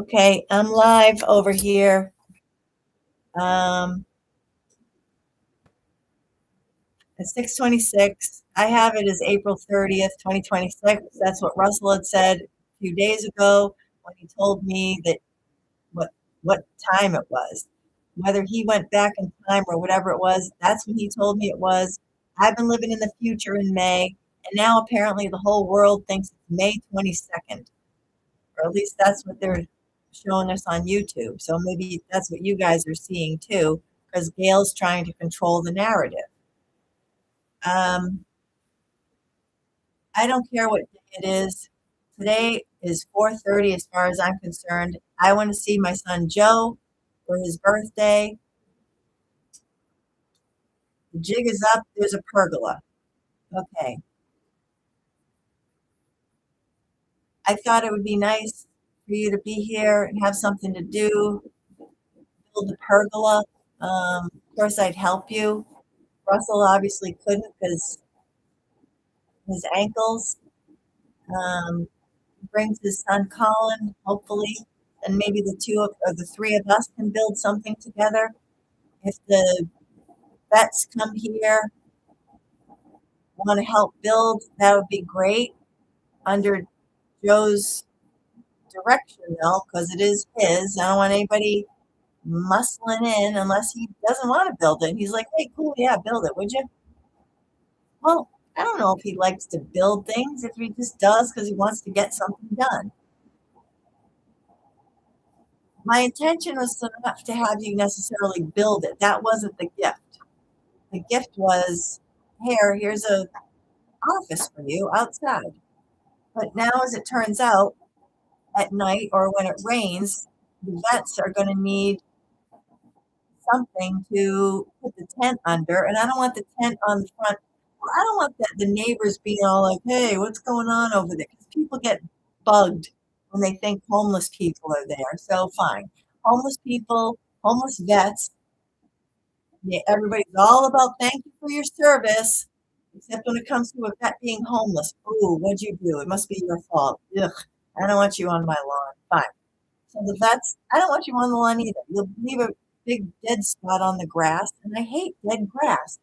Okay, I'm live over here. Um, at 6:26. I have it as April 30th, 2026. That's what Russell had said a few days ago when he told me that what what time it was. Whether he went back in time or whatever it was, that's when he told me it was. I've been living in the future in May, and now apparently the whole world thinks it's May 22nd, or at least that's what they're showing us on YouTube. So maybe that's what you guys are seeing too, because Gail's trying to control the narrative. Um, I don't care what day it is. Today is 4:30 as far as I'm concerned. I want to see my son Joe for his birthday. The jig is up. There's a pergola. Okay. I thought it would be nice for you to be here and have something to do, build the pergola. Of course, I'd help you. Russell obviously couldn't because his ankles. Um, brings his son Colin, hopefully, and maybe the two of or the three of us can build something together. If the vets come here, want to help build, that would be great under Joe's direction, though, because it is his. I don't want anybody muscling in unless he doesn't want to build it. He's like, hey, cool, yeah, build it, would you? Well, I don't know if he likes to build things, if he just does because he wants to get something done. My intention was not to have you necessarily build it. That wasn't the gift. The gift was, here's a office for you outside. But now, as it turns out, at night or when it rains, the vets are going to need something to put the tent under, and I don't want the tent on the front. Well, I don't want the neighbors being all like, "Hey, what's going on over there?" Because people get bugged when they think homeless people are there. So fine, homeless people, homeless vets. Yeah, everybody's all about thank you for your service, except when it comes to a vet being homeless. Ooh, what'd you do? It must be your fault. Ugh, I don't want you on my lawn. Fine. So the vets, I don't want you on the lawn either. You'll leave a big dead spot on the grass, and I hate dead grass.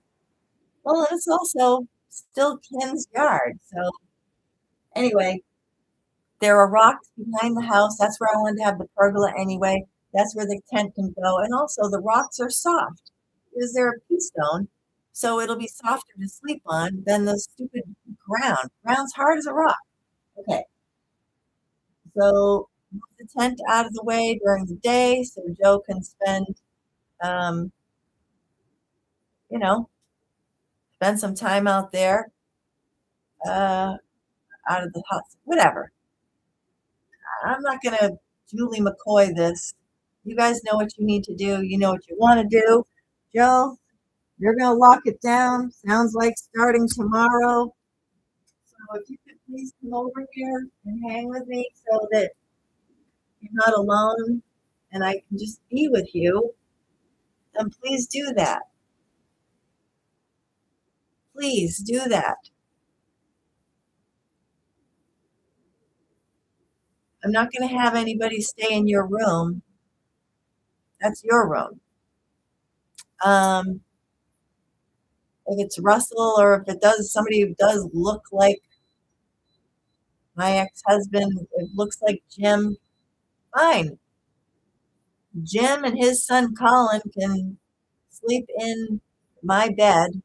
Well, and it's also still Ken's yard. So anyway, there are rocks behind the house. That's where I wanted to have the pergola anyway. That's where the tent can go. And also the rocks are soft because they're a pea stone. So it'll be softer to sleep on than the stupid ground. Ground's hard as a rock. Okay. So move the tent out of the way during the day so Joe can um, you know, spend some time out there, uh, out of the house, whatever. I'm not going to Julie McCoy this. You guys know what you need to do. You know what you want to do. Joe, you're going to lock it down. Sounds like starting tomorrow. So if you could please come over here and hang with me so that you're not alone and I can just be with you, then please do that. Please do that. I'm not going to have anybody stay in your room. That's your room. Um, if it's Russell or if it does somebody who does look like my ex-husband, it looks like Jim, fine. Jim and his son Colin can sleep in my bed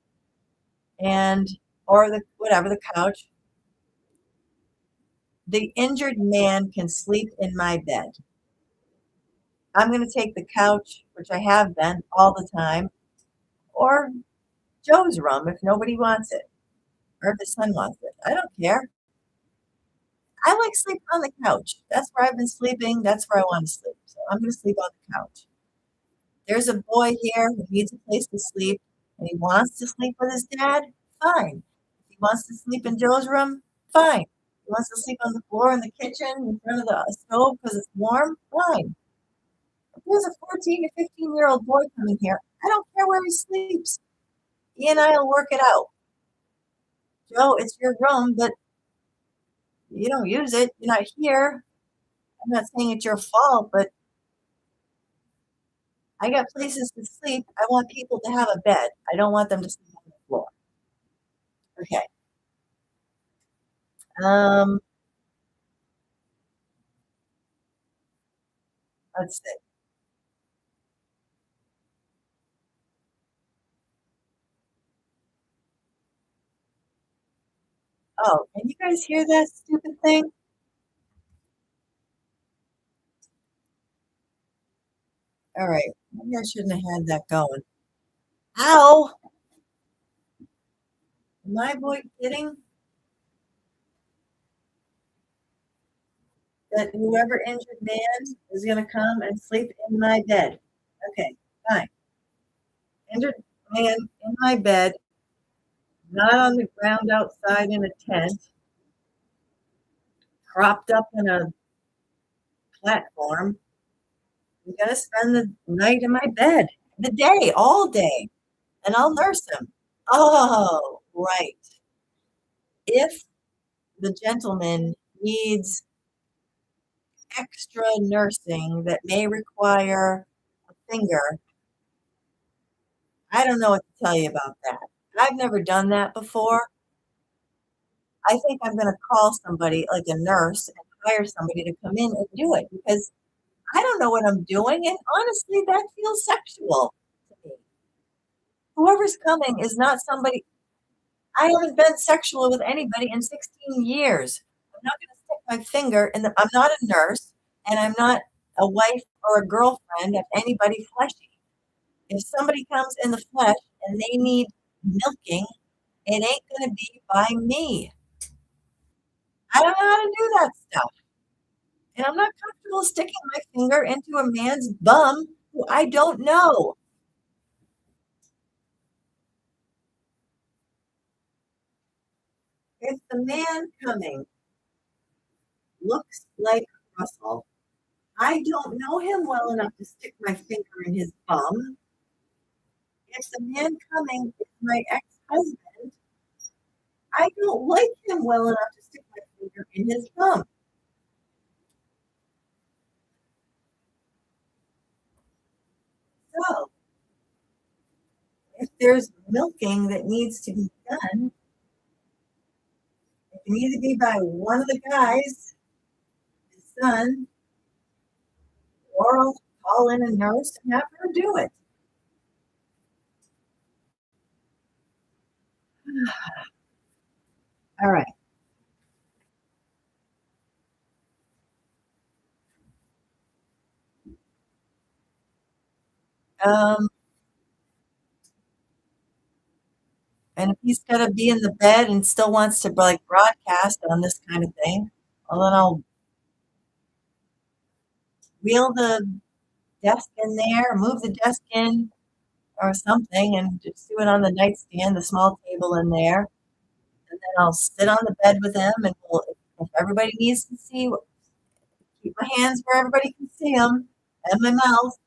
and or the whatever the couch. The injured man can sleep in my bed. I'm going to take the couch, which I have been all the time, or Joe's room if nobody wants it, or if his son wants it. I don't care. I like sleeping on the couch. That's where I've been sleeping. That's where I want to sleep. So I'm going to sleep on the couch. There's a boy here who needs a place to sleep and he wants to sleep with his dad. Fine. If he wants to sleep in Joe's room, fine. If he wants to sleep on the floor in the kitchen in front of the stove because it's warm, fine. If there's a 14 or 15-year-old boy coming here, I don't care where he sleeps. He and I will work it out. Joe, it's your room, but you don't use it. You're not here. I'm not saying it's your fault, but I got places to sleep. I want people to have a bed. I don't want them to sleep on the floor. Okay. Um, let's see. Oh, can you guys hear that stupid thing? All right. Maybe I shouldn't have had that going. Ow! Am I boy kidding that whoever injured man is going to come and sleep in my bed? Okay, fine. Injured man in my bed, not on the ground outside in a tent, propped up in a platform. I'm going to spend the night in my bed, the day, all day, and I'll nurse him. Oh, right. If the gentleman needs extra nursing that may require a finger, I don't know what to tell you about that. I've never done that before. I think I'm going to call somebody, like a nurse, and hire somebody to come in and do it because I don't know what I'm doing. And honestly, that feels sexual to me. Whoever's coming is not somebody, I haven't been sexual with anybody in 16 years. I'm not going to stick my finger in the, I'm not a nurse and I'm not a wife or a girlfriend of anybody fleshy. If somebody comes in the flesh and they need milking, it ain't going to be by me. I don't know how to do that stuff. And I'm not comfortable sticking my finger into a man's bum who I don't know. If the man coming looks like Russell, I don't know him well enough to stick my finger in his bum. If the man coming is my ex-husband, I don't like him well enough to stick my finger in his bum. So if there's milking that needs to be done, it can either be by one of the guys, his son, or I'll call in a nurse and have her do it. All right. Um, and if he's gonna be in the bed and still wants to like broadcast on this kind of thing, well then I'll wheel the desk in there, move the desk in or something, and just do it on the nightstand, the small table in there. And then I'll sit on the bed with him, and if everybody needs to see, keep my hands where everybody can see them and my mouth,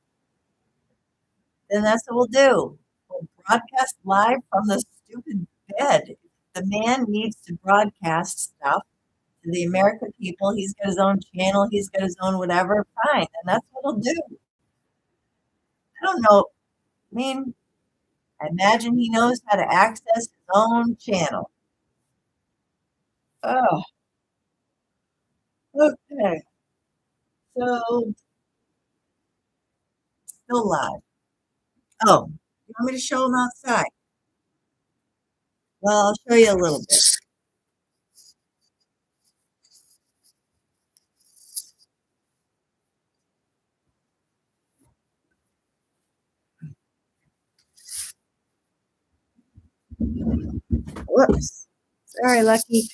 then that's what we'll do. We'll broadcast live from the stupid bed. The man needs to broadcast stuff to the American people. He's got his own channel, he's got his own whatever. Fine. And that's what he'll do. I don't know. I mean, I imagine he knows how to access his own channel. Oh, okay. So, still live. Oh, you want me to show him outside? Well, I'll show you a little bit. Whoops. Sorry, Lucky.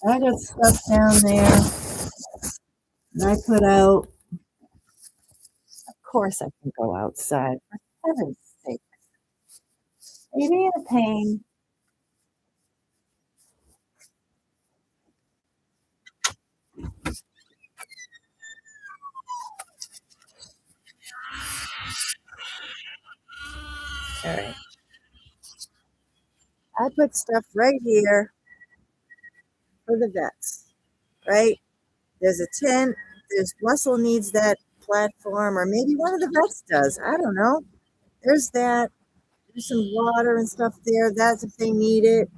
I got stuff down there and I put out. Of course, I can go outside. For heaven's sake. Maybe in a pain. All right. I put stuff right here for the vets, right? There's a tent. There's Russell needs that platform, or maybe one of the vets does. I don't know. There's that. There's some water and stuff there. That's if they need it.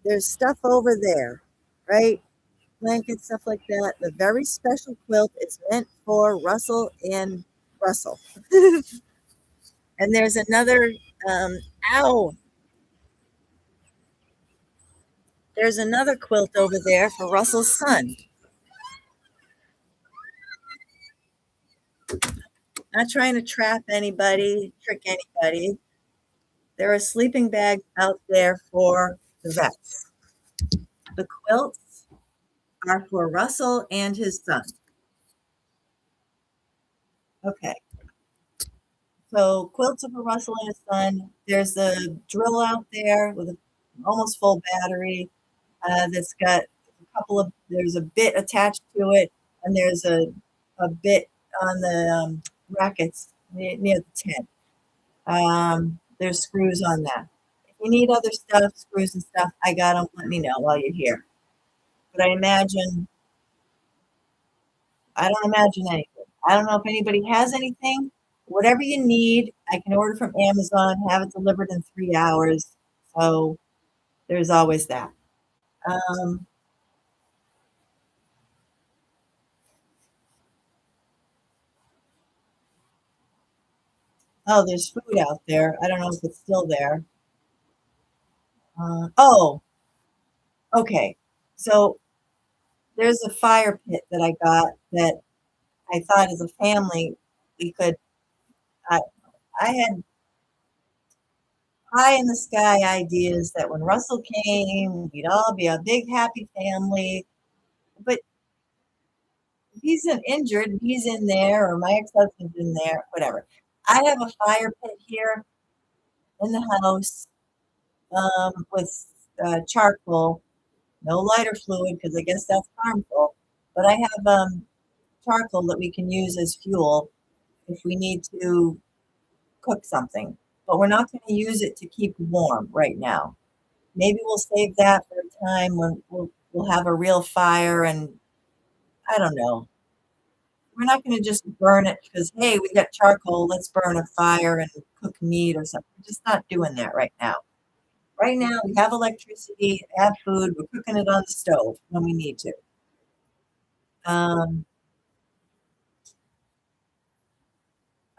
There's stuff over there, right? Blankets, stuff like that. The very special quilt is meant for Russell and Russell. And there's another, um, ow, there's another quilt over there for Russell's son. Not trying to trap anybody, trick anybody. There are sleeping bags out there for the vets. The quilts are for Russell and his son. Okay. So quilts are for Russell and his son. There's a drill out there with an almost full battery that's got a couple of, there's a bit attached to it, and there's a bit on the brackets near the tent. There's screws on that. If you need other stuff, screws and stuff, I got them. Let me know while you're here. But I don't imagine anything. I don't know if anybody has anything. Whatever you need, I can order from Amazon, have it delivered in 3 hours. So there's always that. Um, oh, there's food out there. I don't know if it's still there. Oh, okay. So there's a fire pit that I got that I thought as a family we could. I, I had high in the sky ideas that when Russell came, we'd all be a big happy family. But he's an injured, he's in there, or my ex-husband's in there, whatever. I have a fire pit here in the house with charcoal, no lighter fluid because I guess that's harmful. But I have charcoal that we can use as fuel if we need to cook something. But we're not going to use it to keep warm right now. Maybe we'll save that for a time when we'll have a real fire, and I don't know. We're not going to just burn it because, hey, we got charcoal, let's burn a fire and cook meat or something. We're just not doing that right now. Right now, we have electricity, have food, we're cooking it on the stove when we need to. Um,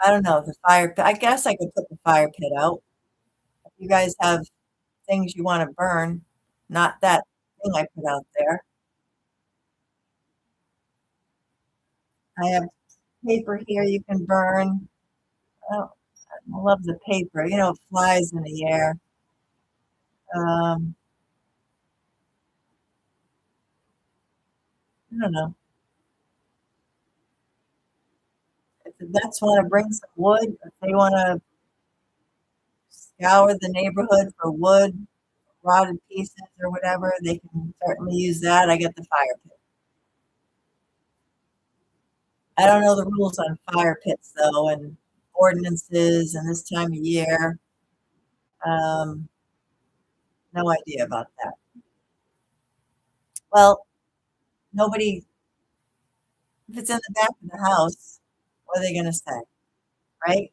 I don't know, the fire pit. I guess I could put the fire pit out. If you guys have things you want to burn, not that thing I put out there. I have paper here you can burn. Oh, I love the paper. It flies in the air. Um, I don't know. If the vets want to bring some wood, if they want to scour the neighborhood for wood, rotted pieces or whatever, they can certainly use that. I get the fire pit. I don't know the rules on fire pits though, and ordinances and this time of year. Um, no idea about that. Well, nobody, if it's in the back of the house, what are they going to say, right?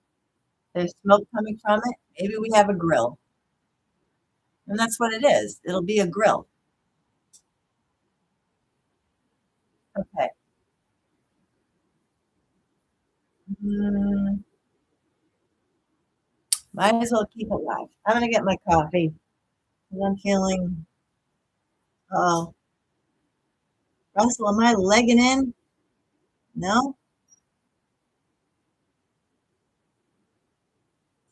There's smoke coming from it. Maybe we have a grill. And that's what it is. It'll be a grill. Okay. Mm, might as well keep it live. I'm gonna get my coffee 'cause I'm feeling. Oh, Russell, am I legging in? No.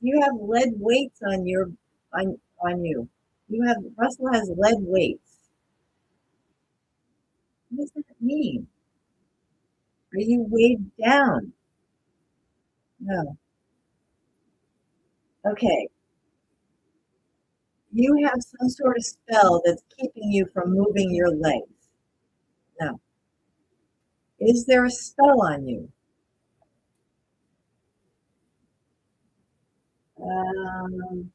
You have lead weights on you. You have Russell has lead weights. What does that mean? Are you weighed down? No. Okay. You have some sort of spell that's keeping you from moving your legs. No. Is there a spell on you? Um,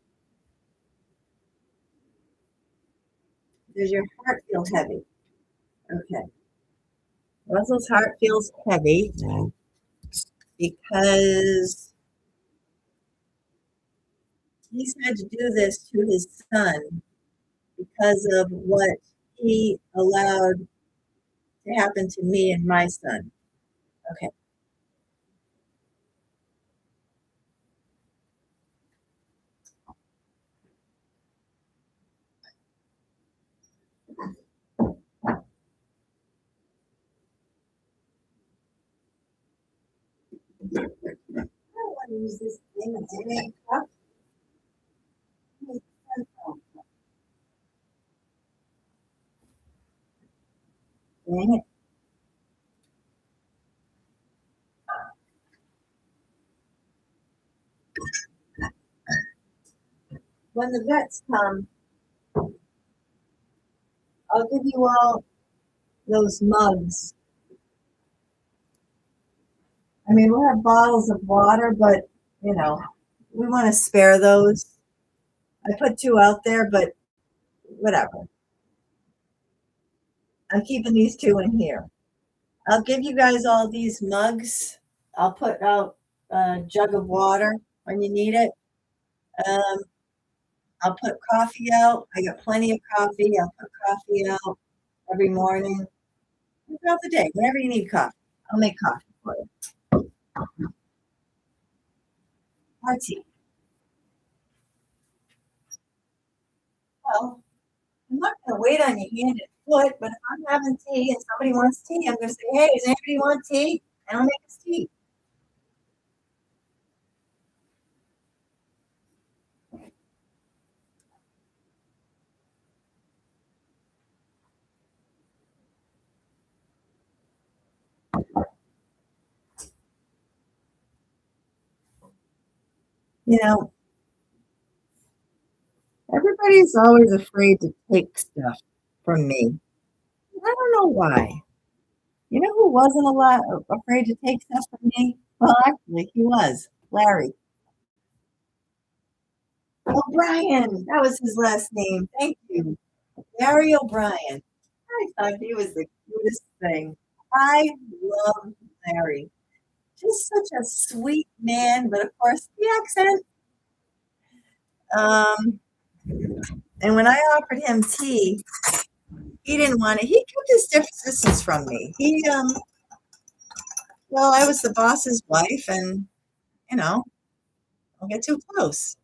does your heart feel heavy? Okay. Russell's heart feels heavy because he's had to do this to his son because of what he allowed to happen to me and my son. Okay. I don't want to use this thing. It ain't up. Dang it. When the vets come, I'll give you all those mugs. I mean, we'll have bottles of water, but you know, we want to spare those. I put two out there, but whatever. I'm keeping these two in here. I'll give you guys all these mugs. I'll put out a jug of water when you need it. Um, I'll put coffee out. I got plenty of coffee. I'll put coffee out every morning throughout the day. Whenever you need coffee, I'll make coffee for you. Or tea. Well, I'm not going to wait on your hand and foot, but if I'm having tea and somebody wants tea, I'm going to say, hey, does anybody want tea? And I'll make us tea. You know, everybody's always afraid to take stuff from me. I don't know why. You know who wasn't a lot afraid to take stuff from me? Well, actually, he was Larry O'Brien. That was his last name. Thank you, Larry O'Brien. I thought he was the cutest thing. I love Larry. Just such a sweet man, but of course the accent. Um, and when I offered him tea, he didn't want it. He kept his distance from me. Well, I was the boss's wife, and you know, don't get too close.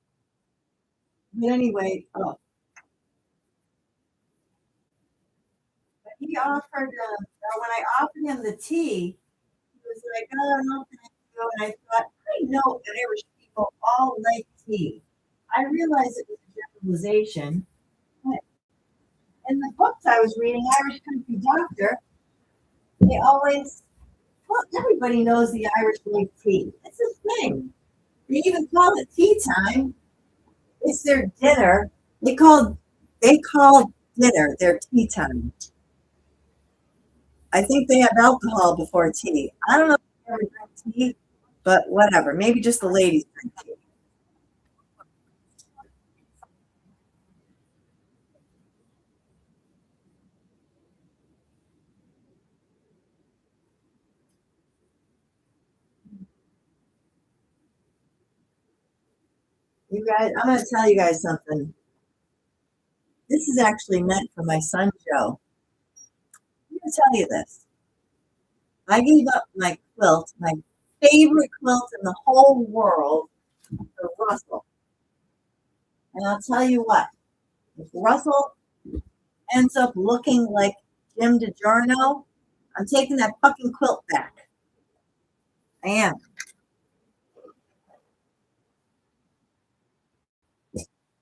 But anyway, he offered, when I offered him the tea, he was like, oh, no, thank you. And I thought, I know that Irish people all like tea. I realized it was a generalization. But in the books I was reading, Irish Country Doctor, they always, well, everybody knows the Irish like tea. It's a thing. They even call it tea time. It's their dinner. They call dinner their tea time. I think they have alcohol before tea. I don't know if they ever drink tea, but whatever. Maybe just the ladies drink tea. You guys, I'm going to tell you guys something. This is actually meant for my son Joe. I'm going to tell you this. I gave up my quilt, my favorite quilt in the whole world, for Russell. And I'll tell you what, if Russell ends up looking like Jim Di-Giorno, I'm taking that fucking quilt back. I am.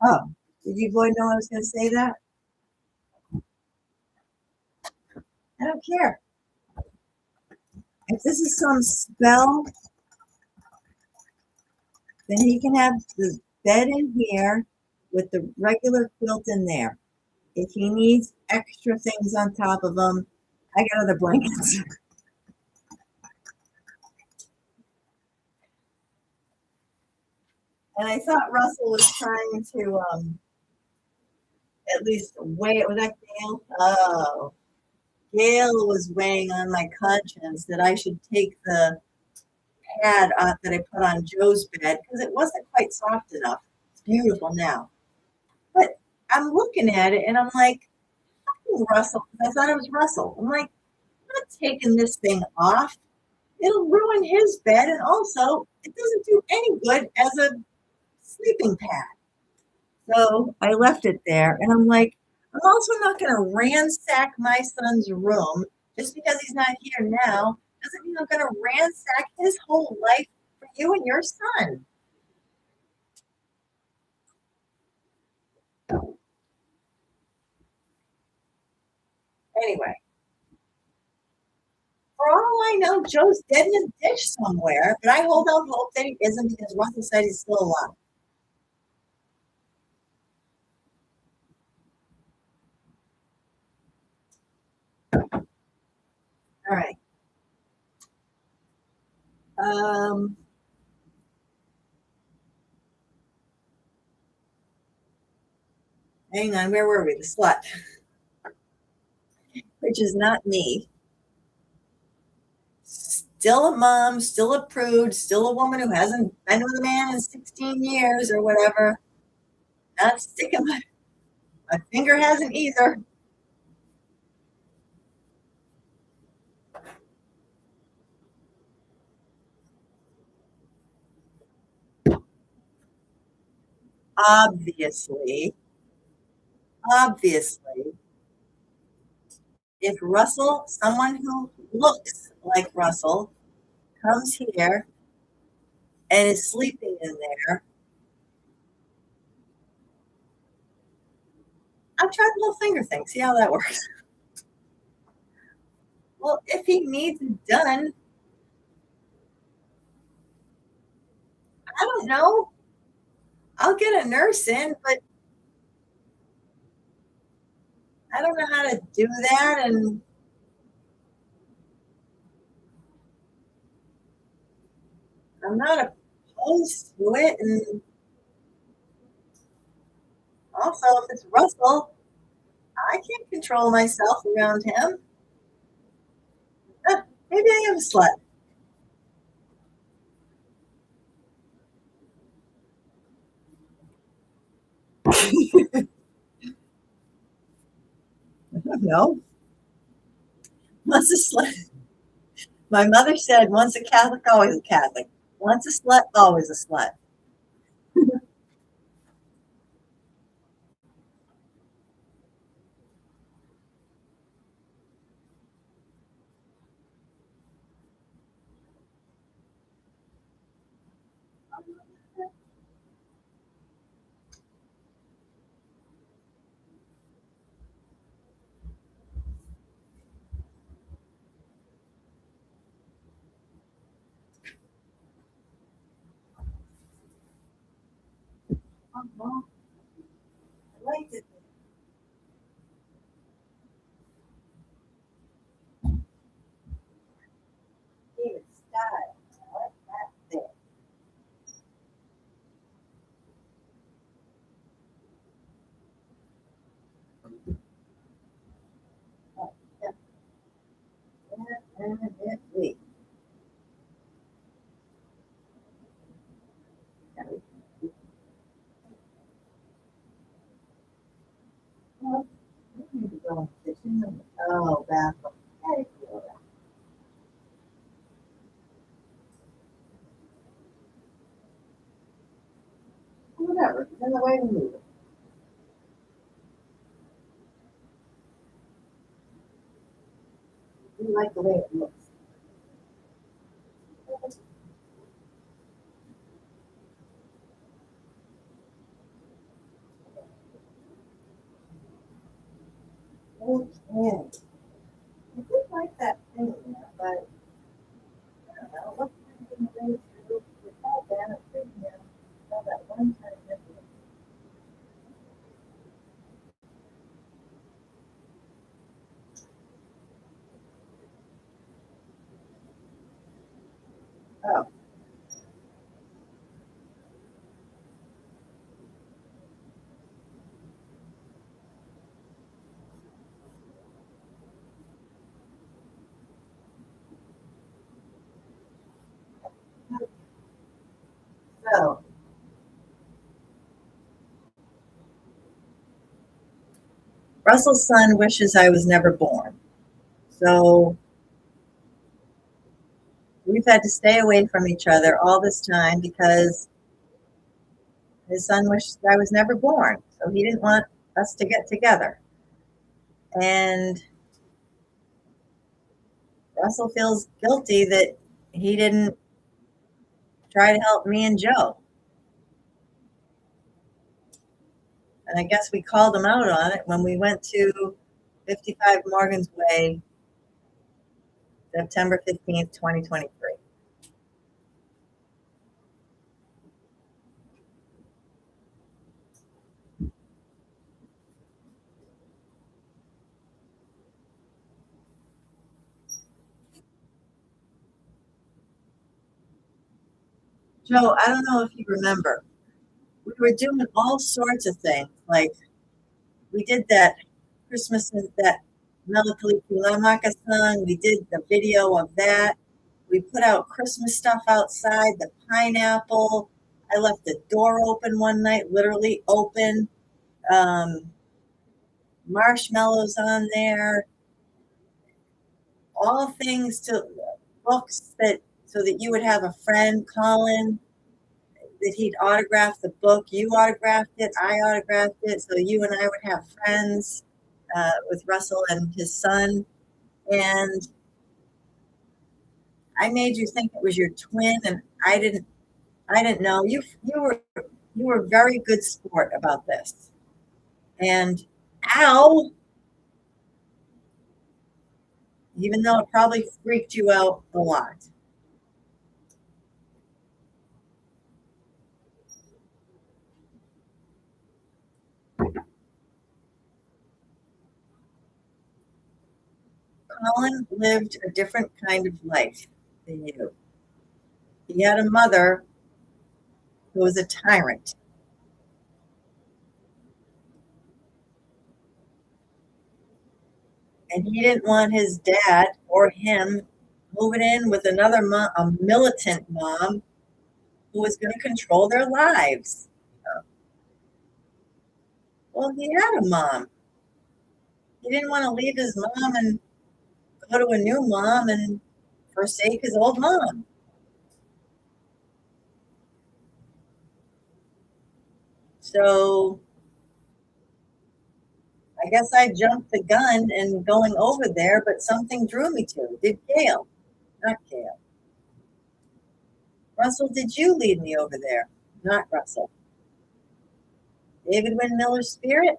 Oh, did you boy know I was going to say that? I don't care. If this is some spell, then he can have the bed in here with the regular quilt in there. If he needs extra things on top of them, I got other blankets. And I thought Russell was trying to at least weigh it. Was that Gail? Oh, Gail was weighing on my conscience that I should take the pad that I put on Joe's bed because it wasn't quite soft enough. It's beautiful now. But I'm looking at it and I'm like, Russell, I thought it was Russell. I'm like, I'm not taking this thing off. It'll ruin his bed. And also, it doesn't do any good as a sleeping pad. So I left it there. And I'm like, I'm also not going to ransack my son's room just because he's not here now. Doesn't mean I'm going to ransack his whole life for you and your son. Anyway, for all I know, Joe's dead in a ditch somewhere, but I hold out hope that he isn't because Russell said he's still alive. All right. Um, Hang on, where were we? The slut, which is not me. Still a mom, still a prude, still a woman who hasn't been with a man in 16 years or whatever. Not sticking my finger hasn't either. Obviously, obviously, if Russell, someone who looks like Russell, comes here and is sleeping in there, I'll try the little finger thing, see how that works. Well, if he needs it done, I don't know. I'll get a nurse in, but I don't know how to do that. And I'm not opposed to it. And also, if it's Russell, I can't control myself around him. Maybe I am a slut. I don't know. Once a slut. My mother said, once a Catholic, always a Catholic. Once a slut, always a slut. Oh, I liked it. David style. I like that there. Oh, yeah. Definitely. Well, we need to go in the kitchen. Oh, bathroom. Hey, whatever. It's in the way to move it. We like the way it looks. Okay. I did like that thing there, but I don't know. What's the thing to do? It's all bad at thing here. All that one time. Oh, Russell's son wishes I was never born. So we've had to stay away from each other all this time because his son wished I was never born. So he didn't want us to get together. And Russell feels guilty that he didn't try to help me and Joe. And I guess we called him out on it when we went to 55 Morgan's Way, September 15th, 2023. Joe, I don't know if you remember, we were doing all sorts of things. Like we did that Christmas, that Melancholy Kulamaka song. We did the video of that. We put out Christmas stuff outside, the pineapple. I left the door open one night, literally open. Um, Marshmallows on there, all things to books that so that you would have a friend, Colin, that he'd autograph the book. You autographed it, I autographed it, so you and I would have friends with Russell and his son. And I made you think it was your twin, and I didn't know. You were a very good sport about this. And Al, even though it probably freaked you out a lot, Colin lived a different kind of life than you. He had a mother who was a tyrant, and he didn't want his dad or him moving in with another mom, a militant mom who was going to control their lives. Well, he had a mom. He didn't want to leave his mom and go to a new mom and forsake his old mom. So I guess I jumped the gun and going over there, but something drew me to it. Did Gail, not Gail. Russell, did you lead me over there? Not Russell. David Wynn Spirit?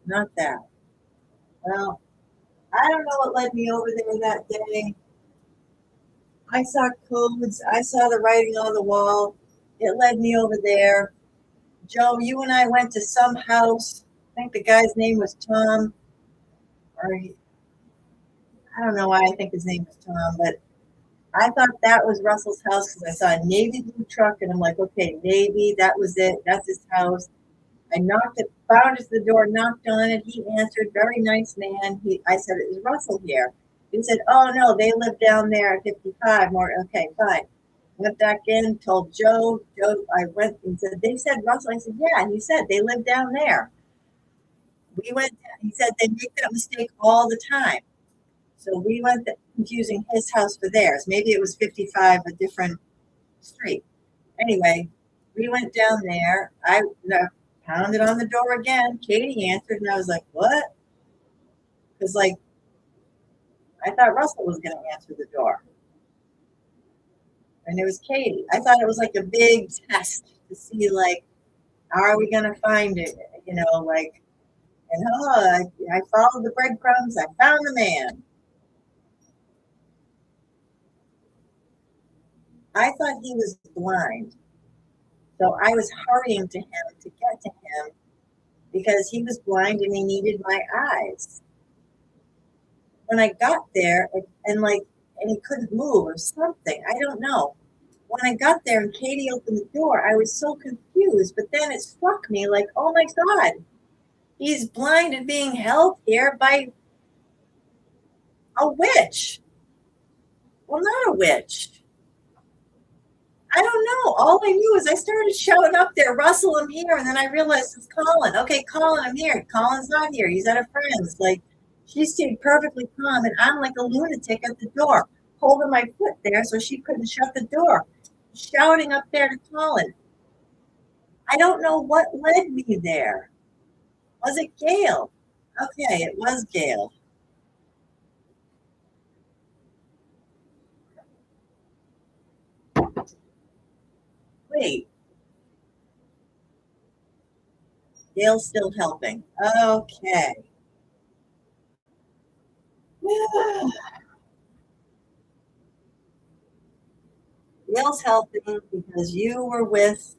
Not that. Well, I don't know what led me over there that day. I saw codes. I saw the writing on the wall. It led me over there. Joe, you and I went to some house. I think the guy's name was Tom, or I don't know why I think his name was Tom, but I thought that was Russell's house because I saw a navy blue truck, and I'm like, okay, Navy, that was it. That's his house. I knocked it, found at the door, knocked on it. He answered, very nice man. I said, is Russell here? He said, oh no, they live down there at 55 more. Okay, fine. Went back in, told Joe. Joe, I went and said, they said Russell. I said, yeah. He said they live down there. We went. He said they make that mistake all the time. So we went confusing his house for theirs. Maybe it was 55, a different street. Anyway, we went down there. I pounded on the door again. Katie answered, and I was like, what? Because, like, I thought Russell was going to answer the door. And it was Katie. I thought it was like a big test to see, like, how are we going to find it? You know, like, and I followed the breadcrumbs. I found the man. I thought he was blind. So I was hurrying to him to get to him because he was blind and he needed my eyes. When I got there and he couldn't move or something, I don't know. When I got there and Katie opened the door, I was so confused. But then it struck me like, oh my God, he's blind and being held here by a witch. Well, not a witch. I don't know. All I knew is I started shouting up there, Russell, I'm here. And then I realized it's Colin. Okay, Colin, I'm here. Colin's not here. He's at a friend's. Like, she stayed perfectly calm, and I'm like a lunatic at the door, holding my foot there so she couldn't shut the door, shouting up there to Colin. I don't know what led me there. Was it Gail? Okay, it was Gail. Wait, Gail's still helping. Okay. Gail's helping because you were with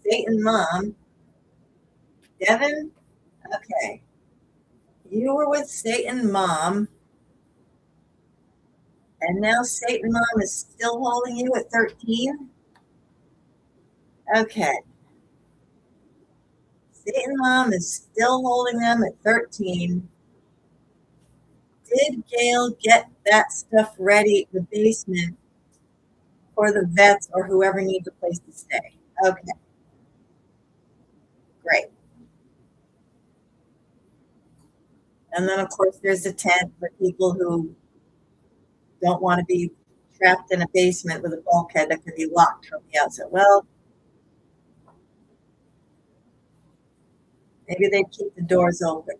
Satan Mom. Devin? Okay. You were with Satan Mom, and now Satan Mom is still holding you at 13? Okay. Satan Mom is still holding them at 13. Did Gail get that stuff ready in the basement for the vets or whoever needs a place to stay? Okay, great. And then, of course, there's a tent for people who don't want to be trapped in a basement with a bulkhead that could be locked from the outside. Well, maybe they'd keep the doors open.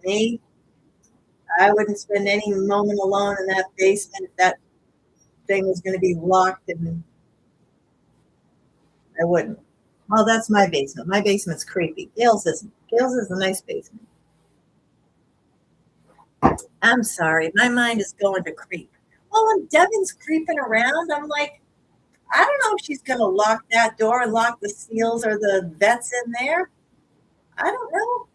Me, I wouldn't spend any moment alone in that basement if that thing was going to be locked, and I wouldn't. Well, that's my basement. My basement's creepy. Gail's isn't. Gail's is a nice basement. I'm sorry. My mind is going to creep. Well, when Devin's creeping around, I'm like, I don't know if she's going to lock that door and lock the seals or the vets in there. I don't know.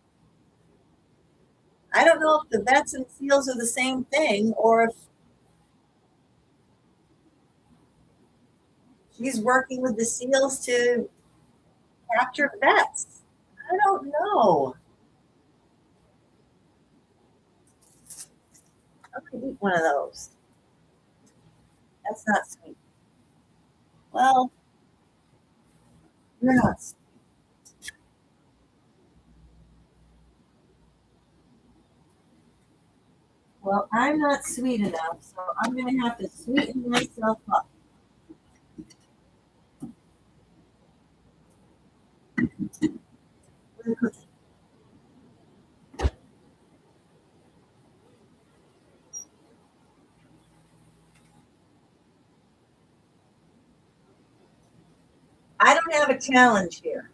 I don't know if the vets and seals are the same thing or if she's working with the seals to capture vets. I don't know. I could eat one of those. That's not sweet. Well, you're not. Well, I'm not sweet enough, so I'm going to have to sweeten myself up. I don't have a challenge here.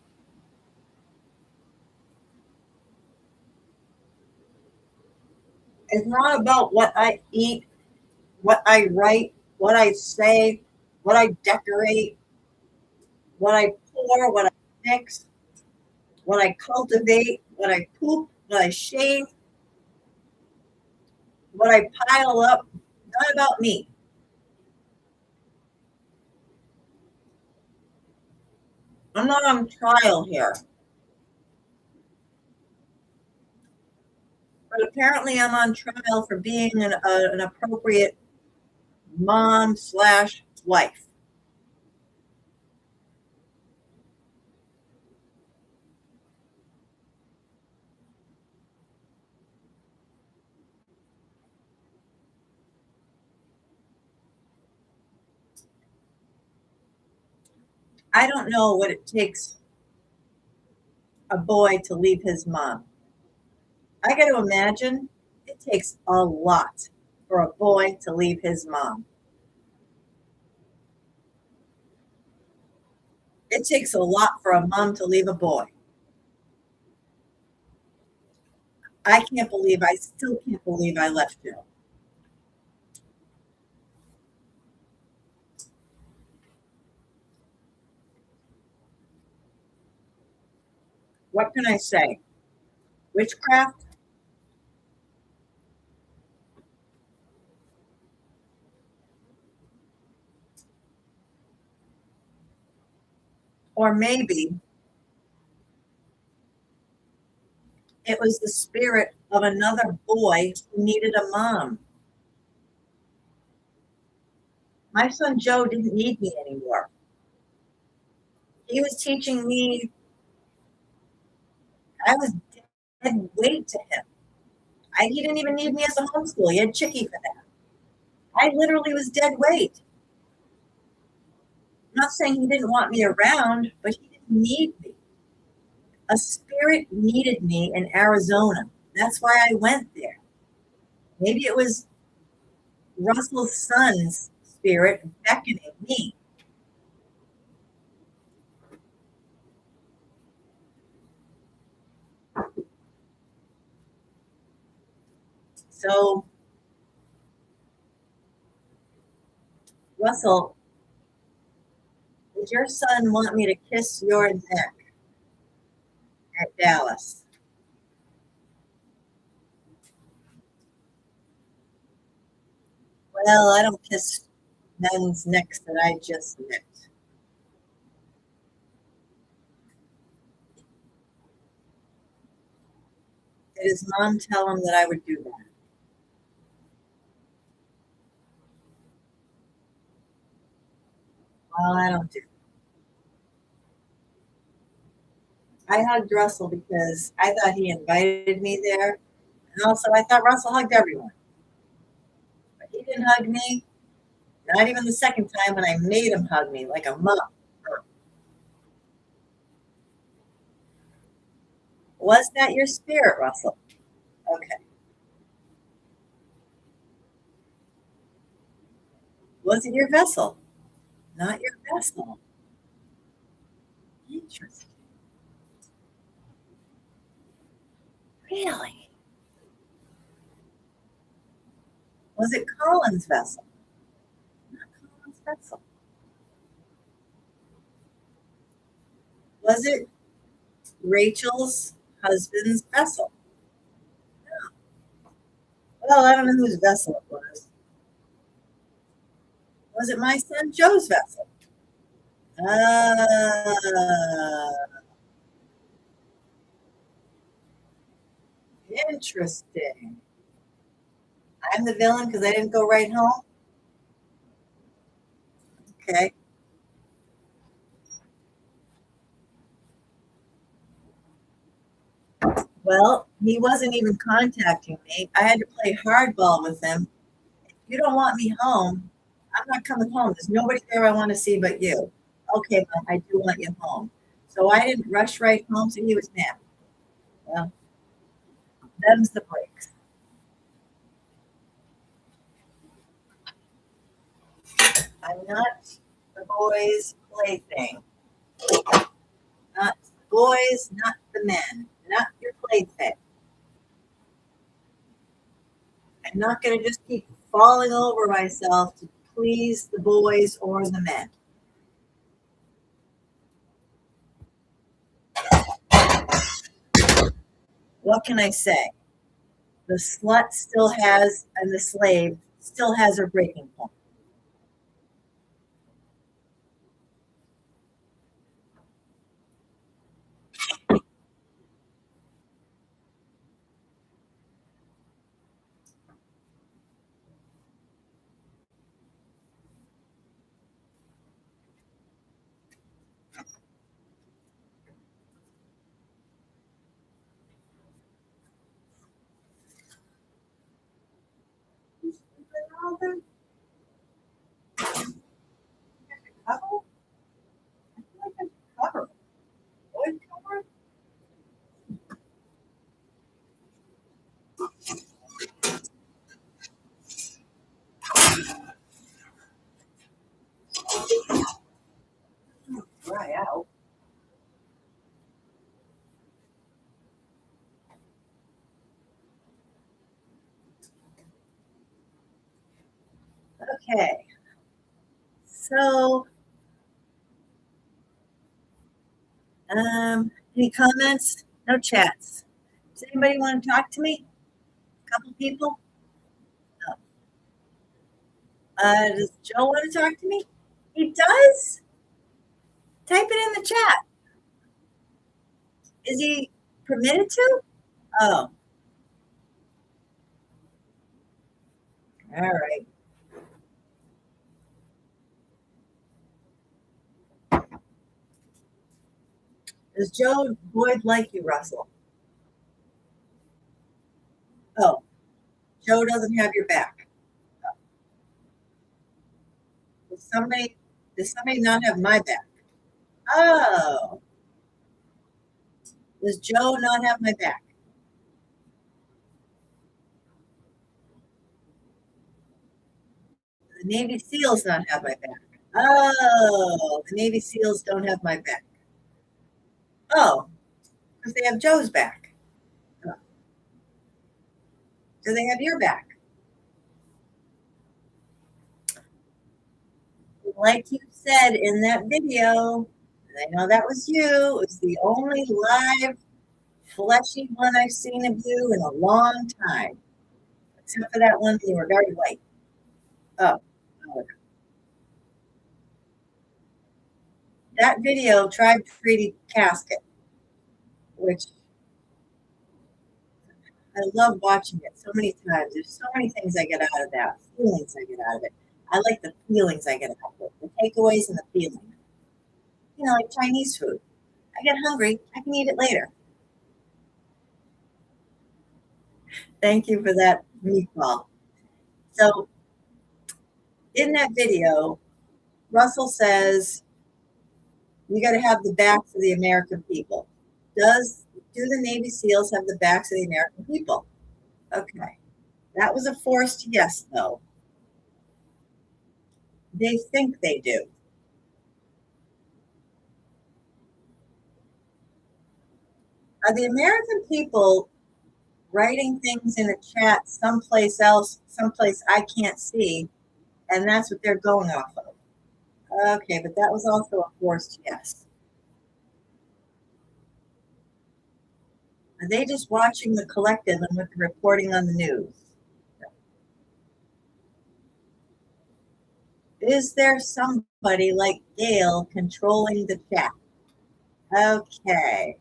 It's not about what I eat, what I write, what I say, what I decorate, what I pour, what I mix, what I cultivate, what I poop, what I shave, what I pile up. Not about me. I'm not on trial here. But apparently, I'm on trial for being an appropriate mom slash wife. I don't know what it takes a boy to leave his mom. I got to imagine it takes a lot for a boy to leave his mom. It takes a lot for a mom to leave a boy. I still can't believe I left you. What can I say? Witchcraft? Or maybe it was the spirit of another boy who needed a mom. My son Joe didn't need me anymore. He was teaching me. I was dead weight to him. He didn't even need me as a homeschool. He had Chicky for that. I literally was dead weight. I'm not saying he didn't want me around, but he didn't need me. A spirit needed me in Arizona. That's why I went there. Maybe it was Russell's son's spirit beckoning me. So, Russell, did your son want me to kiss your neck at Dallas? Well, I don't kiss men's necks that I just met. Did his mom tell him that I would do that? Well, I don't do. I hugged Russell because I thought he invited me there. And also, I thought Russell hugged everyone. But he didn't hug me, not even the second time when I made him hug me like a mom. Was that your spirit, Russell? Okay. Was it your vessel? Not your vessel. Interesting. Really? Was it Colin's vessel? Not Colin's vessel. Was it Rachel's husband's vessel? Well, I don't know whose vessel it was. Was it my son Joe's vessel? Ah, interesting. I'm the villain because I didn't go right home. Okay. Well, he wasn't even contacting me. I had to play hardball with him. If you don't want me home, I'm not coming home. There's nobody there I want to see but you. Okay, Mom, I do want you home. So I didn't rush right home, so he was mad. Well, them's the breaks. I'm not the boys' plaything. Not the boys, not the men, not your plaything. I'm not going to just keep falling over myself to please the boys or the men. What can I say? The slut still has, and the slave still has her breaking point. Cover? I feel like I cover. Boy, cover? Dry out. Okay. So, any comments? No chats. Does anybody want to talk to me? A couple people? No. Does Joe want to talk to me? He does? Type it in the chat. Is he permitted to? Oh, all right. Does Joe Boyd like you, Russell? Oh, Joe doesn't have your back. Does somebody not have my back? Oh, does Joe not have my back? The Navy SEALs not have my back. Oh, the Navy SEALs don't have my back. Oh, because they have Joe's back. Oh, do they have your back? Like you said in that video, and I know that was you. It was the only live, fleshy one I've seen of you in a long time, except for that one you were very white. Oh, oh. That video, Tribe Treaty Casket, which I love watching it so many times. There's so many things I get out of that, feelings I get out of it. I like the feelings I get out of it, the takeaways and the feeling. You know, like Chinese food. I get hungry, I can eat it later. Thank you for that meatball. So in that video, Russell says you got to have the backs of the American people. Do the Navy SEALs have the backs of the American people? Okay. That was a forced yes, though. They think they do. Are the American people writing things in a chat someplace else, someplace I can't see, and that's what they're going off of? Okay, but that was also a forced yes. Are they just watching the collective and with the reporting on the news? Is there somebody like Gail controlling the chat? Okay.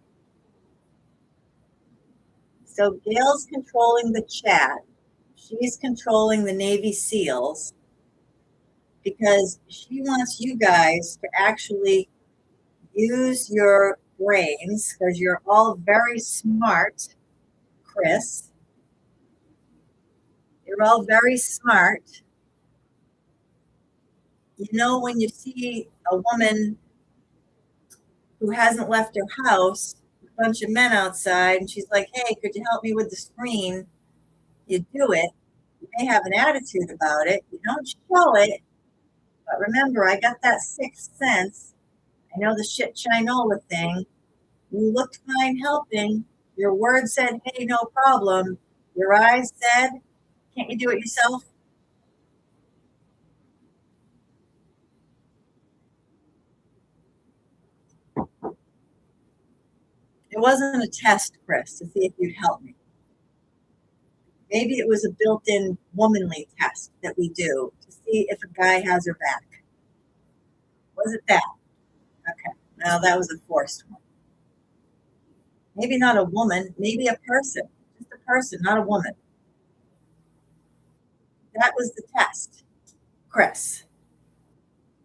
So Gail's controlling the chat. She's controlling the Navy SEALs because she wants you guys to actually use your brains because you're all very smart, Chris. You're all very smart. You know, when you see a woman who hasn't left her house, a bunch of men outside, and she's like, hey, could you help me with the screen? You do it. You may have an attitude about it. You don't show it. But remember, I got that sixth sense. I know the shit Chinola thing. You looked fine helping. Your words said, hey, no problem. Your eyes said, can't you do it yourself? It wasn't a test, Chris, to see if you'd help me. Maybe it was a built-in womanly test that we do to see if a guy has her back. Was it that? Okay. Now that was a forced one. Maybe not a woman, maybe a person. Just a person, not a woman. That was the test, Chris.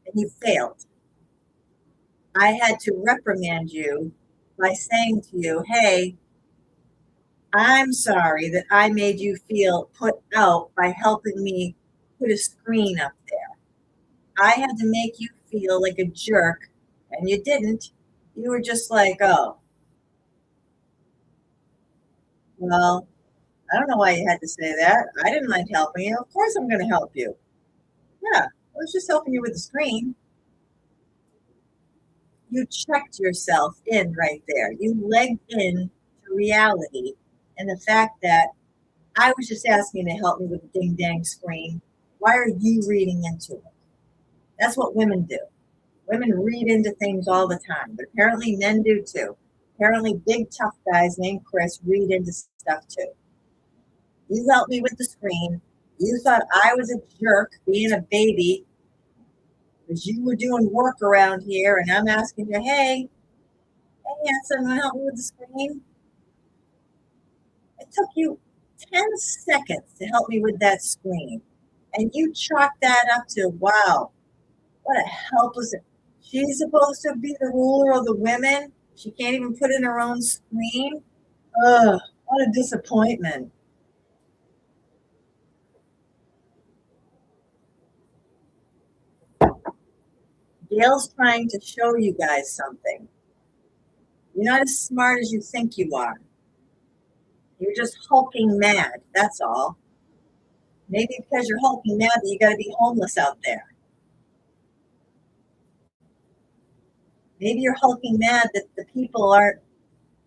And you failed. I had to reprimand you by saying to you, hey, I'm sorry that I made you feel put out by helping me put a screen up there. I had to make you feel like a jerk, and you didn't. You were just like, oh, well, I don't know why you had to say that. I didn't mind helping you. Of course, I'm going to help you. Yeah, I was just helping you with the screen. You checked yourself in right there. You legged in to reality and the fact that I was just asking you to help me with the ding dang screen. Why are you reading into it? That's what women do. Women read into things all the time, but apparently men do too. Apparently, big tough guys named Chris read into stuff too. You helped me with the screen. You thought I was a jerk being a baby because you were doing work around here, and I'm asking you, hey, someone help me with the screen. It took you 10 seconds to help me with that screen. And you chalked that up to, wow, what a helpless. She's supposed to be the ruler of the women. She can't even put in her own screen. Ugh, what a disappointment. Gail's trying to show you guys something. You're not as smart as you think you are. You're just hulking mad. That's all. Maybe because you're hulking mad that you got to be homeless out there. Maybe you're hulking mad that the people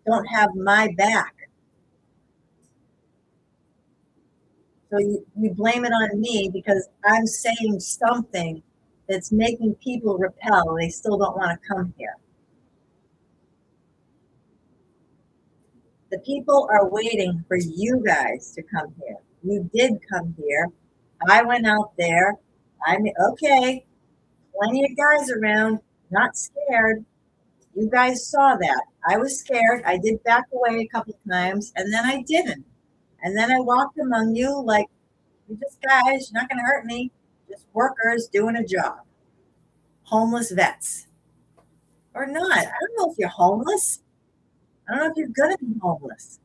don't have my back. So you blame it on me because I'm saying something that's making people repel. They still don't want to come here. The people are waiting for you guys to come here. You did come here. I went out there. I'm okay. Plenty of guys around, not scared. You guys saw that. I was scared. I did back away a couple of times, and then I didn't. And then I walked among you like, you're just guys, you're not going to hurt me. Just workers doing a job. Homeless vets. Or not. I don't know if you're homeless. I don't know if you're going to be homeless.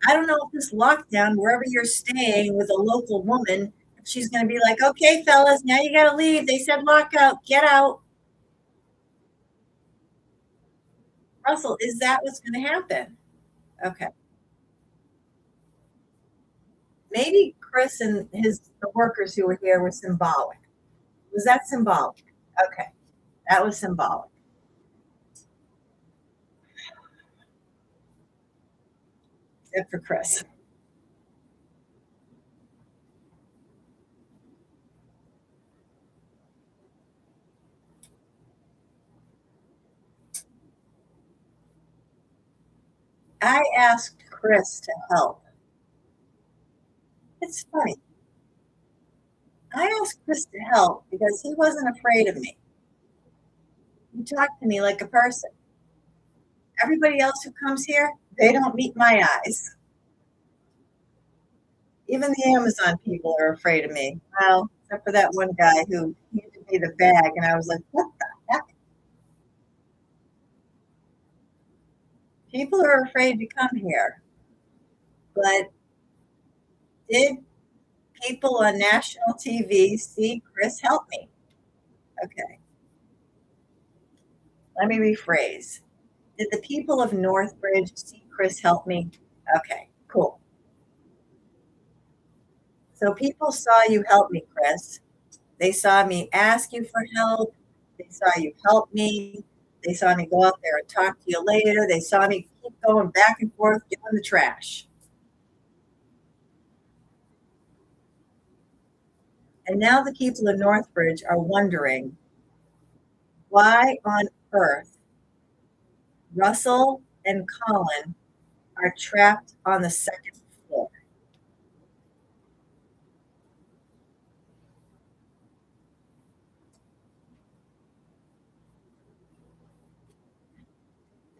I don't know if this lockdown, wherever you're staying with a local woman, if she's going to be like, okay, fellas, now you got to leave. They said lockout. Get out. Russell, is that what's going to happen? Okay. Maybe Chris and the workers who were here were symbolic. Was that symbolic? Okay. That was symbolic. Except for Chris. I asked Chris to help. It's funny. I asked Chris to help because he wasn't afraid of me. He talked to me like a person. Everybody else who comes here, they don't meet my eyes. Even the Amazon people are afraid of me. Well, except for that one guy who handed me the bag, and I was like, what the heck? People are afraid to come here. But did people on national TV see Chris help me? Okay, let me rephrase. Did the people of Northbridge see Chris help me? Okay, cool. So people saw you help me, Chris. They saw me ask you for help. They saw you help me. They saw me go out there and talk to you later. They saw me keep going back and forth doing the trash. And now the people of Northbridge are wondering why on earth Russell and Colin are trapped on the second floor.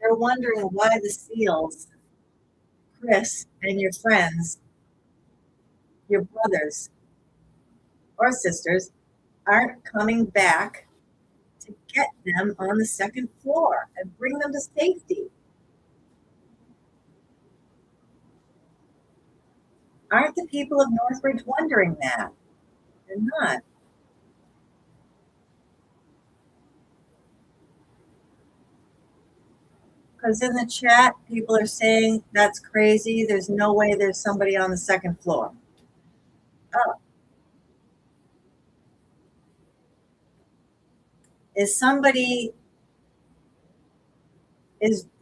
They're wondering why the SEALs, Chris and your friends, your brothers or sisters, aren't coming back to get them on the second floor and bring them to safety. Aren't the people of Northbridge wondering that? They're not. Because in the chat, people are saying that's crazy. There's no way there's somebody on the second floor. Oh, is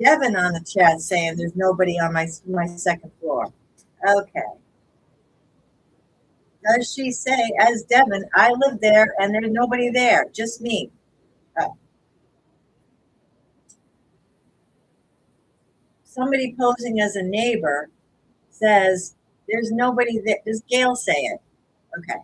Devin on the chat saying there's nobody on my second floor? Okay. Does she say, as Devin, I live there and there's nobody there, just me? Oh. Somebody posing as a neighbor says there's nobody there. Does Gail say it? Okay.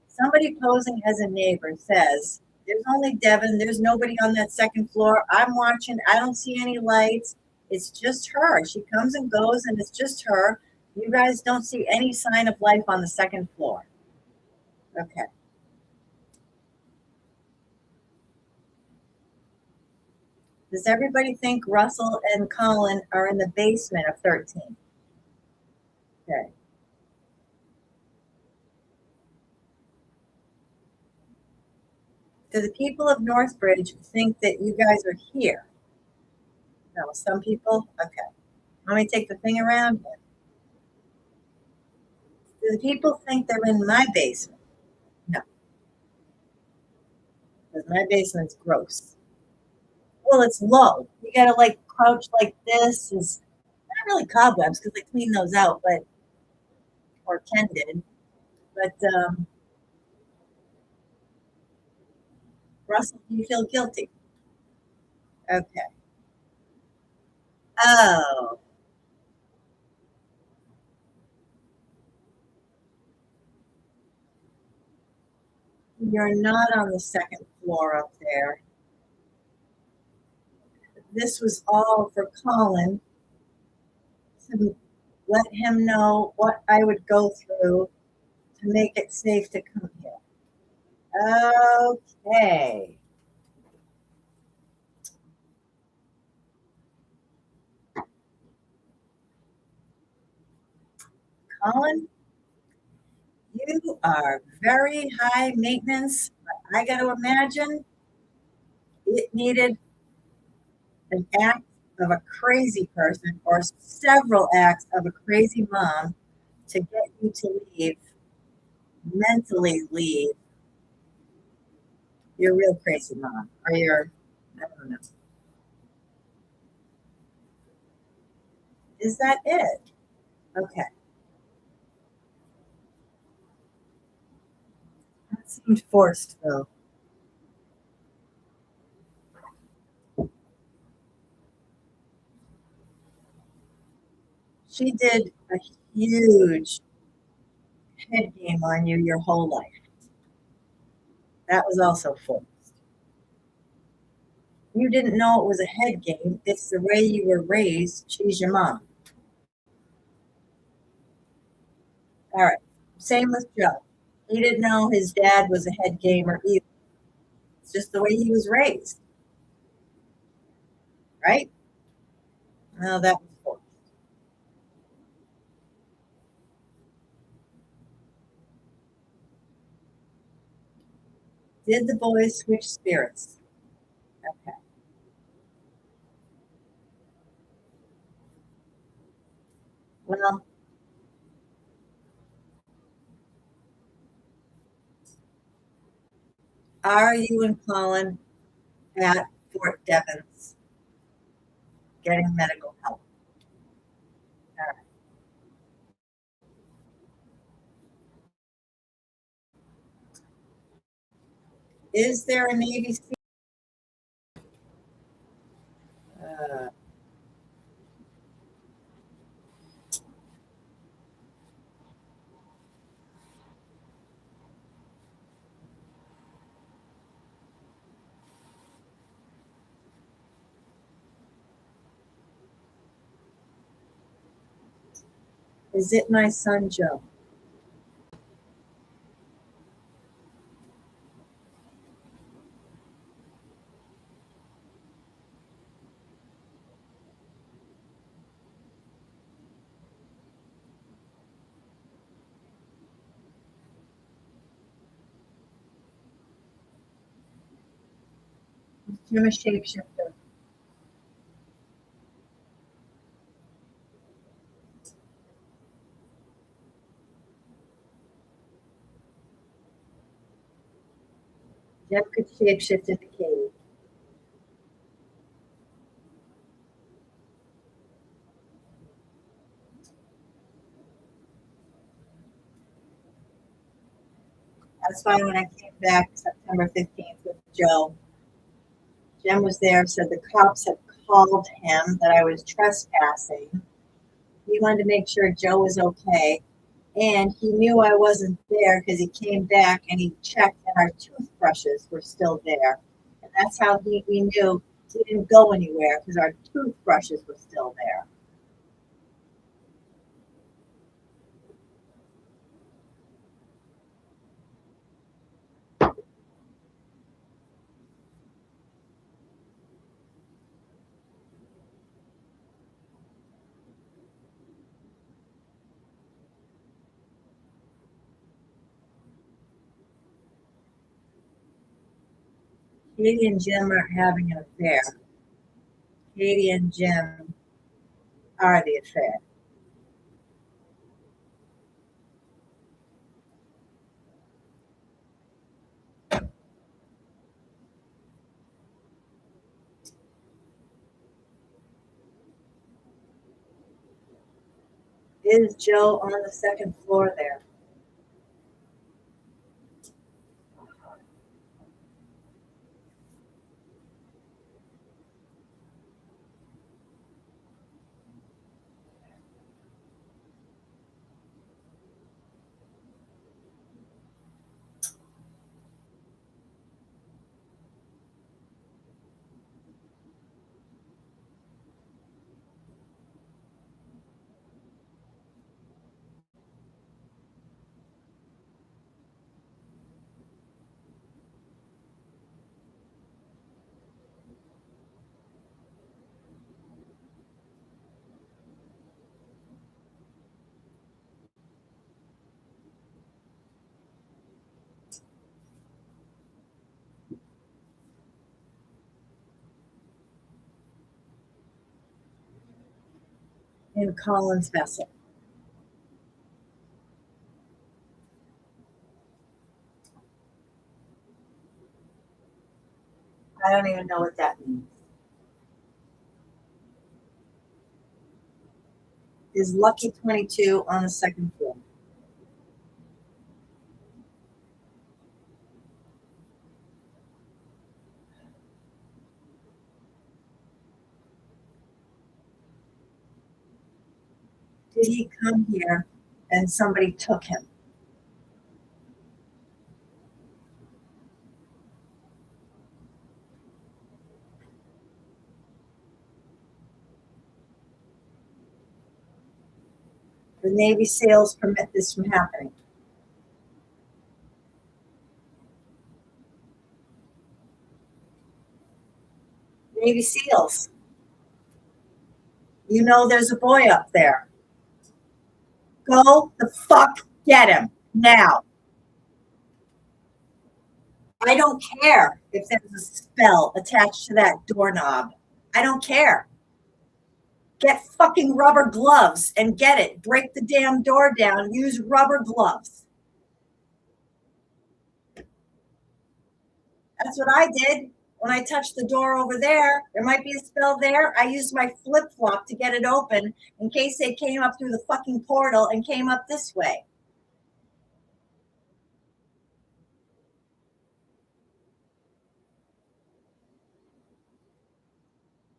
Somebody posing as a neighbor says there's only Devin. There's nobody on that second floor. I'm watching. I don't see any lights. It's just her. She comes and goes, and it's just her. You guys don't see any sign of life on the second floor. Okay. Does everybody think Russell and Colin are in the basement of 13? Okay. Do the people of Northbridge think that you guys are here? No, some people? Okay. Let me take the thing around here. Do the people think they're in my basement? No, because my basement's gross. Well, it's low. You gotta like crouch like this. Is not really cobwebs because I cleaned those out, but or Ken did. But Russell, do you feel guilty? Okay. Oh, you're not on the second floor up there. This was all for Colin to let him know what I would go through to make it safe to come here. Okay. Colin, you are very high maintenance, but I got to imagine it needed an act of a crazy person or several acts of a crazy mom to get you to leave, mentally leave your real crazy mom or your, I don't know. Is that it? Okay. That seemed forced though. She did a huge head game on you your whole life. That was also forced. You didn't know it was a head game. It's the way you were raised. She's your mom. All right. Same with Joe. He didn't know his dad was a head gamer either. It's just the way he was raised, right? No, that was forced. Did the boys switch spirits? Okay. Well, are you and Colin at Fort Devens getting medical help? All right. Is there a Navy SEAL? Uh, is it my son Joe? Jim a shapeshifter. Jim could shapeshift in the cave. That's why when I came back September 15th with Joe, Jim was there, said the cops had called him that I was trespassing. He wanted to make sure Joe was okay. And he knew I wasn't there because he came back and he checked and our toothbrushes were still there. And that's how we knew he didn't go anywhere because our toothbrushes were still there. Katie and Jim are having an affair. Katie and Jim are the affair. Is Joe on the second floor there? In Colin's vessel. I don't even know what that means. Is Lucky 22 on the second floor? Did he come here and somebody took him? The Navy SEALs permit this from happening. Navy SEALs, you know there's a boy up there. Go the fuck get him now. I don't care if there's a spell attached to that doorknob. I don't care. Get fucking rubber gloves and get it. Break the damn door down. Use rubber gloves. That's what I did when I touched the door over there. There might be a spell there. I used my flip flop to get it open in case they came up through the fucking portal and came up this way.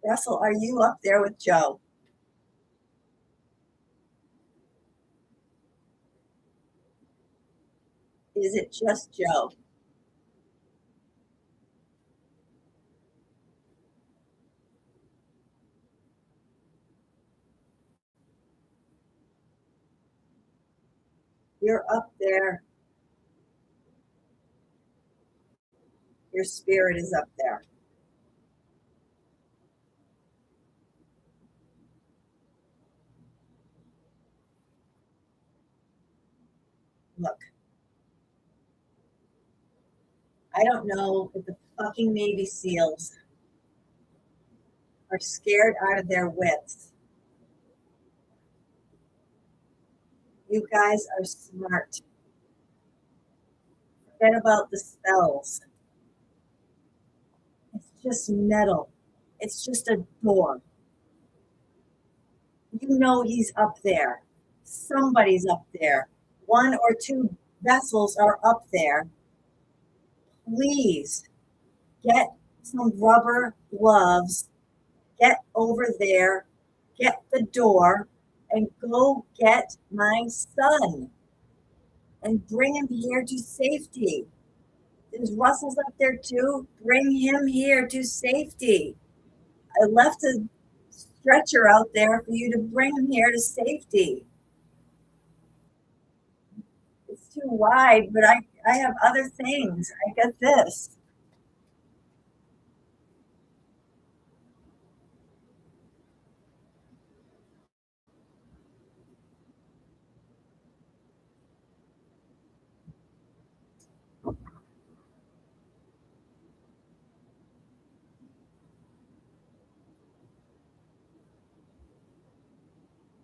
Russell, are you up there with Joe? Is it just Joe? You're up there. Your spirit is up there. Look, I don't know if the fucking Navy SEALs are scared out of their wits. You guys are smart. Forget about the spells. It's just metal. It's just a door. You know he's up there. Somebody's up there. One or two vessels are up there. Please get some rubber gloves. Get over there. Get the door and go get my son and bring him here to safety. There's Russell's up there too. Bring him here to safety. I left a stretcher out there for you to bring him here to safety. It's too wide, but I have other things. I got this.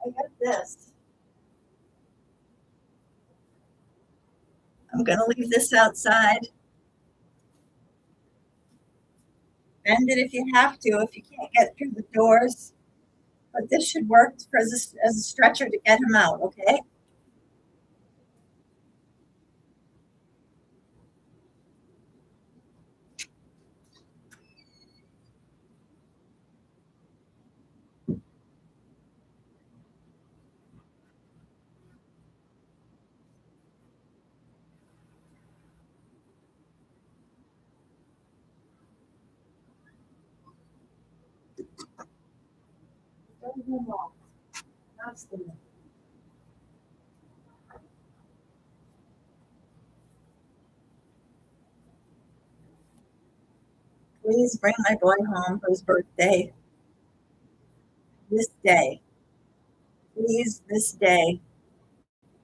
I got this. I'm gonna leave this outside. Bend it if you have to, if you can't get through the doors. But this should work for as a stretcher to get him out, okay? Please bring my boy home for his birthday this day. Please, this day.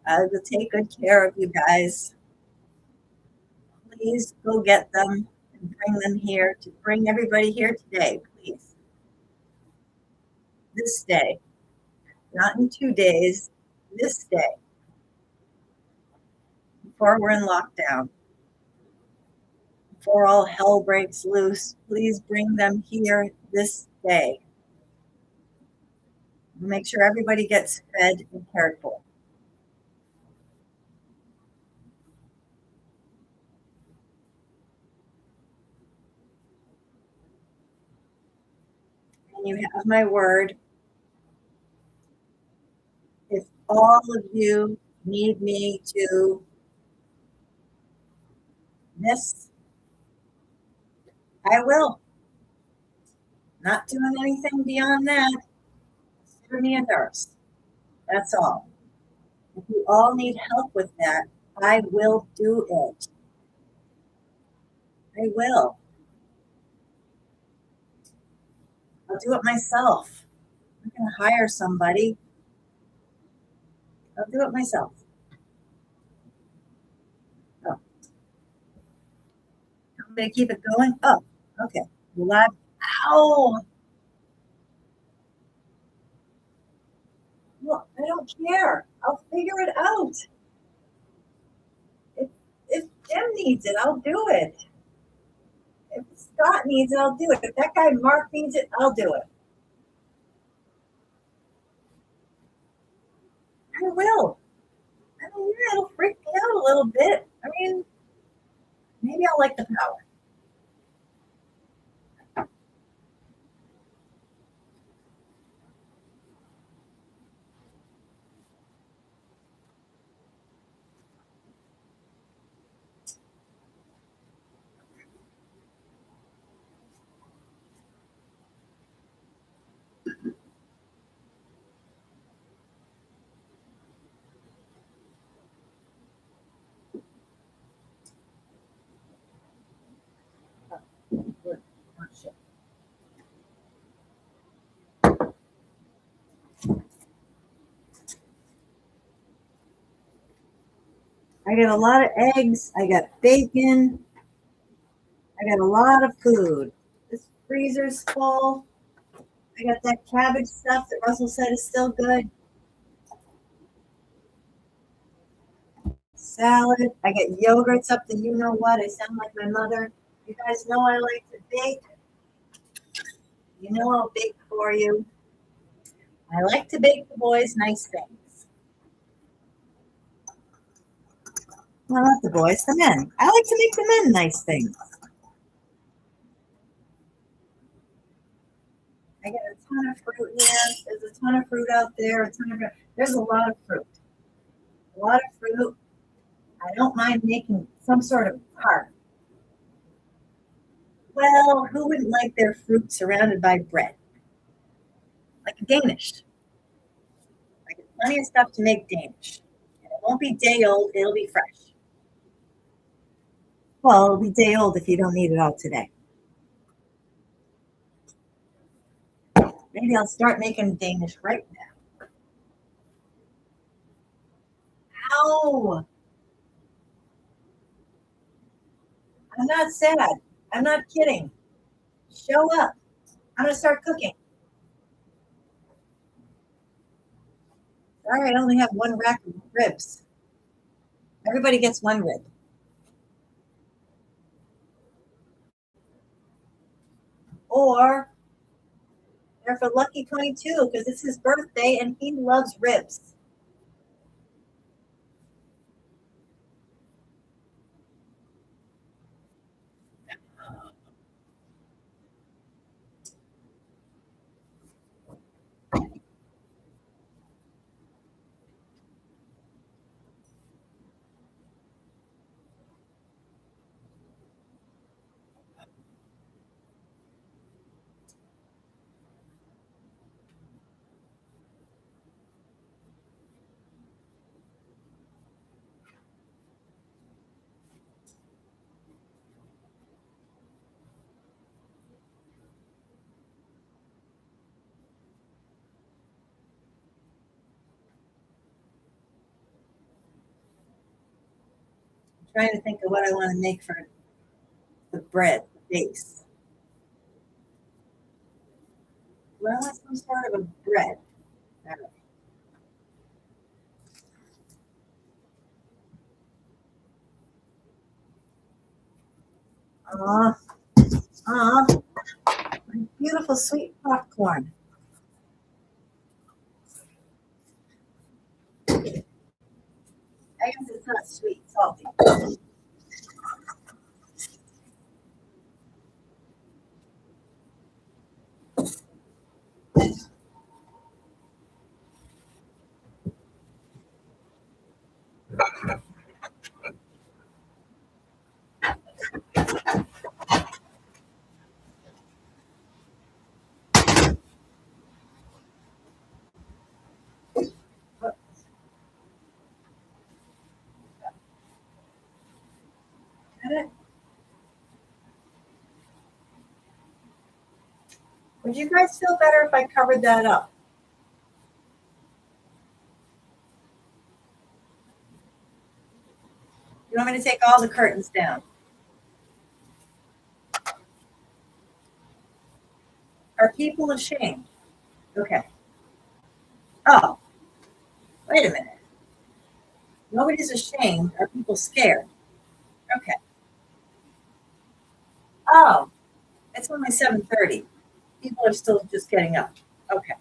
I will take good care of you guys. Please go get them and bring them here to bring everybody here today, please. This day, not in 2 days, this day, before we're in lockdown, before all hell breaks loose. Please bring them here this day. Make sure everybody gets fed and cared for. And you have my word. If all of you need me to miss, I will. Not doing anything beyond that. Consider me a nurse. That's all. If you all need help with that, I will do it. I will. I'll do it myself. I'm going to hire somebody. I'll do it myself. Oh, I'm going to keep it going. Oh, okay. Live. Ow. Well, I don't care. I'll figure it out. If, if Jim needs it, I'll do it. If Scott needs it, I'll do it. If that guy Mark needs it, I'll do it. I will. I mean, yeah, it'll freak me out a little bit. I mean, maybe I'll like the power. I got a lot of eggs. I got bacon. I got a lot of food. This freezer's full. I got that cabbage stuff that Russell said is still good. Salad. I get yogurts up to you know what. I sound like my mother. You guys know I like to bake. You know I'll bake for you. I like to bake the boys nice things. Well, not the boys, the men. I like to make the men nice things. I get a ton of fruit here. There's a ton of fruit out there. There's a lot of fruit. A lot of fruit. I don't mind making some sort of tart. Well, who wouldn't like their fruit surrounded by bread? Like a Danish. I get plenty of stuff to make Danish. And it won't be day old, it'll be fresh. Well, it'll be day old if you don't need it all today. Maybe I'll start making Danish right now. Ow! I'm not sad. I'm not kidding. Show up. I'm going to start cooking. Sorry, I only have one rack of ribs. Everybody gets one rib. Or they're for Lucky 22 because it's his birthday and he loves ribs. I'm trying to think of what I want to make for the bread, the base. Well, I want some sort of a bread. All right. Aw, aw, beautiful sweet popcorn. I guess it's not sweet, salty. Would you guys feel better if I covered that up? You want me to take all the curtains down? Are people ashamed? Okay. Oh, wait a minute. Nobody's ashamed. Are people scared? Okay. Oh, it's only 7:30. People are still just getting up. Okay.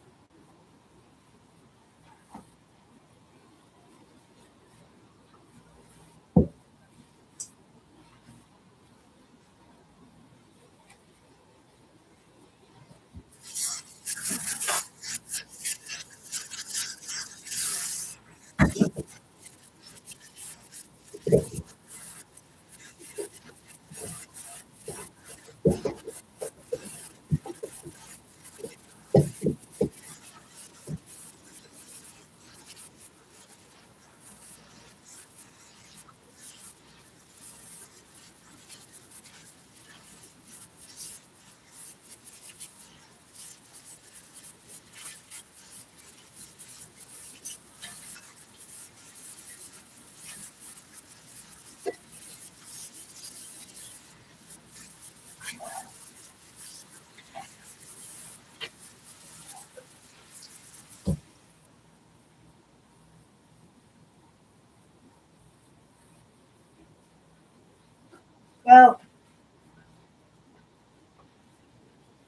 Well,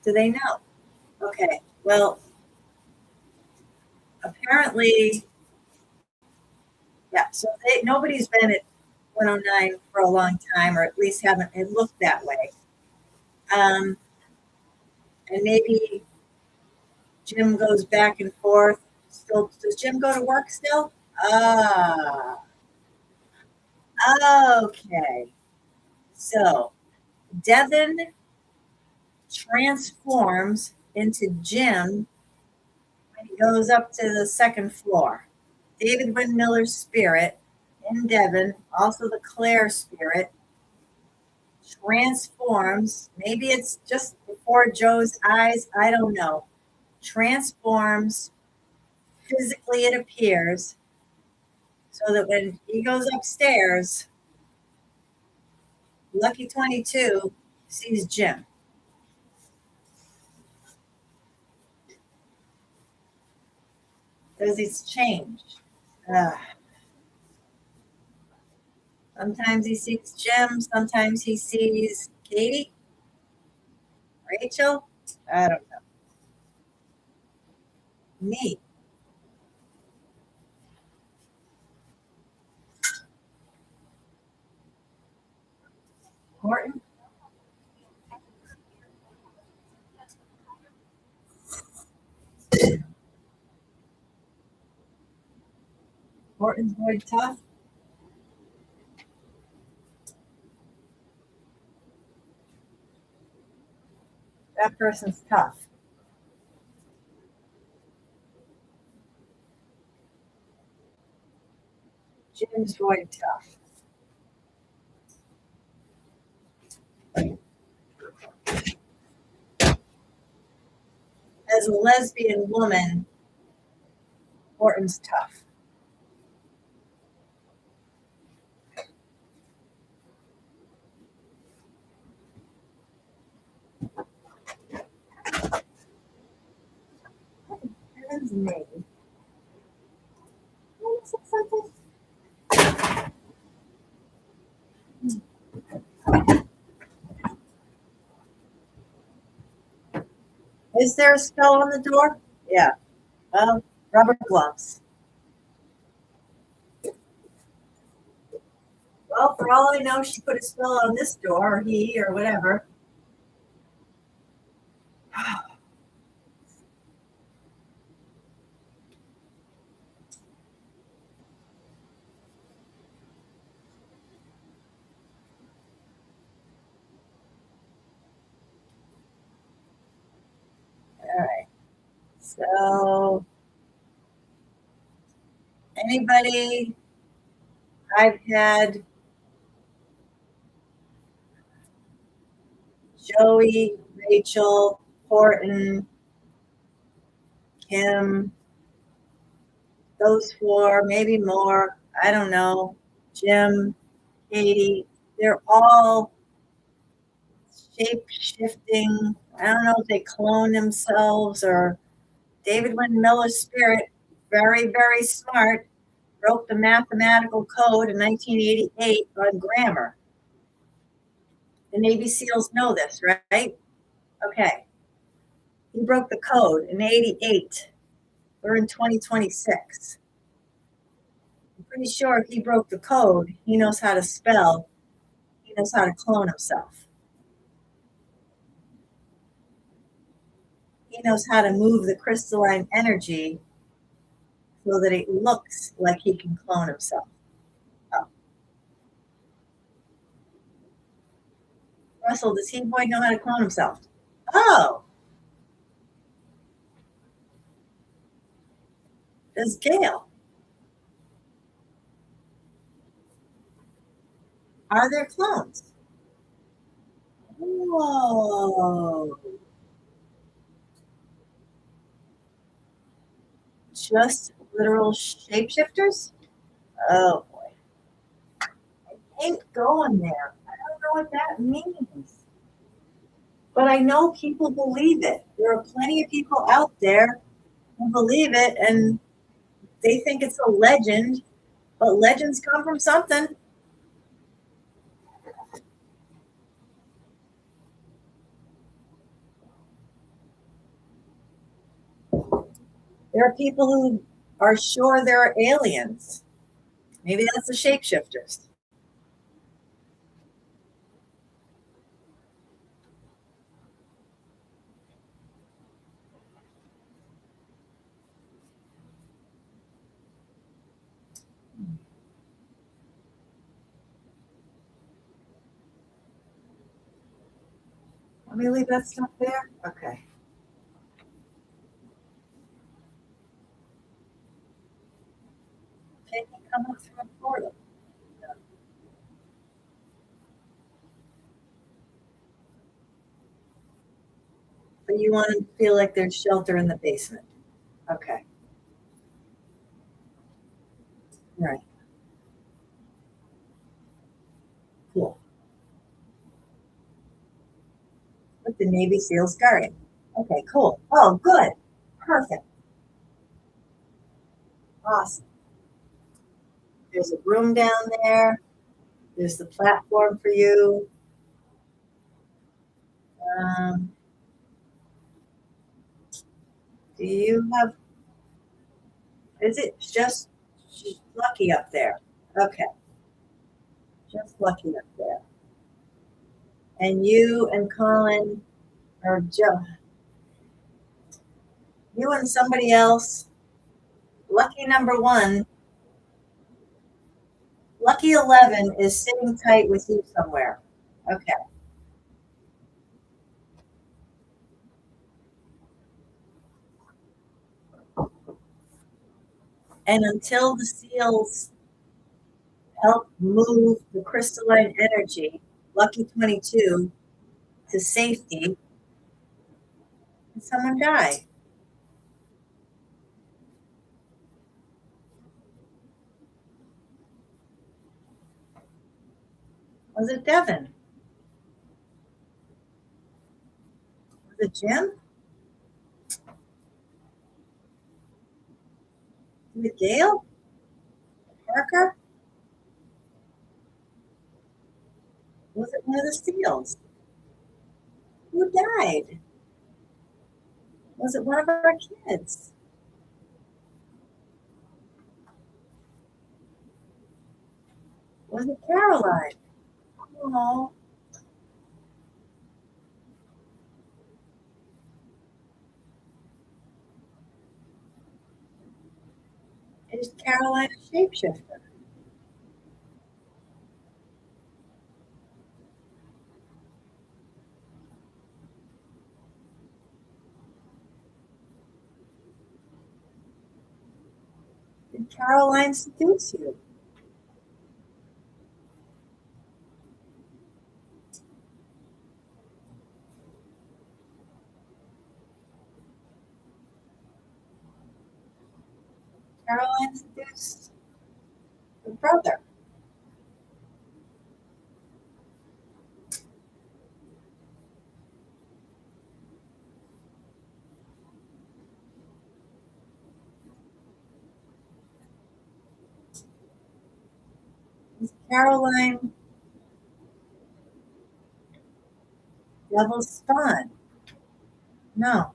do they know? Okay. Well, apparently, yeah. So nobody's been at 109 for a long time, or at least haven't it looked that way. Um, and maybe Jim goes back and forth. Still, does Jim go to work still? Ah, okay. So Devin transforms into Jim when he goes up to the second floor. David Windmiller's spirit in Devon, also the Claire spirit, transforms. Maybe it's just before Joe's eyes. I don't know. Transforms physically, it appears, so that when he goes upstairs, Lucky 22 sees Jim. Because he's changed. Uh, Sometimes he sees Jim, sometimes he sees Katie, Rachel. I don't know. Me. Horton. Horton's boy tough. That person's tough. Jim's boy tough. As a lesbian woman, Horton's tough. Heaven's name. Is there a spell on the door? Yeah. Rubber gloves. Well, for all I know, she put a spell on this door, or he, or whatever. All right. So, anybody I've had Joey, Rachel, Horton, Kim, those four, maybe more. I don't know. Jim, Katie, they're all shape shifting. I don't know if they clone themselves or David Wynn Miller's spirit, very, very smart, broke the mathematical code in 1988 on grammar. The Navy SEALs know this, right? Okay. He broke the code in 88. We're in 2026. I'm pretty sure if he broke the code, he knows how to spell, he knows how to clone himself. He knows how to move the crystalline energy so that it looks like he can clone himself. Oh. Russell, does he boy know how to clone himself? Oh, does Gail? Are there clones? Whoa. Just literal shapeshifters? Oh boy. I ain't going there. I don't know what that means. But I know people believe it. There are plenty of people out there who believe it and they think it's a legend, but legends come from something. There are people who are sure there are aliens. Maybe that's the shapeshifters. Let me leave that stuff there. Okay. Can you come up through a portal? But you want to feel like there's shelter in the basement. Okay. Right. Cool. With the Navy SEALs guarding. Okay, cool. Oh, good. Perfect. Awesome. There's a room down there. There's the platform for you. Um, do you have, is it just lucky up there? Okay, just lucky up there. And you and Colin or Joe, you and somebody else, lucky number one, lucky 11 is sitting tight with you somewhere. Okay. And until the seals help move the crystalline energy, lucky 22, to safety, and someone die. Was it Devin? Was it Jim? Was it Gail? Parker? Was it one of the seals? Who died? Was it one of our kids? Was it Caroline? Oh, is Caroline a shapeshifter? Did Caroline seduce you? Caroline seduced her brother. Was Caroline Devil's spawn? No.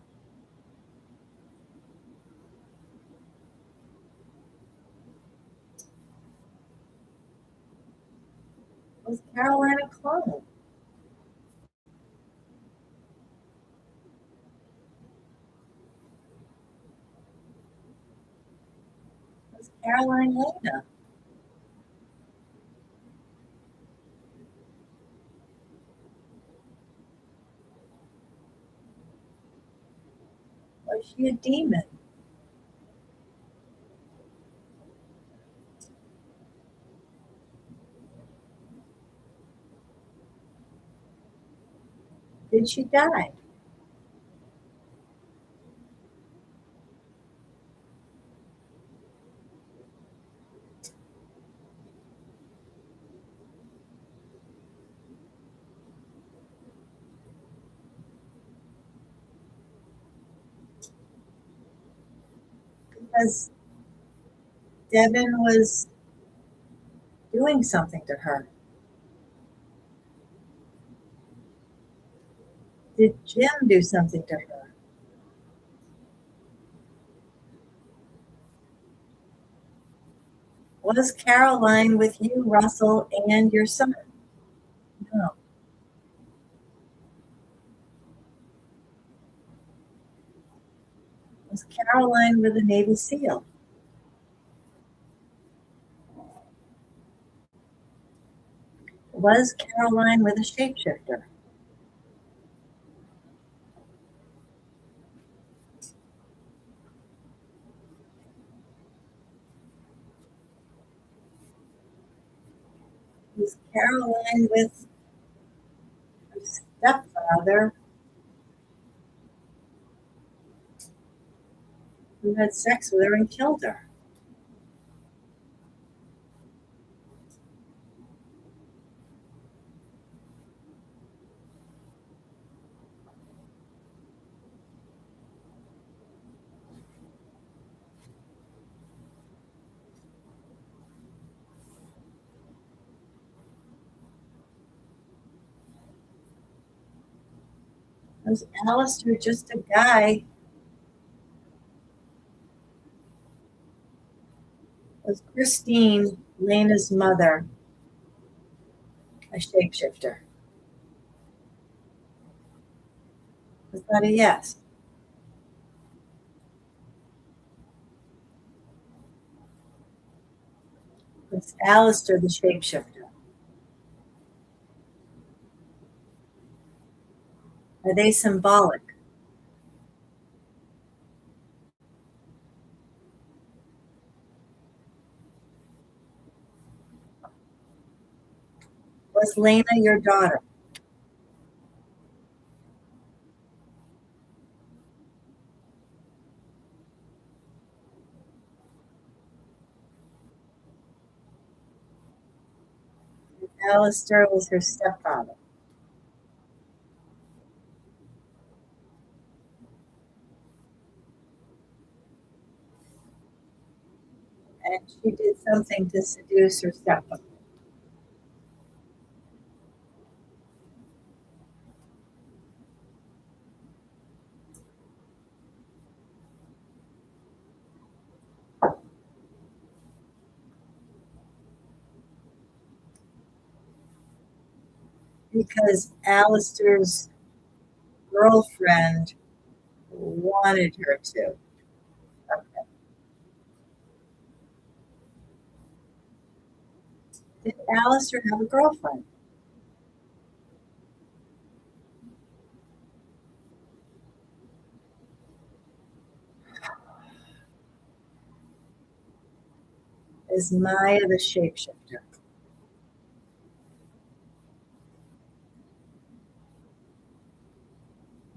Was Caroline a clone? Was Caroline Lena? Was she a demon? Did she die? Because Devin was doing something to her. Did Jim do something to her? Was Caroline with you, Russell, and your son? No. Was Caroline with a Navy SEAL? Was Caroline with a shapeshifter? Was Caroline with her stepfather who had sex with her and killed her? Was Alistair just a guy? Was Christine, Lena's mother, a shapeshifter? Was that a yes? Was Alistair the shapeshifter? Are they symbolic? Was Lena your daughter? Alistair was her stepfather. And she did something to seduce her stepfather. Because Alistair's girlfriend wanted her to. Okay. Did Alistair have a girlfriend? Is Maya the shapeshifter?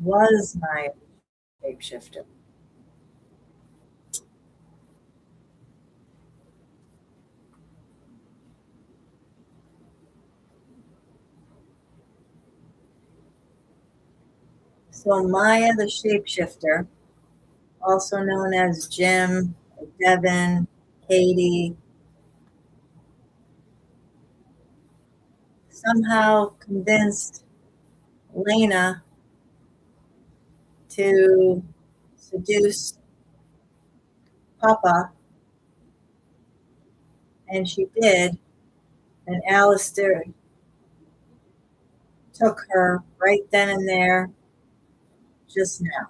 Was Maya the shapeshifter? So Maya the shapeshifter, also known as Jim, Devin, Katie, somehow convinced Lena to seduce Papa, and she did. And Alistair took her right then and there, just now.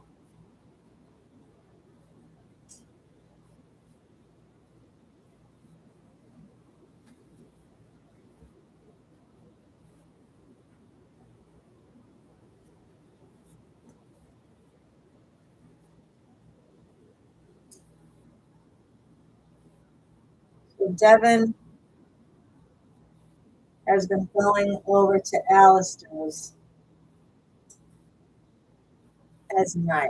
So Devin has been going over to Alistair's as Maya.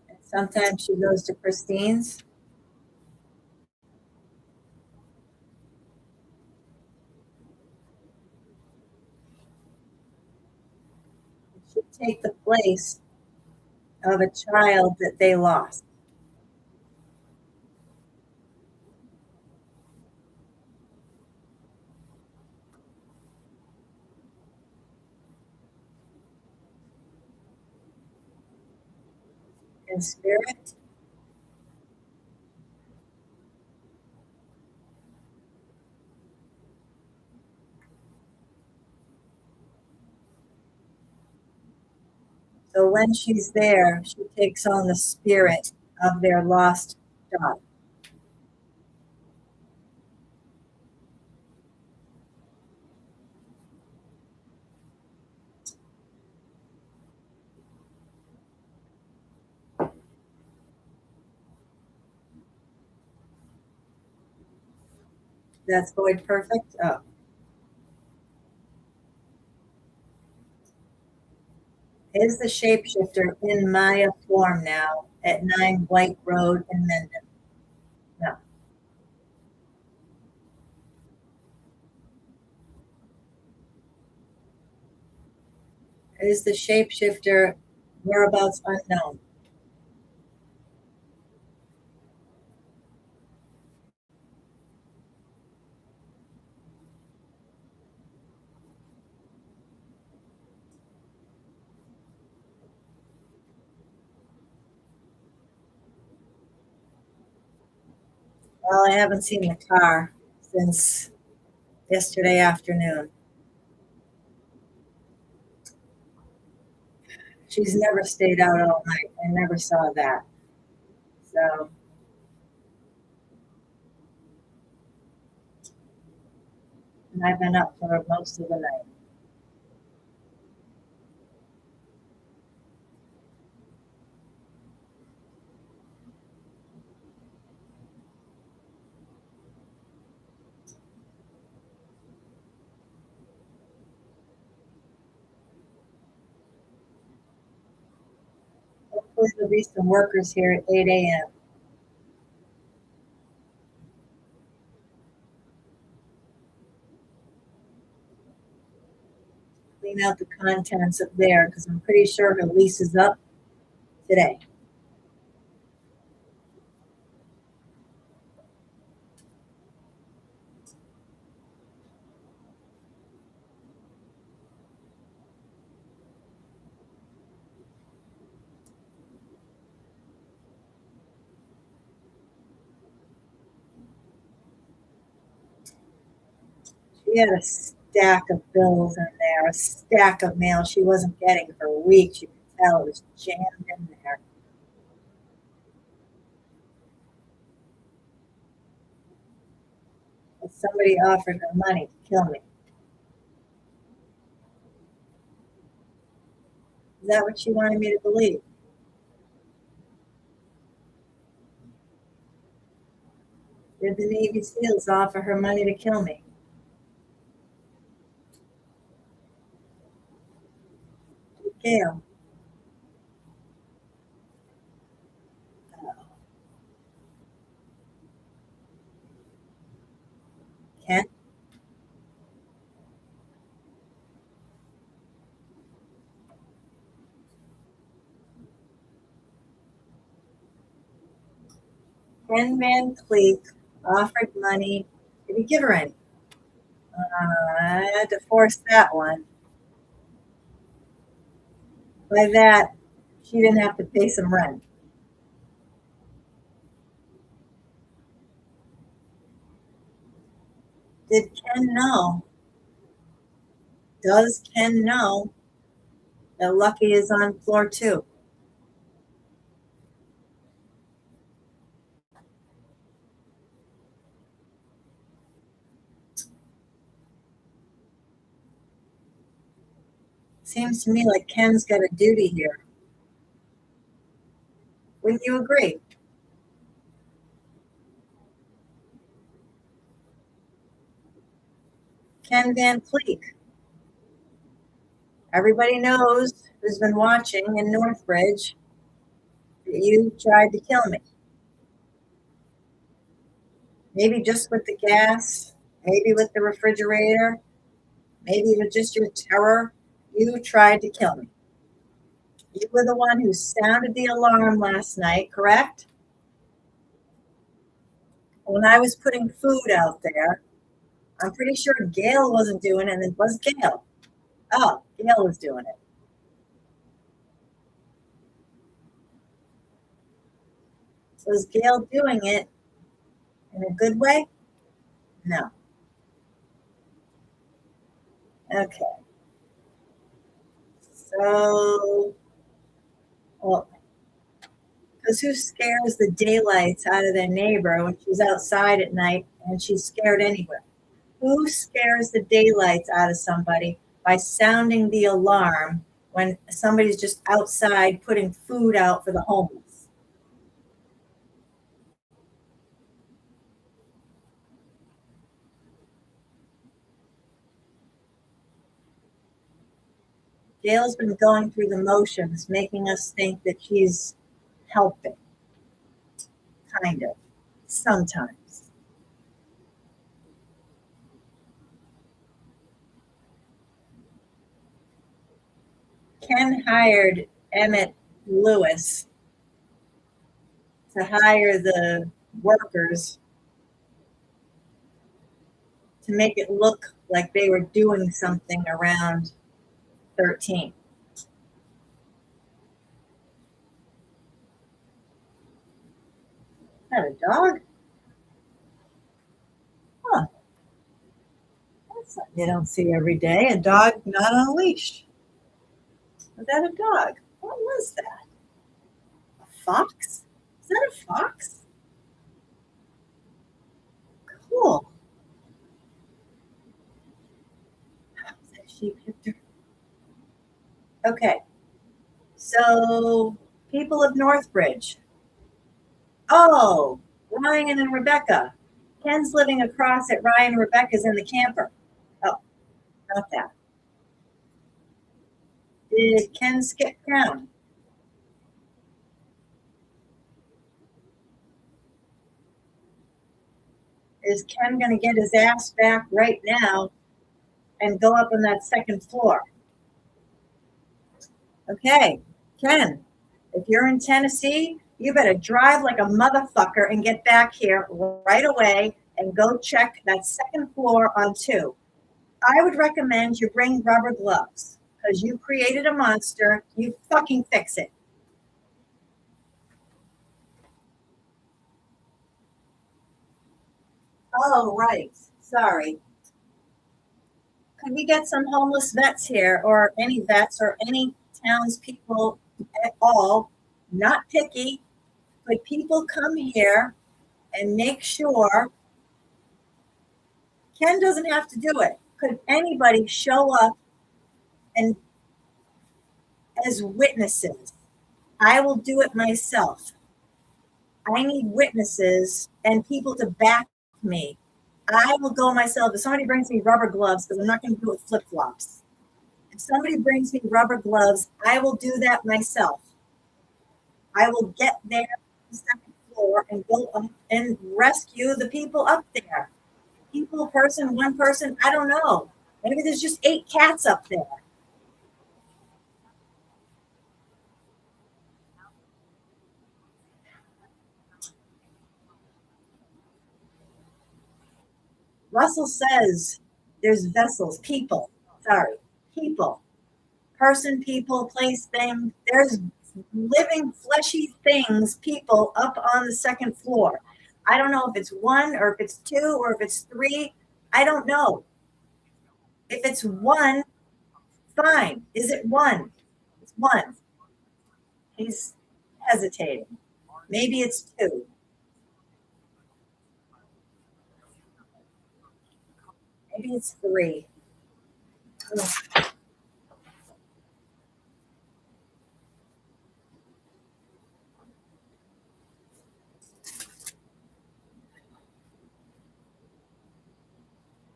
And sometimes she goes to Christine's. She take the place of a child that they lost. In spirit, so when she's there, she takes on the spirit of their lost daughter. That's Void Perfect. Oh, is the shapeshifter in Maya form now at 9 White Road in Mendon? No. Is the shapeshifter whereabouts unknown? Well, I haven't seen the car since yesterday afternoon. She's never stayed out all night. I never saw that. So, and I've been up for most of the night. Hopefully there'll be some workers here at 8 a.m. Clean out the contents up there because I'm pretty sure her lease is up today. She had a stack of bills in there, a stack of mail she wasn't getting for weeks. You could tell it was jammed in there. And somebody offered her money to kill me. Is that what she wanted me to believe? Did the Navy SEALs offer her money to kill me? Gail. Ken? Ken Van Cleek offered money. Did he give her any? I had to force that one. By that, she didn't have to pay some rent. Did Ken know? Does Ken know that Lucky is on floor 2? Seems to me like Ken's got a duty here. Wouldn't you agree? Ken Van Cleek. Everybody knows who's been watching in Northbridge that you tried to kill me. Maybe just with the gas, maybe with the refrigerator, maybe with just your terror. You tried to kill me. You were the one who sounded the alarm last night, correct? When I was putting food out there, I'm pretty sure Gail wasn't doing it, and it was Gail. Oh, Gail was doing it. Was Gail doing it in a good way? No. Okay. So, well, because who scares the daylights out of their neighbor when she's outside at night and she's scared anyway? Who scares the daylights out of somebody by sounding the alarm when somebody's just outside putting food out for the homeless? Gail's been going through the motions, making us think that she's helping, kind of, sometimes. Ken hired Emmett Lewis to hire the workers to make it look like they were doing something around 13. Is that a dog? Something you don't see every day. A dog not on a leash. Was that a dog? What was that? A fox? Is that a fox? Cool. Is that sheep Hector? Okay. So, people of Northbridge. Oh, Ryan and Rebecca. Ken's living across at Ryan and Rebecca's in the camper. Oh, not that. Did Ken skip town? Is Ken going to get his ass back right now and go up on that second floor? Okay, Ken, if you're in Tennessee, you better drive like a motherfucker and get back here right away and go check that second floor on two. I would recommend you bring rubber gloves because you created a monster. You fucking fix it. Oh, right. Sorry. Could we get some homeless vets here or any vets or any townspeople at all? Not picky. Could people come here and make sure Ken doesn't have to do it? Could anybody show up and as witnesses? I will do it myself. I need witnesses and people to back me. I will go myself. If somebody brings me rubber gloves, because I'm not going to do it with flip flops. If somebody brings me rubber gloves, I will do that myself. I will get there on the second floor and go up and rescue the people up there. People, person, one person, I don't know. Maybe there's just 8 cats up there. Russell says there's vessels, people, sorry, people, person, people, place, thing. There's living, fleshy things, people up on the second floor. I don't know if it's one or if it's two or if it's three. I don't know. If it's one, fine. Is it one? It's one. He's hesitating. Maybe it's two. Maybe it's three. Ugh.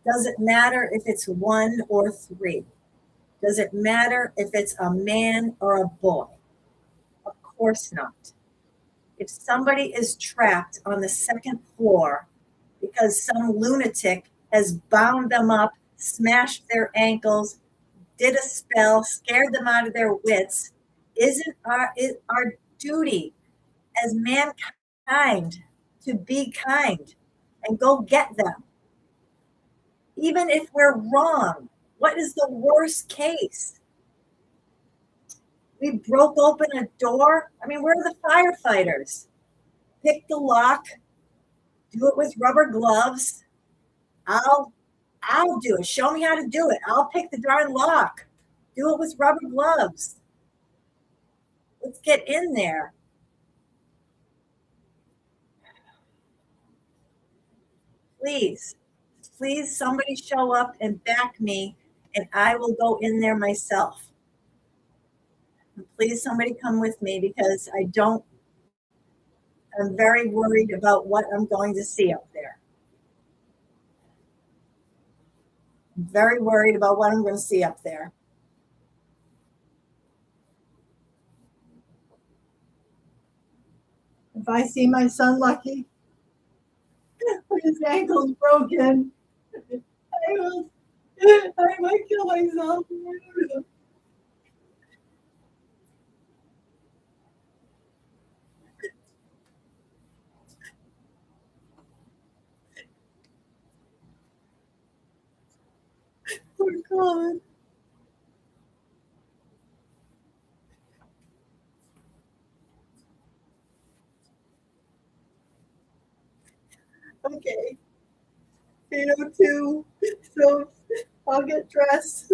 Does it matter if it's one or three? Does it matter if it's a man or a boy? Of course not. If somebody is trapped on the second floor because some lunatic has bound them up, smashed their ankles, did a spell, scared them out of their wits, isn't our duty as mankind to be kind and go get them? Even if we're wrong, what is the worst case? We broke open a door. I mean, where are the firefighters? Pick the lock, do it with rubber gloves. I'll I'll do it. Show me how to do it. I'll pick the darn lock. Do it with rubber gloves. Let's get in there. Please. Please somebody show up and back me and I will go in there myself. And please somebody come with me because I don't I'm very worried about what I'm going to see up there. I'm very worried about what I'm going to see up there. If I see my son Lucky with his ankles broken, I will, I might kill myself. Oh God. Okay. 802. So I'll get dressed.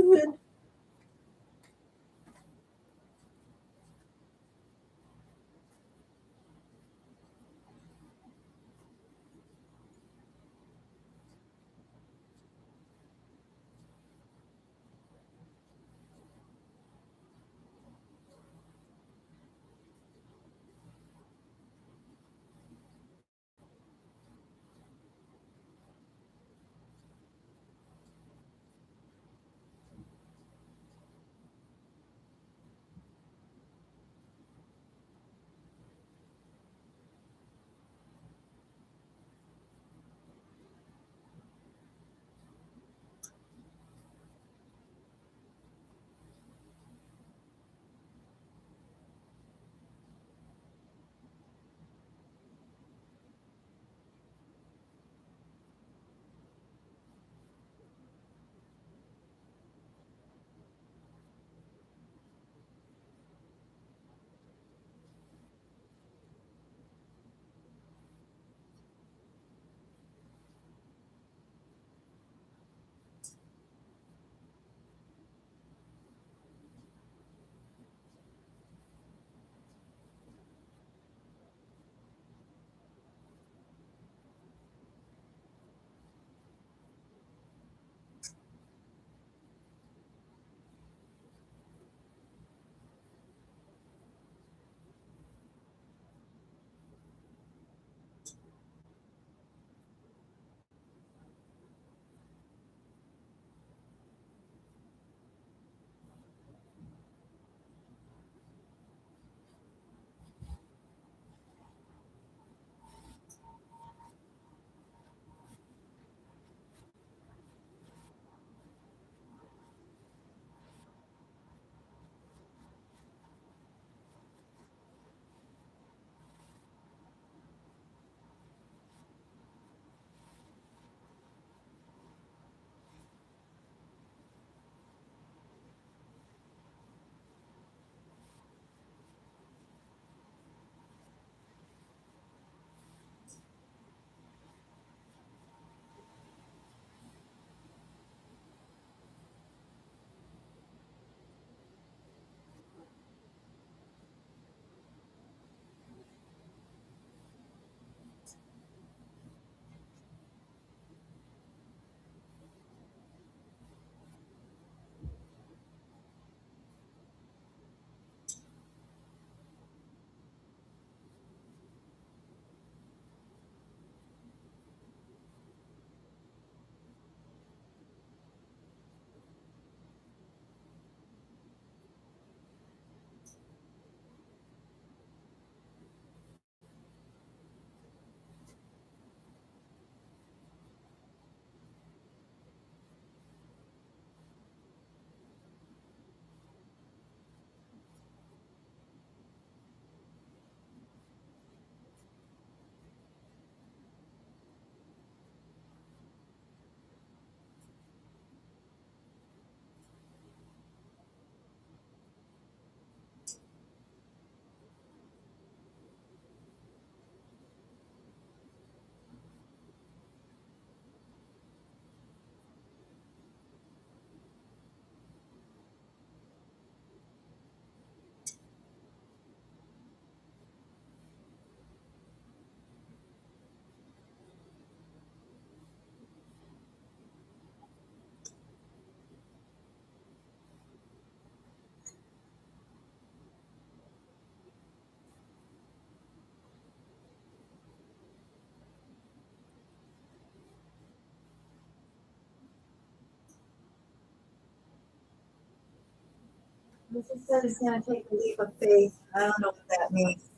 He said he's going to take a leap of faith. I don't know what that means.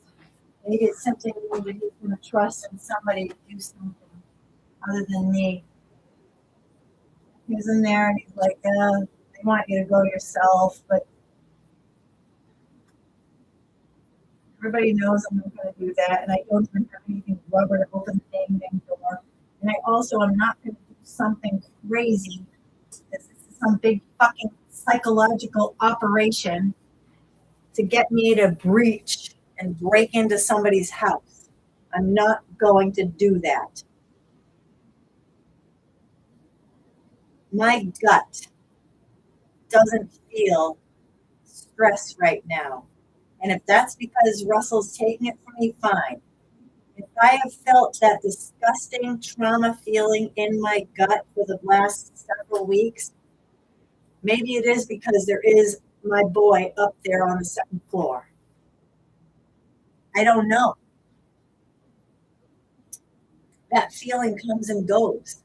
Maybe it's simply means that he's going to trust in somebody to do something other than me. He was in there and he's like, they want you to go yourself, but everybody knows I'm not going to do that. And I don't even have anything rubber to open the dang dang door. And I also am not going to do something crazy. This is some big fucking psychological operation to get me to breach and break into somebody's house. I'm not going to do that. My gut doesn't feel stress right now. And if that's because Russell's taking it from me, fine. If I have felt that disgusting trauma feeling in my gut for the last several weeks, maybe it is because there is my boy up there on the second floor. I don't know. That feeling comes and goes.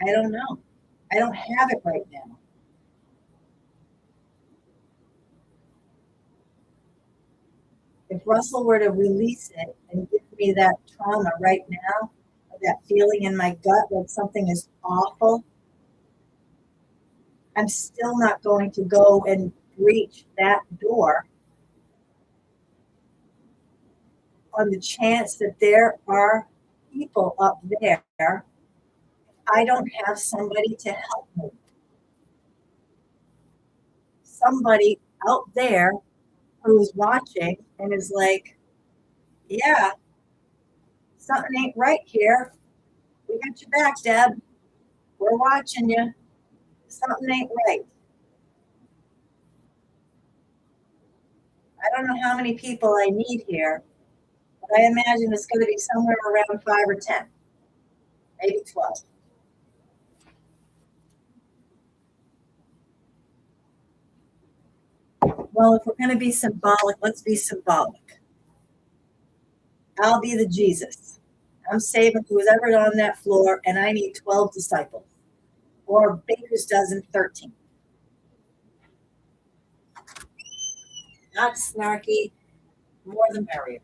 I don't know. I don't have it right now. If Russell were to release it and give me that trauma right now, that feeling in my gut that something is awful, I'm still not going to go and breach that door on the chance that there are people up there. I don't have somebody to help me. Somebody out there who's watching and is like, yeah, something ain't right here. We got your back, Deb. We're watching you. Something ain't right. I don't know how many people I need here, but I imagine it's going to be somewhere around 5 or 10, maybe 12. Well, if we're going to be symbolic, let's be symbolic. I'll be the Jesus. I'm saving who's ever on that floor, and I need 12 disciples, or Baker's dozen 13. Not snarky, more the merrier.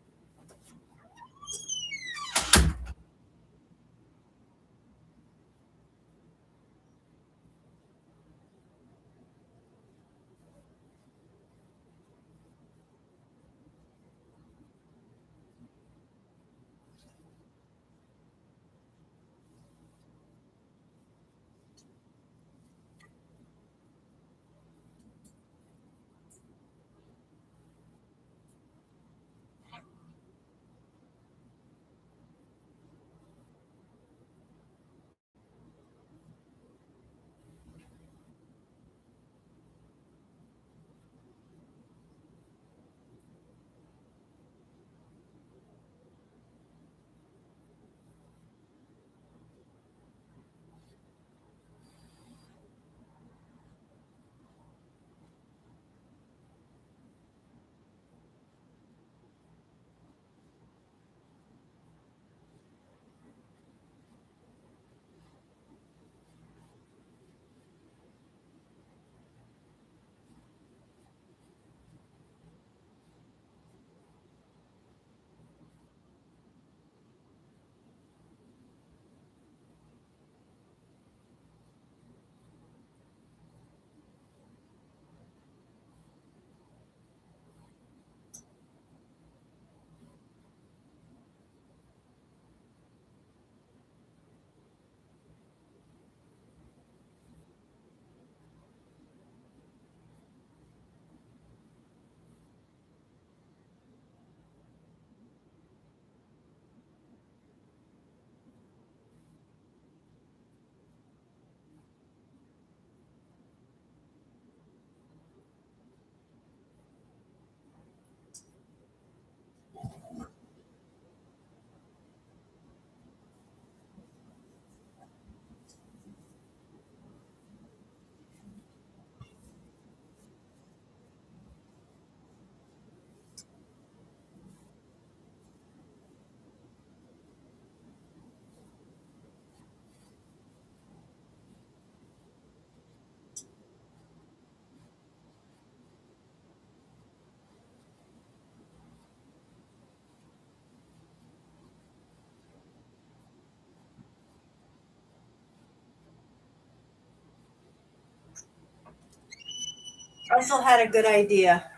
Russell had a good idea.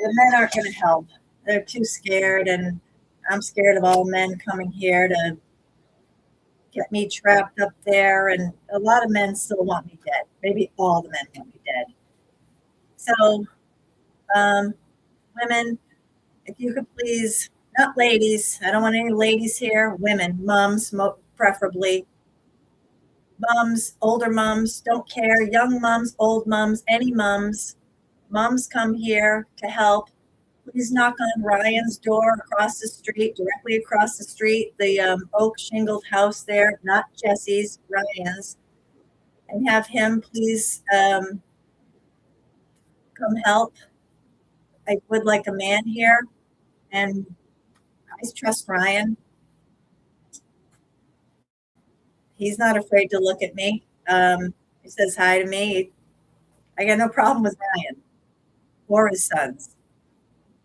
The men aren't going to help. They're too scared, and I'm scared of all men coming here to get me trapped up there. And a lot of men still want me dead. Maybe all the men want me dead. So, um, women, If you could please, not ladies, I don't want any ladies here, women, moms, preferably. Moms, older moms, don't care, young moms, old moms, any moms. Moms come here to help. Please knock on Ryan's door across the street, directly across the street, the oak shingled house there, not Jesse's, Ryan's, and have him please come help. I would like a man here, and I trust Ryan. He's not afraid to look at me. He says hi to me. I got no problem with Ryan or his sons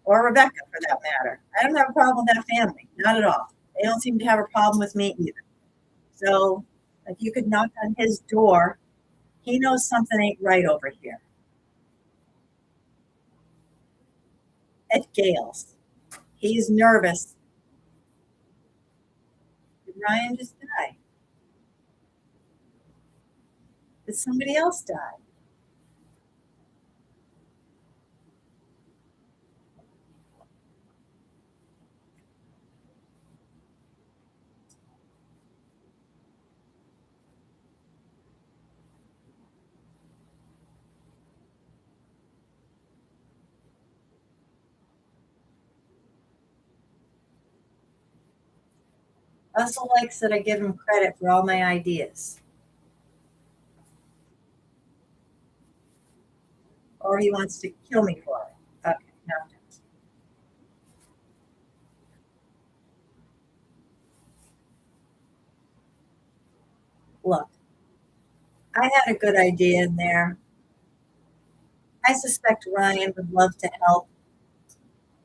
or Rebecca for that matter. I don't have a problem with that family, not at all. They don't seem to have a problem with me either. So if you could knock on his door, he knows something ain't right over here. At Gale's. He's nervous. Did Ryan just die? Did somebody else die? Russell likes that I give him credit for all my ideas. Or he wants to kill me for it. Okay, no. Look, I had a good idea in there. I suspect Ryan would love to help,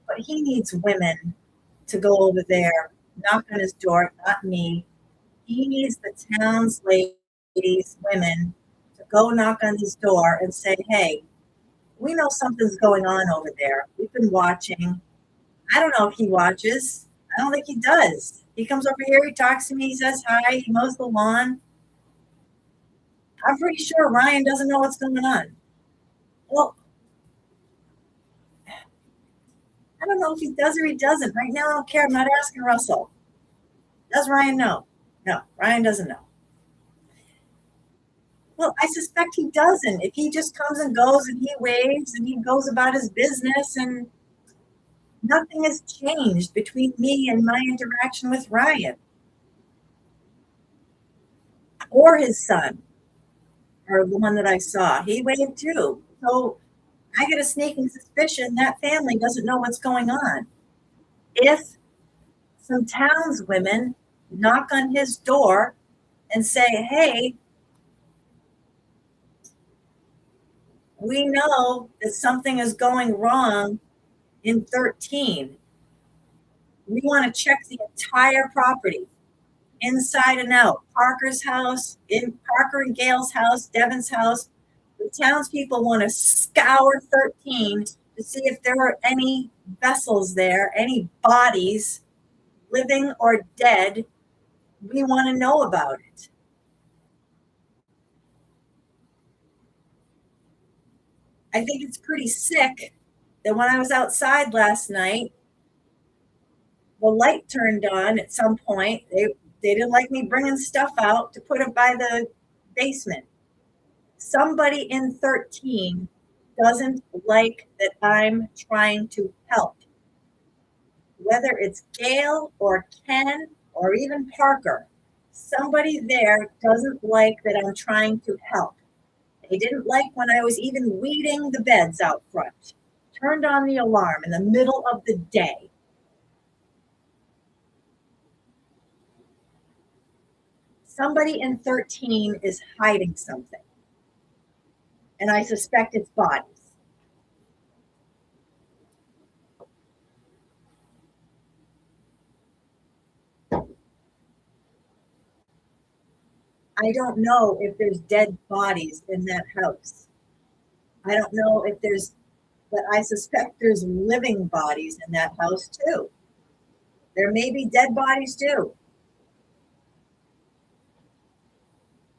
but he needs women to go over there, knock on his door, not me. He needs the town's ladies, women, to go knock on his door and say, hey, we know something's going on over there. We've been watching. I don't know if he watches. I don't think he does. He comes over here, he talks to me, he says hi, he mows the lawn. I'm pretty sure Ryan doesn't know what's going on. Well, I don't know if he does or he doesn't. Right now, I don't care. I'm not asking Russell. Does Ryan know? No, Ryan doesn't know. Well, I suspect he doesn't. If he just comes and goes and he waves and he goes about his business and nothing has changed between me and my interaction with Ryan or his son or the one that I saw. He waved too. So I get a sneaking suspicion that family doesn't know what's going on. If some townswomen knock on his door and say, hey, we know that something is going wrong in 13. We want to check the entire property, inside and out. Parker's house, in Parker and Gail's house, Devin's house. The townspeople want to scour 13 to see if there are any vessels there, any bodies, living or dead. We want to know about it. I think it's pretty sick that when I was outside last night, the light turned on at some point. They didn't like me bringing stuff out to put it by the basement. Somebody in 13 doesn't like that I'm trying to help. Whether it's Gail or Ken or even Parker, somebody there doesn't like that I'm trying to help. They didn't like when I was even weeding the beds out front. Turned on the alarm in the middle of the day. Somebody in 13 is hiding something. And I suspect it's bodies. I don't know if there's dead bodies in that house. I don't know if there's, but I suspect there's living bodies in that house too. There may be dead bodies too.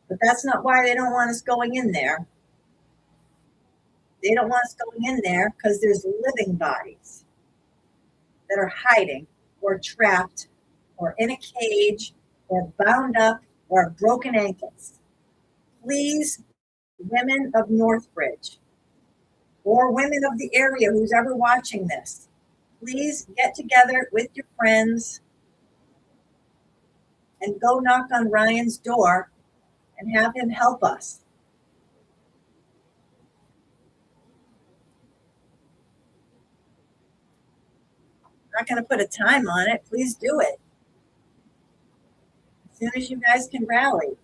But that's not why they don't want us going in there. They don't want us going in there because there's living bodies. that are hiding or trapped or in a cage or bound up or have broken ankles. Please, women of Northbridge or women of the area who's ever watching this, please get together with your friends and go knock on Ryan's door and have him help us. I'm not going to put a time on it. Please do it as soon as you guys can rally.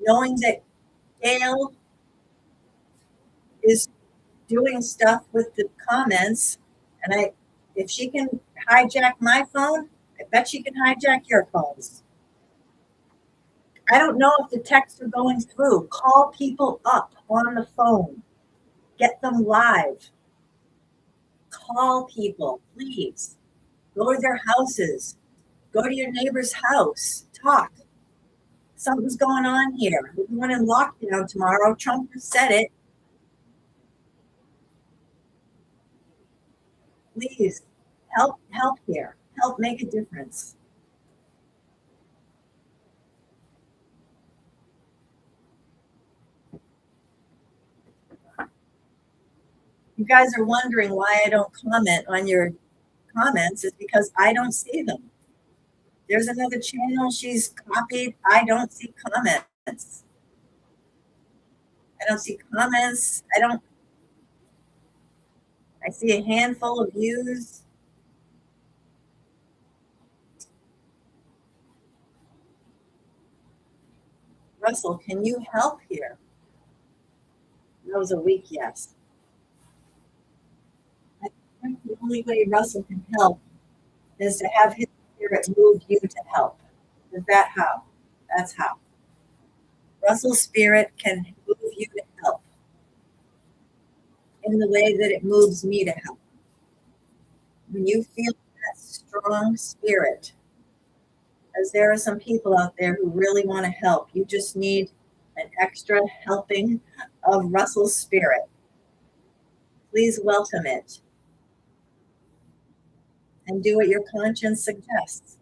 Knowing that Gail is doing stuff with the comments, and if she can hijack my phone, I bet she can hijack your phones. I don't know if the texts are going through. Call people up on the phone. Get them live. Call people, please. Go to their houses. Go to your neighbor's house. Talk. Something's going on here. We're going in lockdown tomorrow. Trump has said it. Please help here. Help make a difference. You guys are wondering why I don't comment on your comments. It's because I don't see them. There's another channel she's copied. I don't see comments. I don't see comments. I see a handful of views. Russell, can you help here? That was a weak yes. I think the only way Russell can help is to have his spirit move you to help. Is that how? That's how. Russell's spirit can move you to help in the way that it moves me to help. When you feel that strong spirit, as there are some people out there who really want to help, you just need an extra helping of Russell's spirit. Please welcome it and do what your conscience suggests.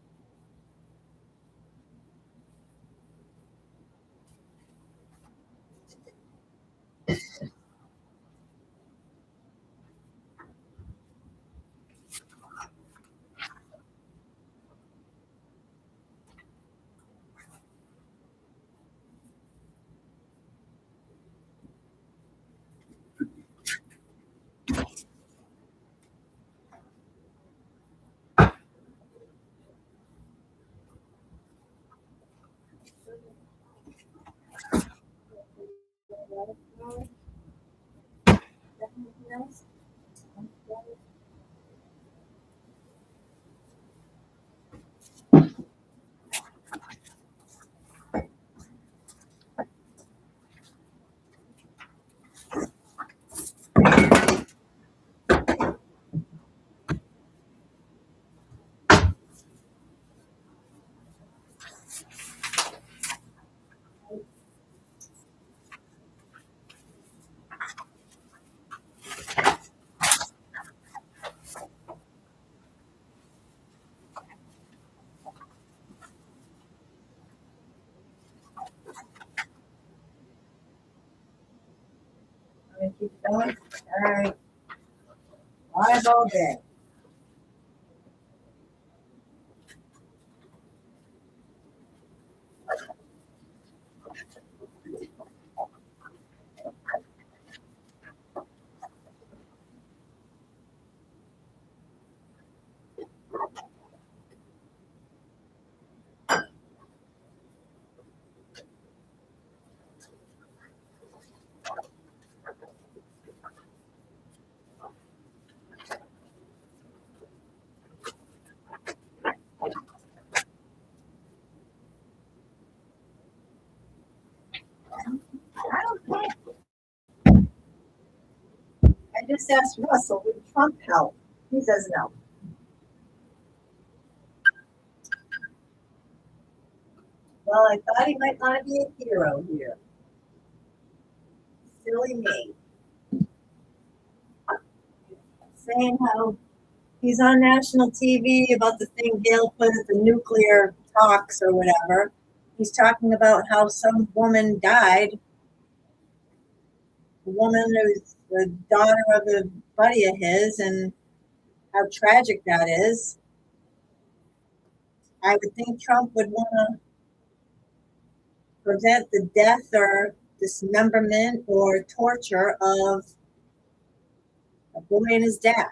Keep going. All right. Live all day. I just asked Russell, would Trump help? He says no. Well, I thought he might want to be a hero here. Silly me. Saying how He's on national TV about the thing Gail put at the nuclear talks or whatever. He's talking about how some woman died, a woman who's the daughter of a buddy of his, and how tragic that is. I would think Trump would want to prevent the death or dismemberment or torture of a boy and his dad.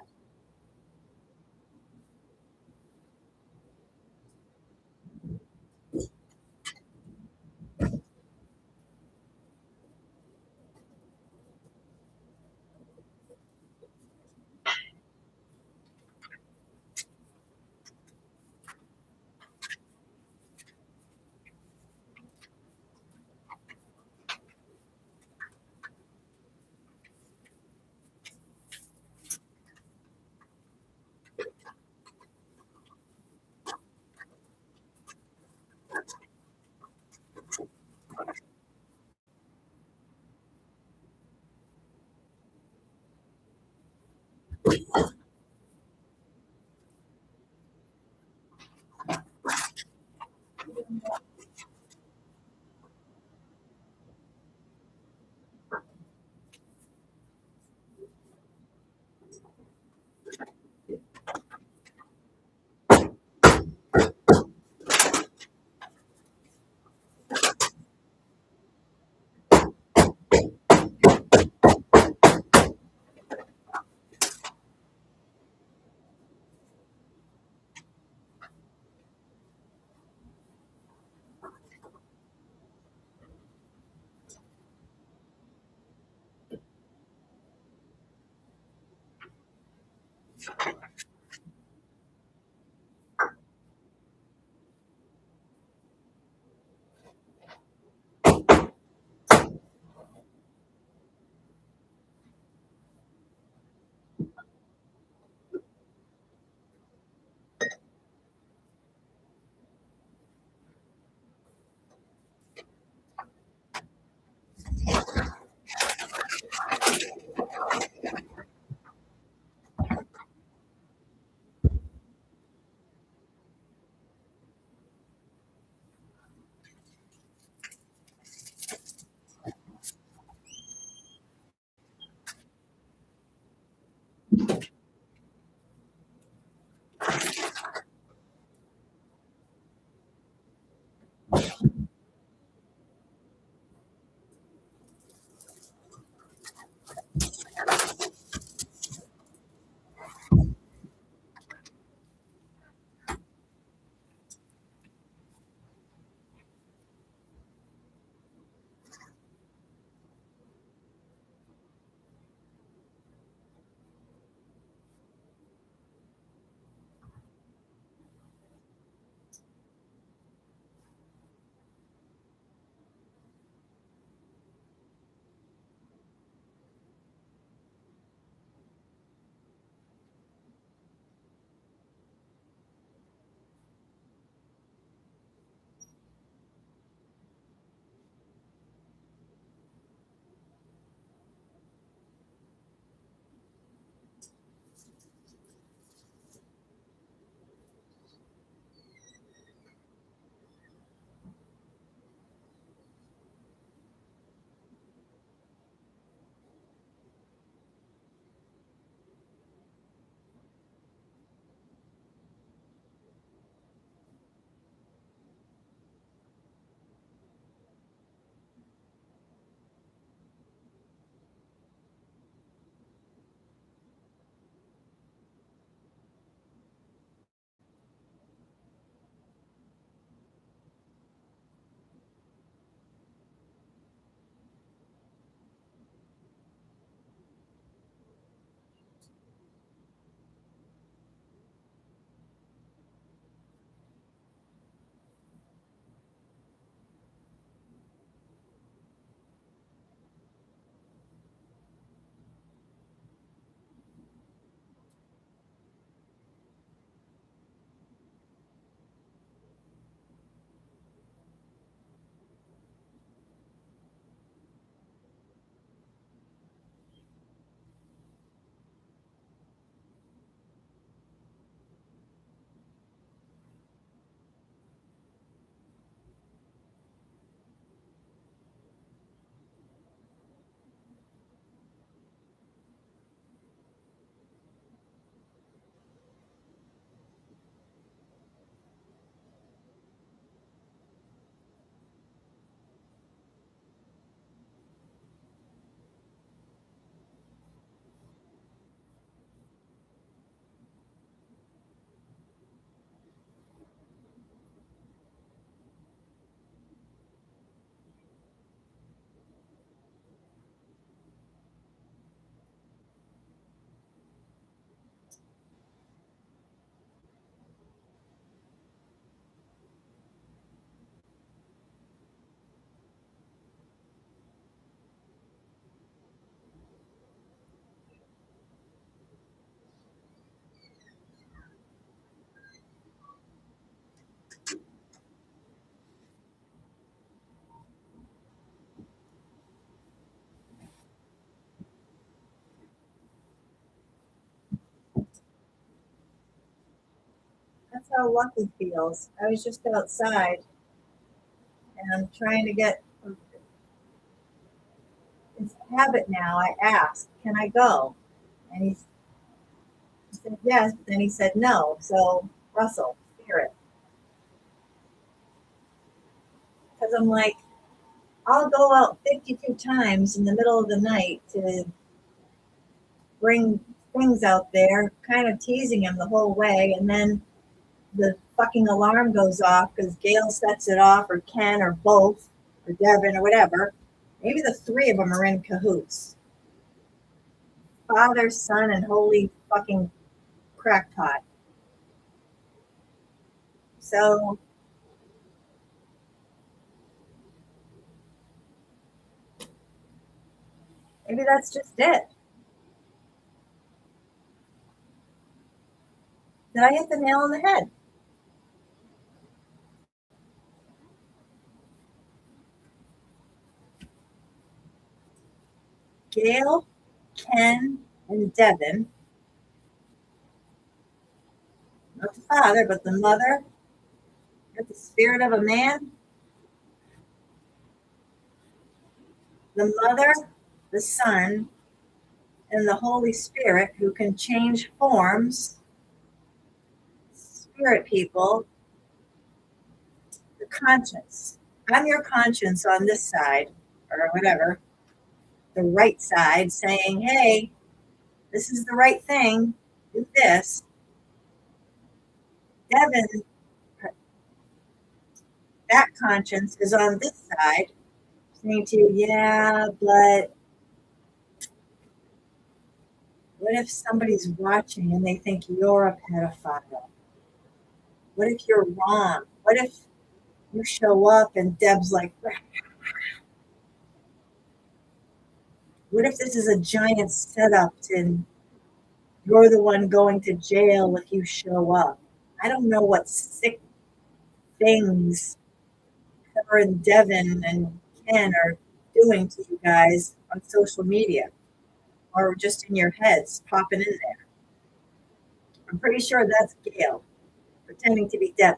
That's how lucky feels. I was just outside and I'm trying to get it's a habit now. I asked, can I go? And he said yes, but then he said no. So Russell, spirit. Because I'm like, I'll go out 52 times in the middle of the night to bring things out there, kind of teasing him the whole way. And then the fucking alarm goes off because Gail sets it off, or Ken, or both, or Devin, or whatever. Maybe the three of them are in cahoots. Father, Son, and holy fucking crackpot. So maybe that's just it. Did I hit the nail on the head? Gail, Ken, and Devin, not the father, but the mother, got the spirit of a man, the mother, the son, and the Holy Spirit, who can change forms, spirit people, the conscience. I'm your conscience on this side, or whatever, the right side, saying, hey, this is the right thing, do this. Devin, that conscience is on this side, saying to you, yeah, but what if somebody's watching and they think you're a pedophile? What if you're wrong? What if you show up and Deb's like, what if this is a giant setup and you're the one going to jail if you show up? I don't know what sick things her and Devin and Ken are doing to you guys on social media or just in your heads popping in there. I'm pretty sure that's Gail pretending to be Devin.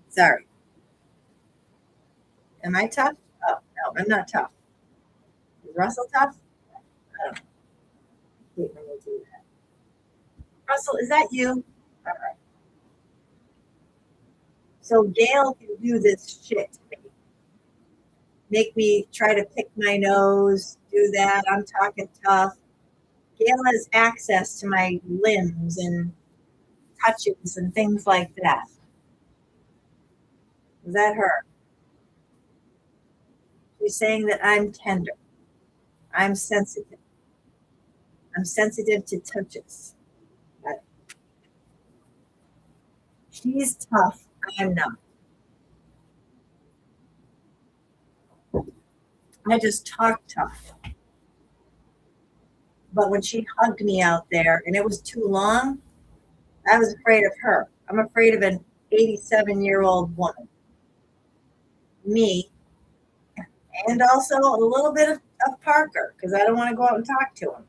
Sorry. Am I tough? Oh, no, I'm not tough. Is Russell tough? I don't hate when you do that. Russell, is that you? All right. So Gail can do this shit to me. Make me try to pick my nose, do that. I'm talking tough. Gail has access to my limbs and touches and things like that. Is that her? She's saying that I'm tender. I'm sensitive. I'm sensitive to touches. She's tough. I'm not. I just talk tough. But when she hugged me out there and it was too long, I was afraid of her. I'm afraid of an 87-year-old woman. Me, and also a little bit of Parker, because I don't want to go out and talk to him.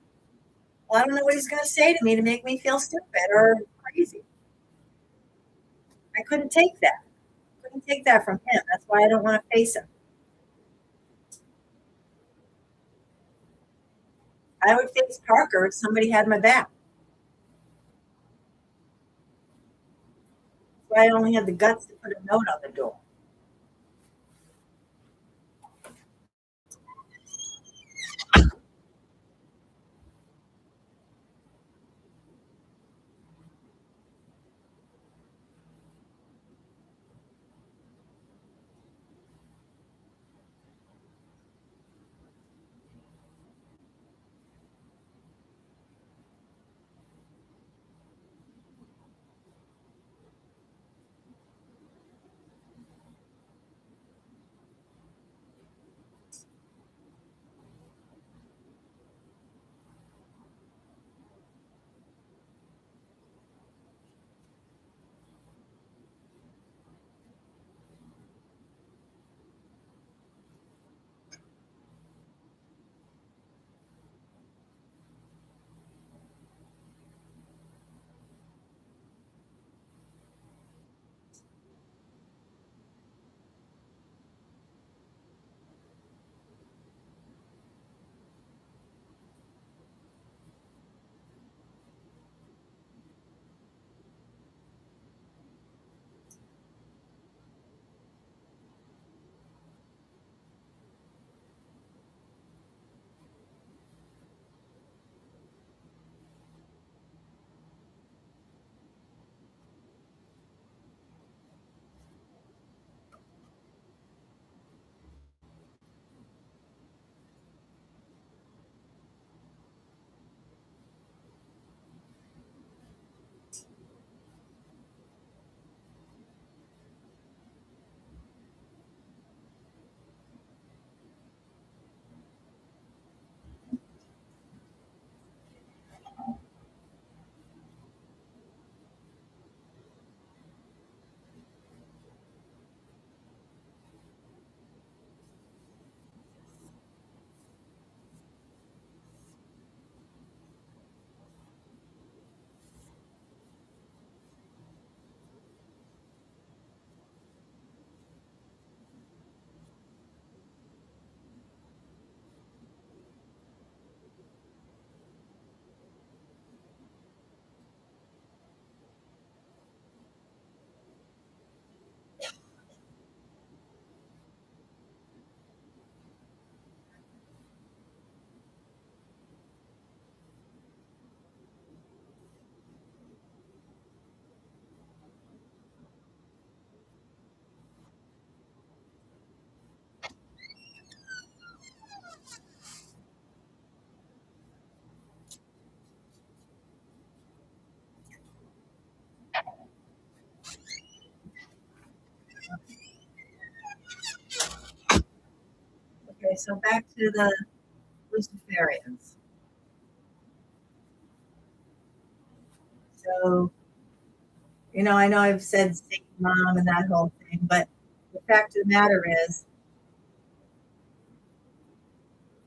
Well, I don't know what he's going to say to me to make me feel stupid or crazy. I couldn't take that. Couldn't take that from him. That's why I don't want to face him. I would face Parker if somebody had my back. That's why I only had the guts to put a note on the door. Okay, so back to the Luciferians. So, I know I've said Satan mom and that whole thing, but the fact of the matter is,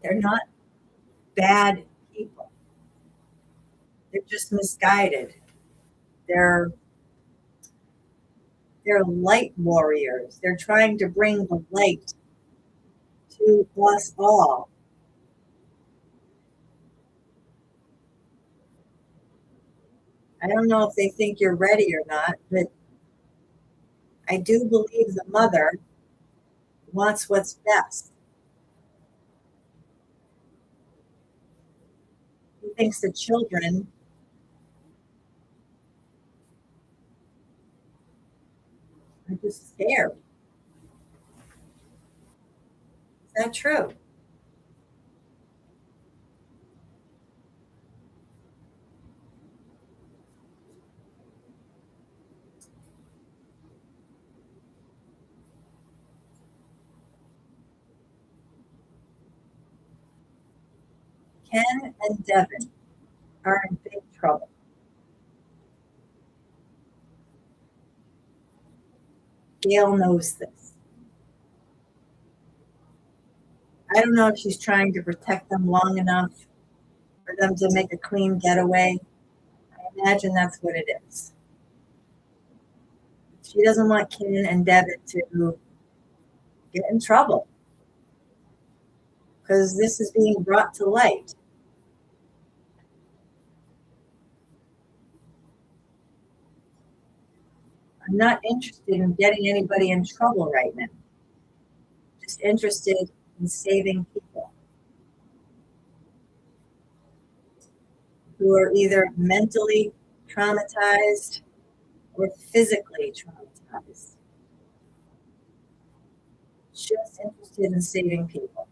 they're not bad people. They're just misguided. They're they're light warriors. They're trying to bring the light to us all. I don't know if they think you're ready or not, but I do believe the mother wants what's best. He thinks the children are just scared. Is that true? Ken and Devin are in big trouble. Gail knows this. I don't know if she's trying to protect them long enough for them to make a clean getaway. I imagine that's what it is. She doesn't want Ken and Devin to get in trouble because this is being brought to light. I'm not interested in getting anybody in trouble right now. Just interested in saving people who are either mentally traumatized or physically traumatized. Just interested in saving people,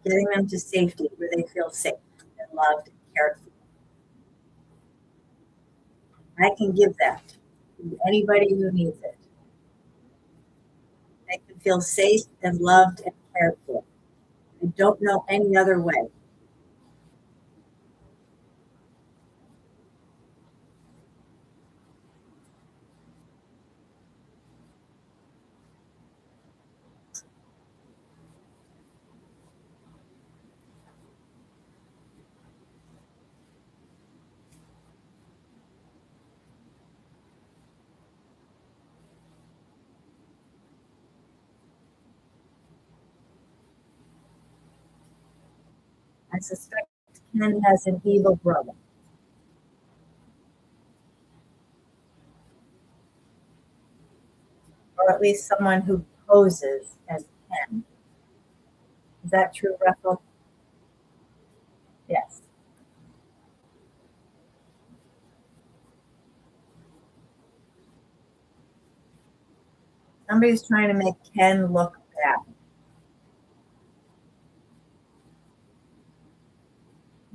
getting them to safety where they feel safe and loved and cared for. I can give that to anybody who needs it. They can feel safe and loved and cared for. I don't know any other way. I suspect Ken has an evil brother, or at least someone who poses as Ken. Is that true, Russell? Yes. Somebody's trying to make Ken look bad.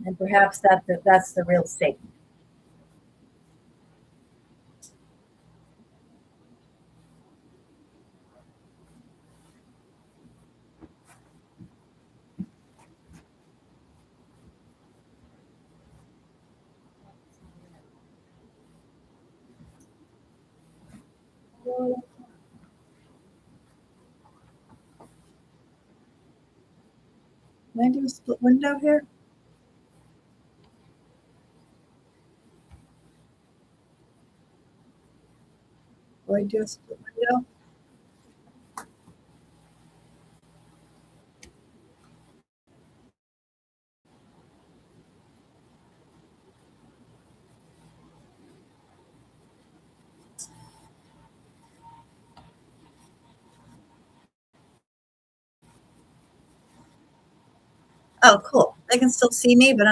And perhaps that's the real Satan. Can I do a split window here? Will I do a split window? Oh, cool. They can still see me, but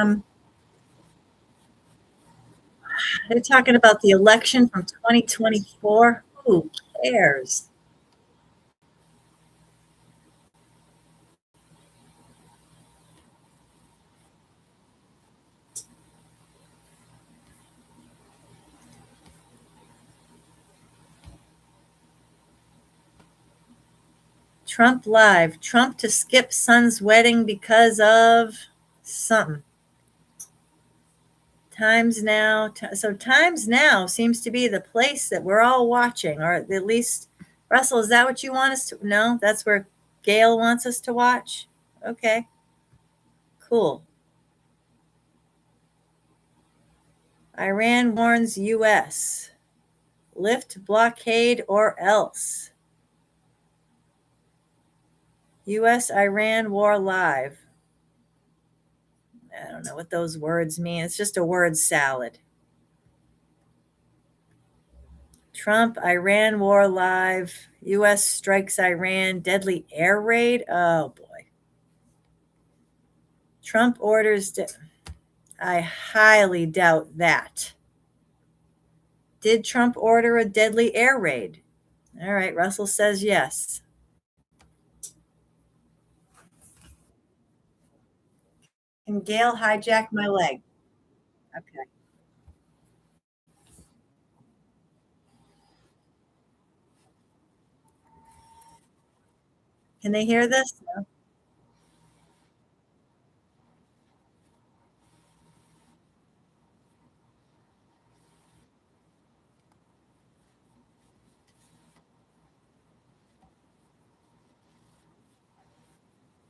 they're talking about the election from 2024. Who cares? Trump live. Trump to skip son's wedding because of something. Times Now. So Times Now seems to be the place that we're all watching, or at least, Russell, is that what you want us to? No, that's where Gail wants us to watch. Okay, cool. Iran warns U.S. Lift blockade or else. U.S. Iran war live. I don't know what those words mean. It's just a word salad. Trump, Iran war live. U.S. strikes Iran. Deadly air raid. Oh, boy. Trump orders. I highly doubt that. Did Trump order a deadly air raid? All right. Russell says yes. Can Gail hijack my leg? Okay. Can they hear this? No.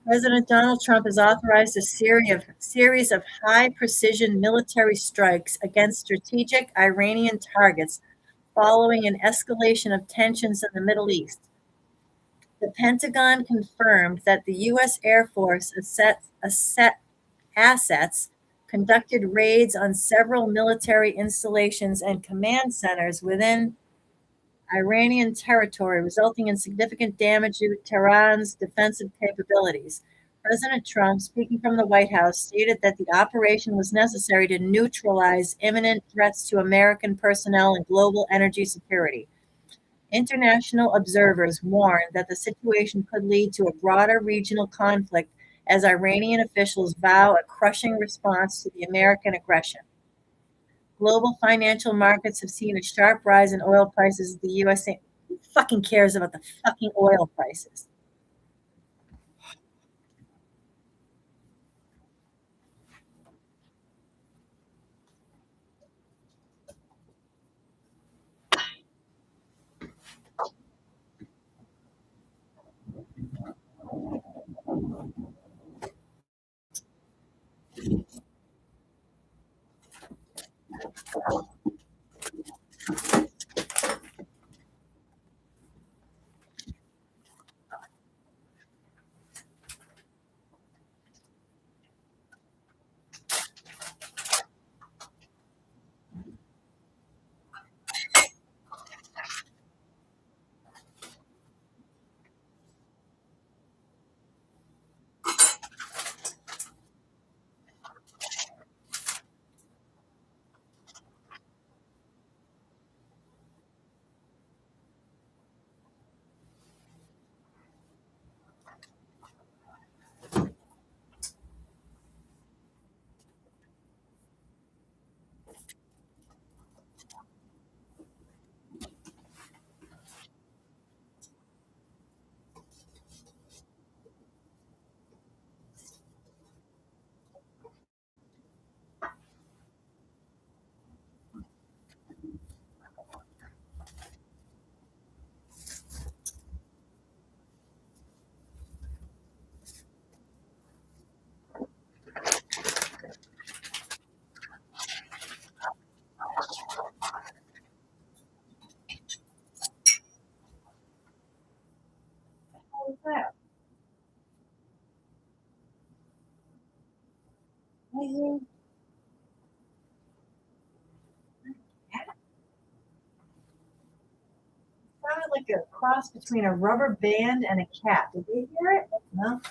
President Donald Trump has authorized a series of high-precision military strikes against strategic Iranian targets following an escalation of tensions in the Middle East. The Pentagon confirmed that the U.S. Air Force assets conducted raids on several military installations and command centers within Iranian territory, resulting in significant damage to Tehran's defensive capabilities. President Trump, speaking from the White House, stated that the operation was necessary to neutralize imminent threats to American personnel and global energy security. International observers warned that the situation could lead to a broader regional conflict as Iranian officials vow a crushing response to the American aggression. Global financial markets have seen a sharp rise in oil prices. The USA, who fucking cares about the fucking oil prices? What was that? It sounded like a cross between a rubber band and a cat. Did they hear it? No.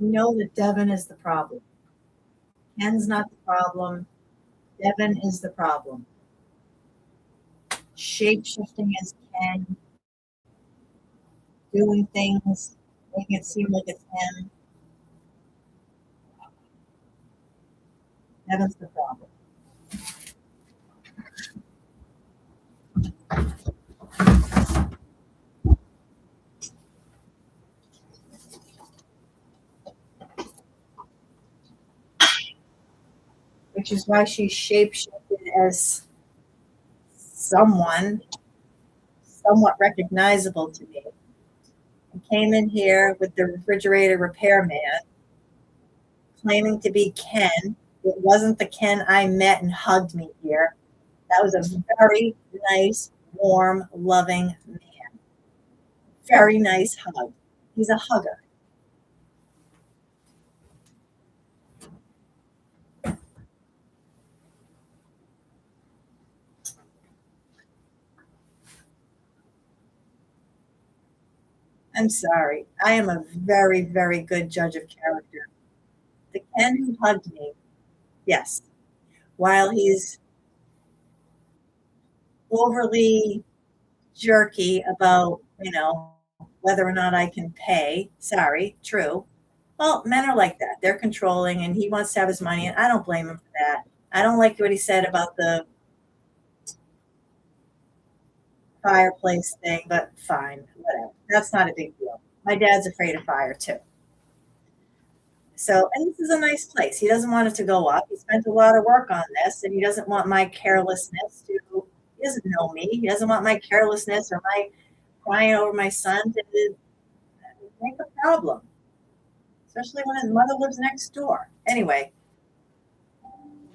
You know that Devin is the problem. Ken's not the problem. Devin is the problem. Shape shifting as Ken, doing things, making it seem like it's him. Devin's the problem. Which is why she shape shifted as someone somewhat recognizable to me. And came in here with the refrigerator repairman, claiming to be Ken. It wasn't the Ken I met and hugged me here. That was a very nice, warm, loving man. Very nice hug. He's a hugger. I'm sorry. I am a very, very good judge of character. The Ken who hugged me, yes. While he's overly jerky about, whether or not I can pay. Sorry, true. Well, men are like that. They're controlling and he wants to have his money, and I don't blame him for that. I don't like what he said about the fireplace thing, but fine, whatever. That's not a big deal. My dad's afraid of fire too. So, and this is a nice place. He doesn't want it to go up. He spent a lot of work on this, and he doesn't want my carelessness to. He doesn't know me. He doesn't want my carelessness or my crying over my son to make a problem, especially when his mother lives next door. Anyway,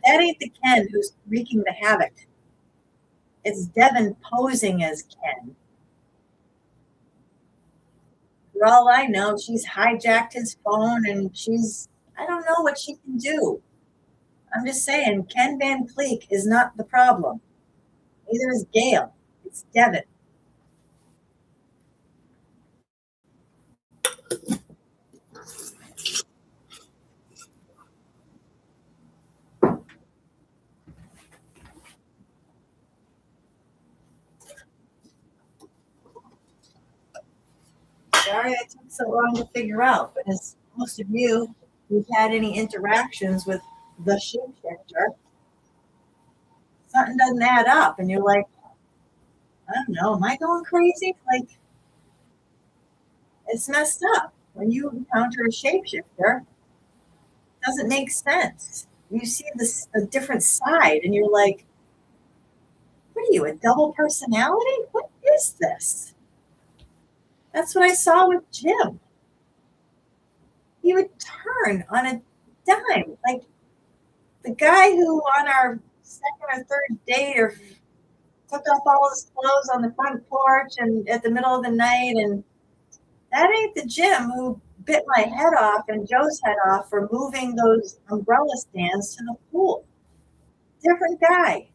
that ain't the Ken who's wreaking the havoc. It's Devin posing as Ken. For all I know, she's hijacked his phone and I don't know what she can do. I'm just saying, Ken Van Cleek is not the problem. Neither is Gail. It's Devin. Sorry I took so long to figure out, but as most of you who've had any interactions with the shapeshifter, something doesn't add up, and you're like, I don't know, am I going crazy? Like, it's messed up. When you encounter a shapeshifter, it doesn't make sense. You see this a different side, and you're like, what are you, a double personality? What is this? That's what I saw with Jim. He would turn on a dime. Like the guy who on our second or third date or took off all his clothes on the front porch and at the middle of the night, and that ain't the Jim who bit my head off and Joe's head off for moving those umbrella stands to the pool. Different guy.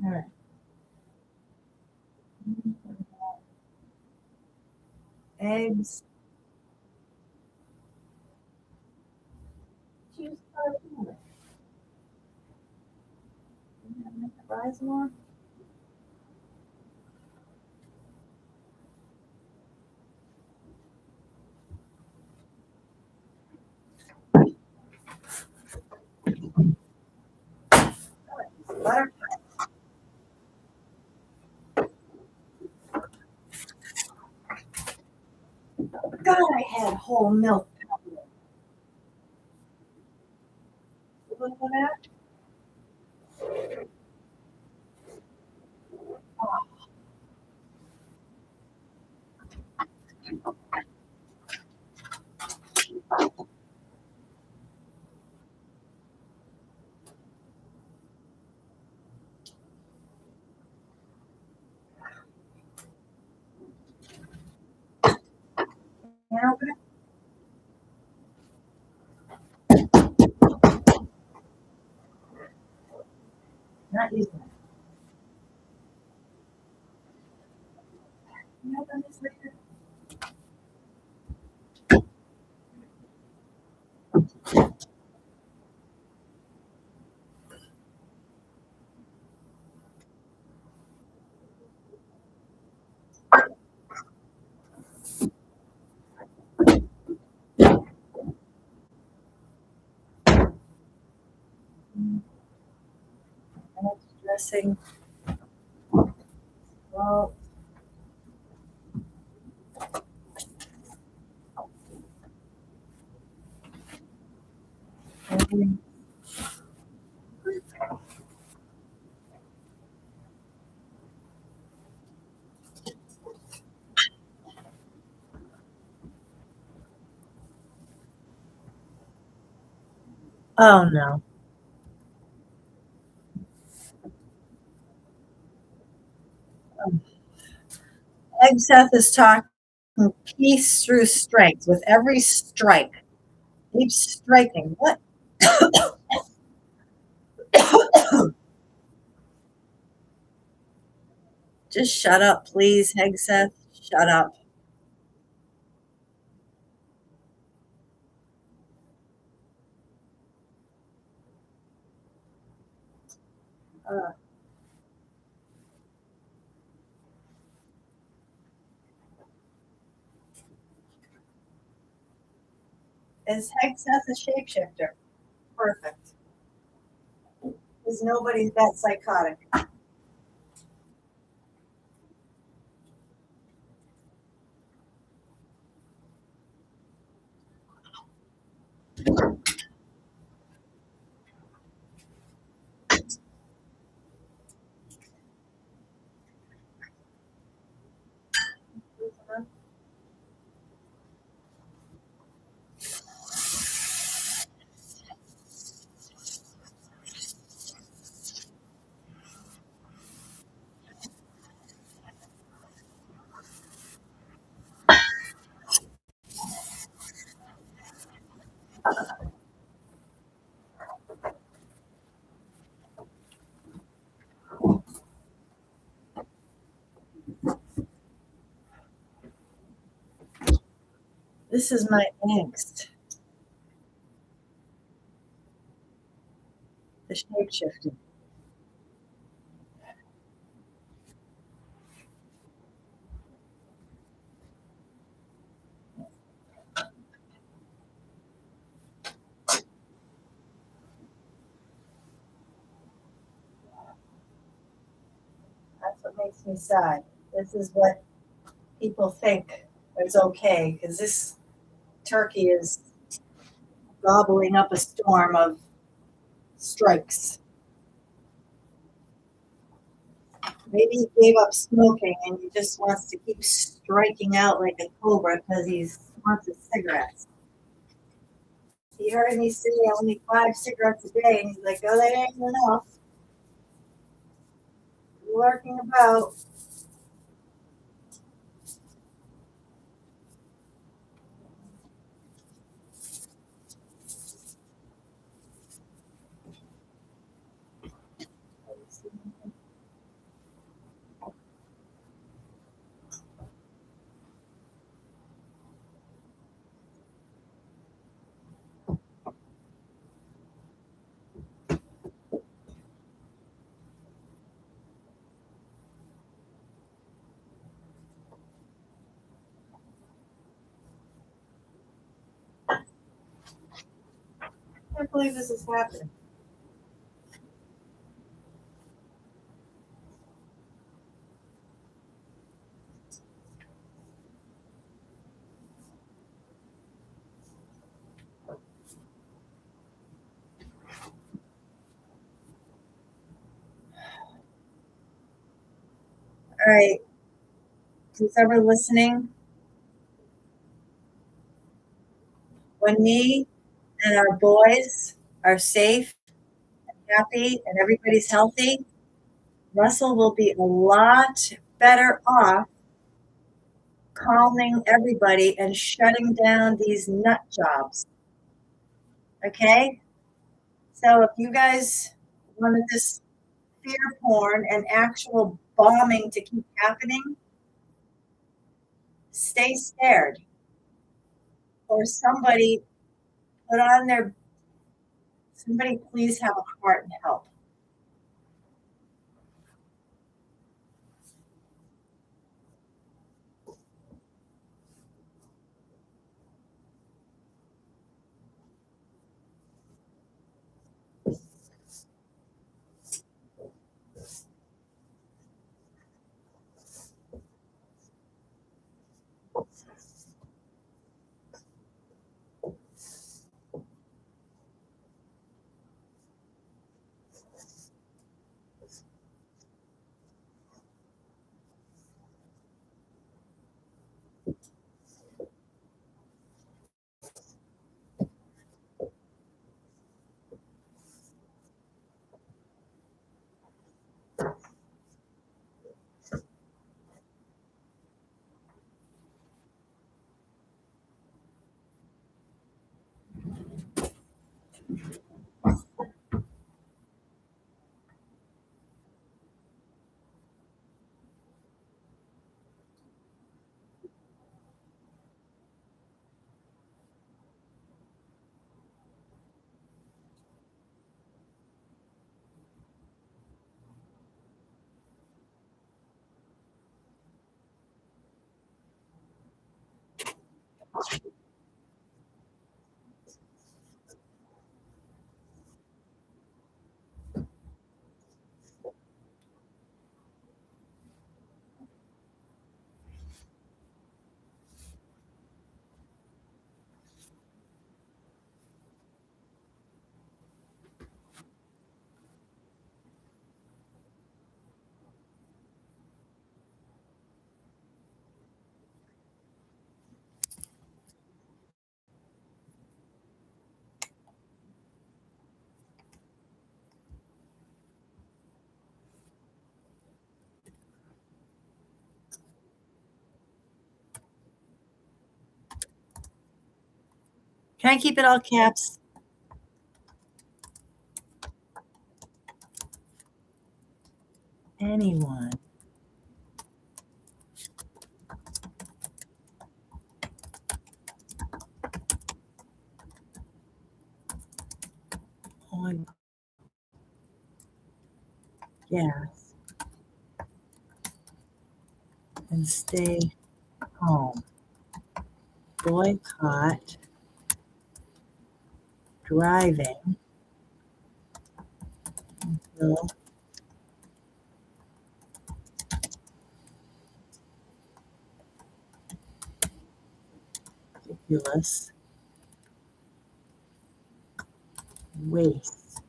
All right. Eggs. Choose fries more. Butter. God, I had whole milk. Look at that. Can't open it? Not using it. Can you open this later? Dressing. Well, oh no. Egg Seth is talking peace through strength with every strike. Keep striking. What? Just shut up, please, Hegseth. Shut up. Uh, is Hegseth a shapeshifter? Perfect. Because nobody's that psychotic. This is my angst. The shapeshifting. That's what makes me sad. This is what people think is okay because this turkey is gobbling up a storm of strikes. Maybe he gave up smoking and he just wants to keep striking out like a cobra because he wants his cigarettes. He heard me say only 5 cigarettes a day, and he's like, "Oh, that ain't enough." Lurking about. I can't believe this is happening. All right, who's ever listening, when me and our boys are safe, happy, and everybody's healthy, Russell will be a lot better off calming everybody and shutting down these nut jobs. Okay? So if you guys wanted this fear porn and actual bombing to keep happening, stay scared. Or put on their, somebody please have a heart and help. Can I keep it all caps? Anyone. On gas and stay home. Boycott driving until ridiculous waste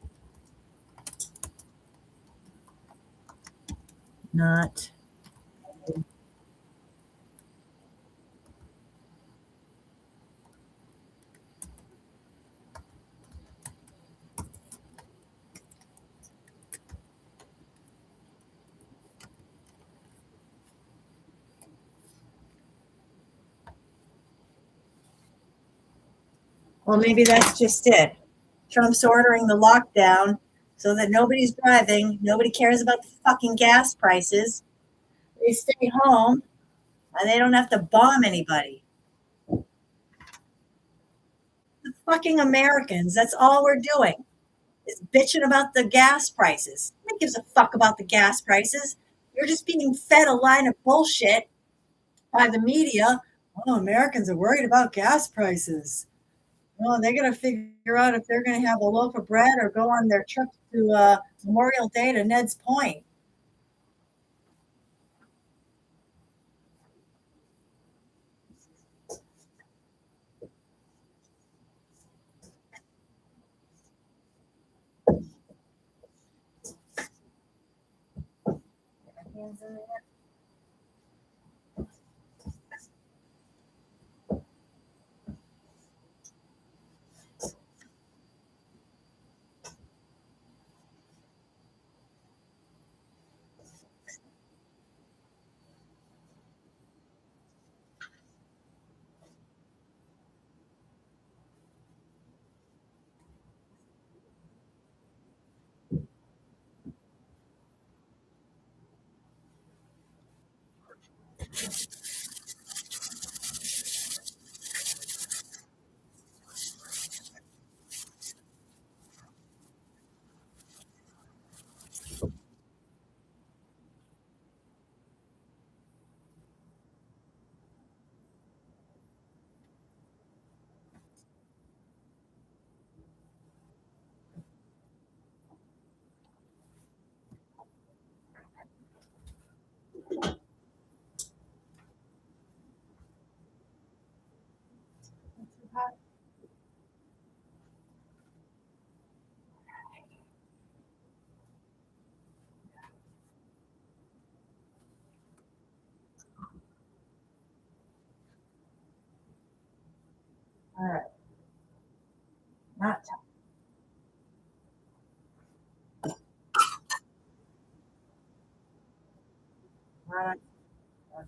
not. Well, maybe that's just it. Trump's ordering the lockdown so that nobody's driving, nobody cares about the fucking gas prices. They stay home and they don't have to bomb anybody. The fucking Americans, that's all we're doing is bitching about the gas prices. Who gives a fuck about the gas prices? You're just being fed a line of bullshit by the media. Oh, Americans are worried about gas prices. Well, they're going to figure out if they're going to have a loaf of bread or go on their trip to Memorial Day to Ned's Point. All right. Not tough. Not tough.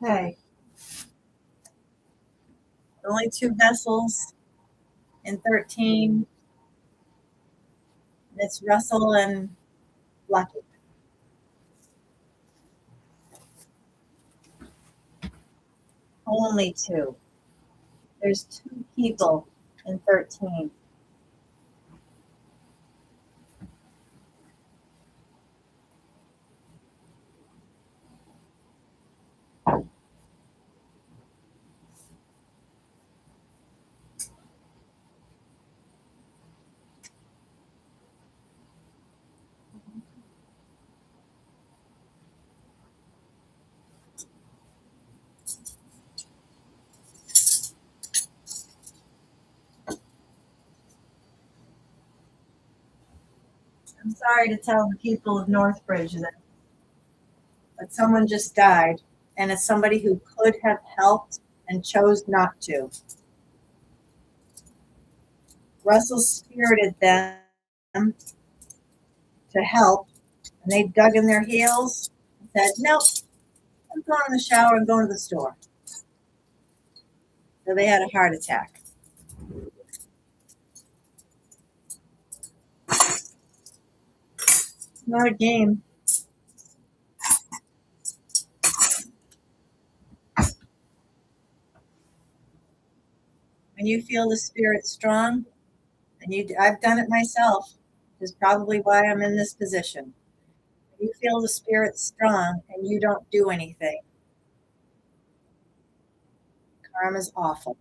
Okay. Only two vessels in 13. It's Russell and Lucky. Only two. There's two people in 13. I'm sorry to tell the people of Northbridge that, but someone just died, and it's somebody who could have helped and chose not to. Russell spirited them to help, and they dug in their heels and said, "Nope, I'm going in the shower and going to the store." So they had a heart attack. It's not a game. When you feel the spirit strong, and I've done it myself, which is probably why I'm in this position. When you feel the spirit strong and you don't do anything, karma's awful.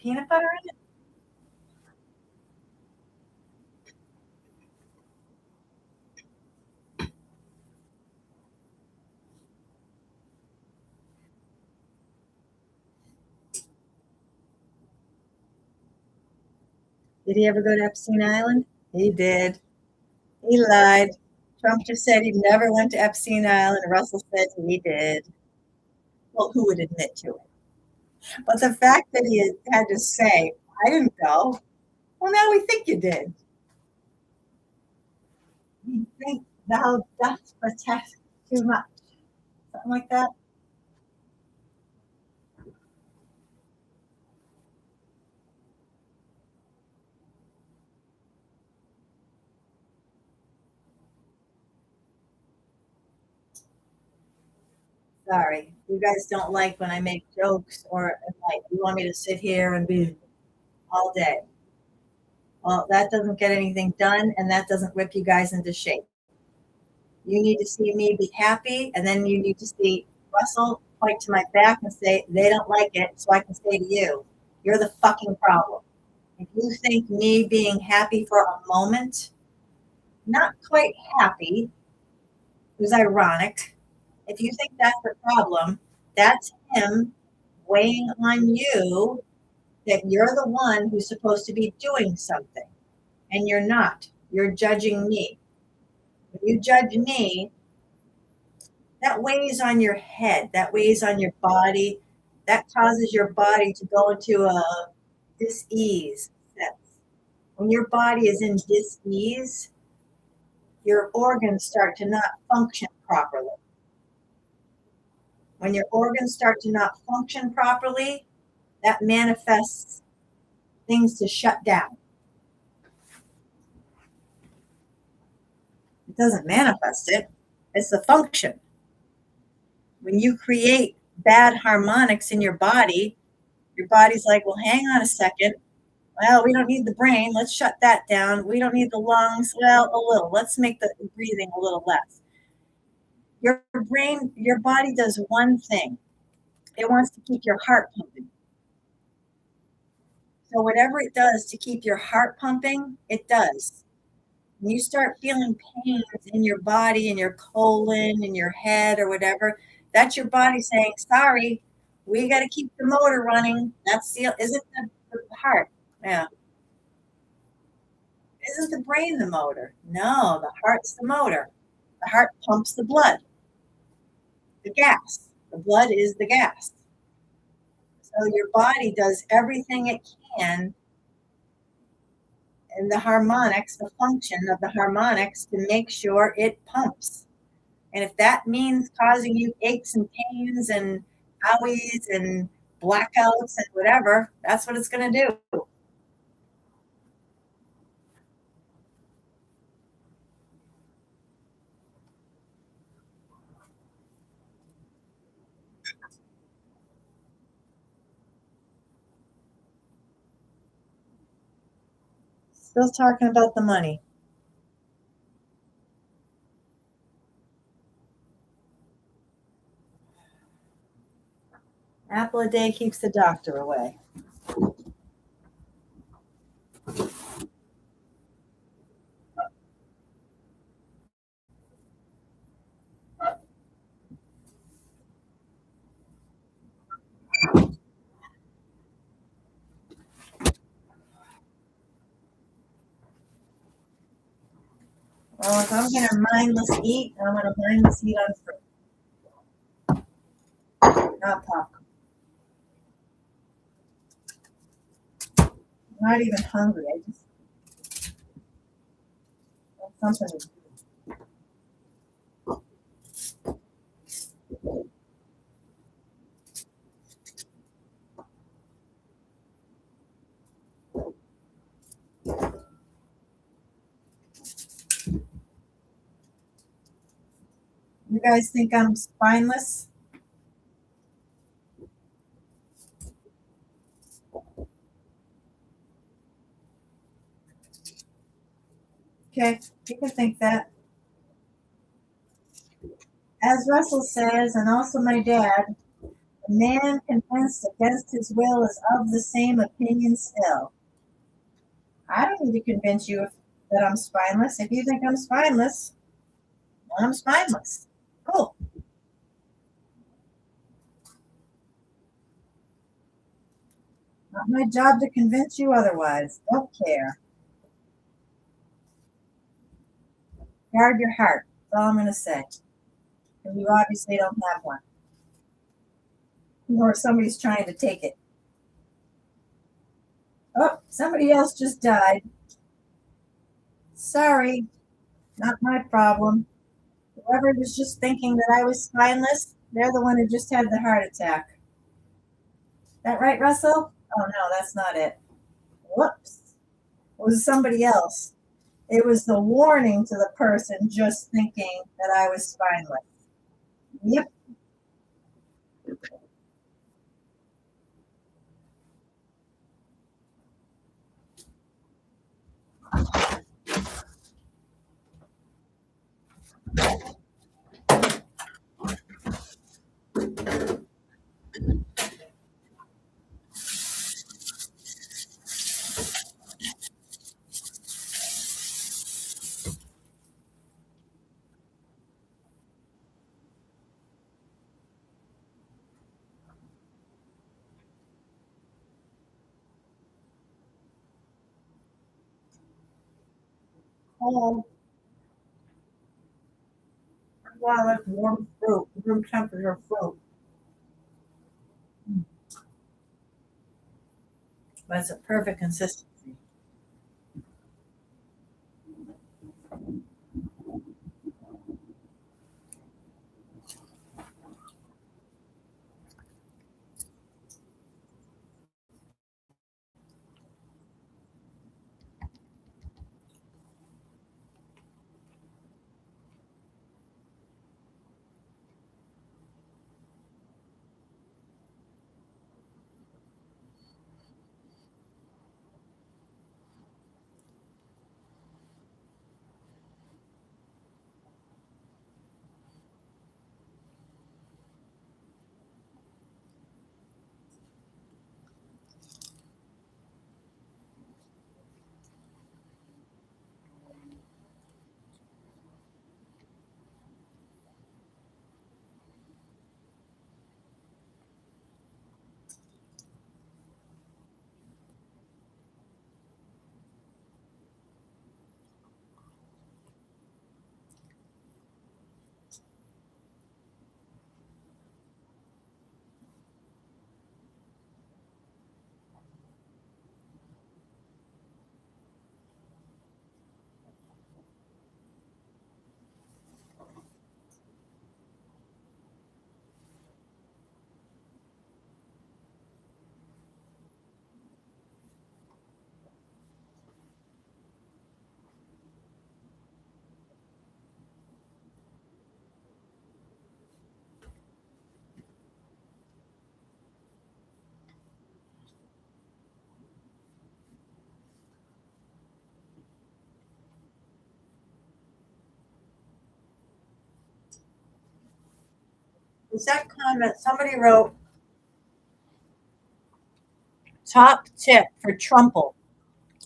Peanut butter in it? Did he ever go to Epstein Island? He did. He lied. Trump just said he never went to Epstein Island. Russell said he did. Well, who would admit to it? But the fact that he had to say, I didn't go, well, now we think you did. You think thou dost protest too much. Something like that. Sorry. You guys don't like when I make jokes or like you want me to sit here and be all day. Well, that doesn't get anything done and that doesn't whip you guys into shape. You need to see me be happy, and then you need to see Russell point to my back and say, they don't like it, so I can say to you, you're the fucking problem. If you think me being happy for a moment, not quite happy, it was ironic. If you think that's the problem, that's him weighing on you that you're the one who's supposed to be doing something, and you're not. You're judging me. When you judge me, that weighs on your head, that weighs on your body, that causes your body to go into a dis-ease sense. When your body is in dis-ease, your organs start to not function properly. When your organs start to not function properly, that manifests things to shut down. It doesn't manifest it, it's the function. When you create bad harmonics in your body's like, well, hang on a second. Well, we don't need the brain. Let's shut that down. We don't need the lungs. Well, a little. Let's make the breathing a little less. Your brain, your body does one thing. It wants to keep your heart pumping. So whatever it does to keep your heart pumping, it does. When you start feeling pains in your body, in your colon, in your head, or whatever, that's your body saying, "Sorry, we got to keep the motor running." That's the isn't the heart? Yeah. Isn't the brain the motor? No, the heart's the motor. The heart pumps the blood, the gas. The blood is the gas. So your body does everything it can in the harmonics, the function of the harmonics to make sure it pumps. And if that means causing you aches and pains and owies and blackouts and whatever, that's what it's going to do. Still talking about the money. Apple a day keeps the doctor away. Well, if I'm going to mindless eat, I'm going to mindless eat on fruit, not popcorn. I'm not even hungry. I just want something to You guys think I'm spineless? Okay, you can think that. As Russell says, and also my dad, A man convinced against his will is of the same opinion still. I don't need to convince you that I'm spineless. If you think I'm spineless, I'm spineless. Cool. Not my job to convince you otherwise. Don't care. Guard your heart. That's all I'm going to say. And you obviously don't have one. Or somebody's trying to take it. Oh, somebody else just died. Sorry, not my problem. Whoever was just thinking that I was spineless, they're the one who just had the heart attack. That right, Russell? Oh no, that's not it. Whoops. It was somebody else. It was the warning to the person just thinking that I was spineless. Yep. Oh, wow, that's warm fruit, room temperature fruit. That's a perfect consistency. Was that comment? Somebody wrote top tip for Trumple.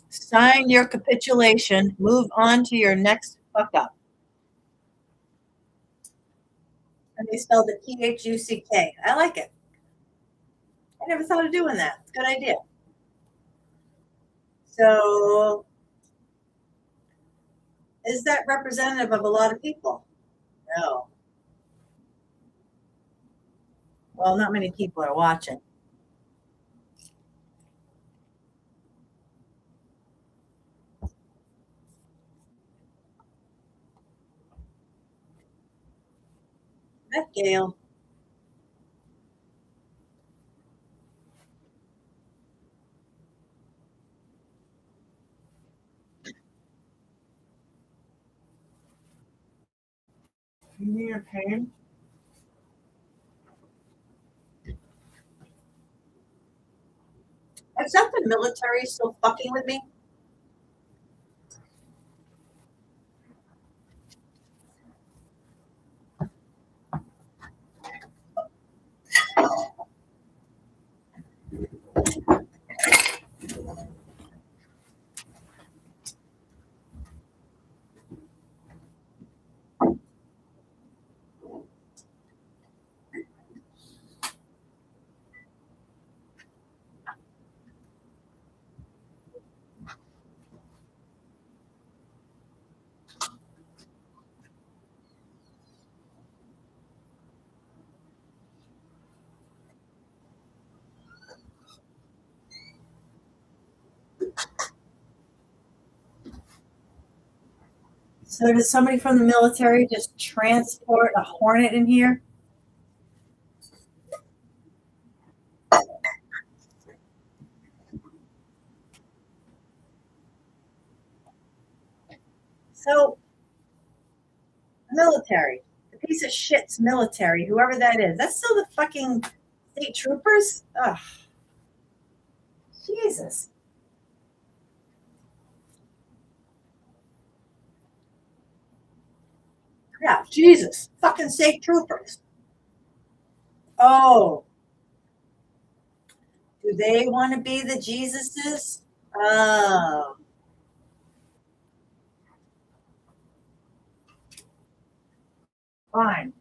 Sign your capitulation, move on to your next fuck up. And they spelled it Thuck. I like it. I never thought of doing that. It's a good idea. So, is that representative of a lot of people? No. Well, not many people are watching. That Gail. You need a pain? Except the military still fucking with me. So did somebody from the military just transport a Hornet in here? So military, the piece of shit's military, whoever that is. That's still the fucking state troopers. Ugh, Jesus. Yeah, Jesus. Fucking state troopers. Oh, do they want to be the Jesuses? Oh, fine.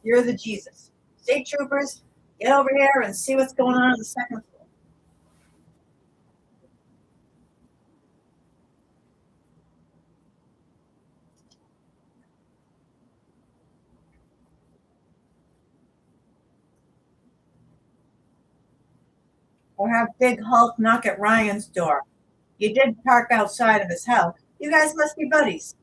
You're the Jesus. State troopers, get over here and see what's going on the second floor. Or have Big Hulk knock at Ryan's door. You did park outside of his house. You guys must be buddies.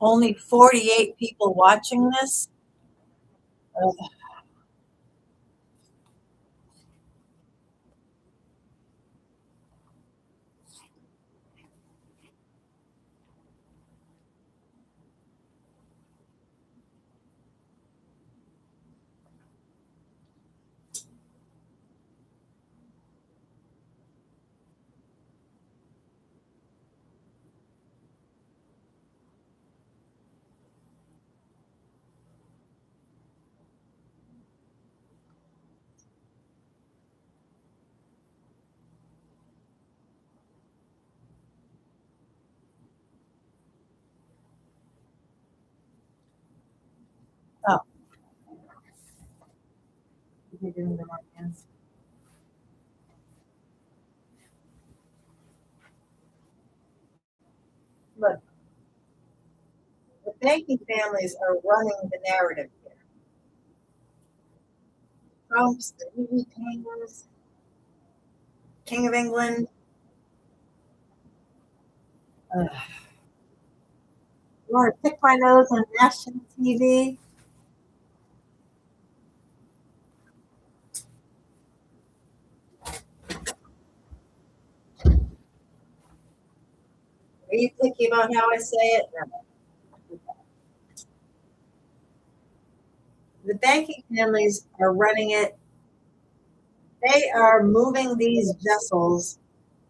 Only 48 people watching this. Ugh. Oh, you're doing the right hands. Look, the banking families are running the narrative here. Trump's the Louis Kings, King of England. Ugh. You want to pick my nose on national TV? Are you picky about how I say it? No. The banking families are running it. They are moving these vessels.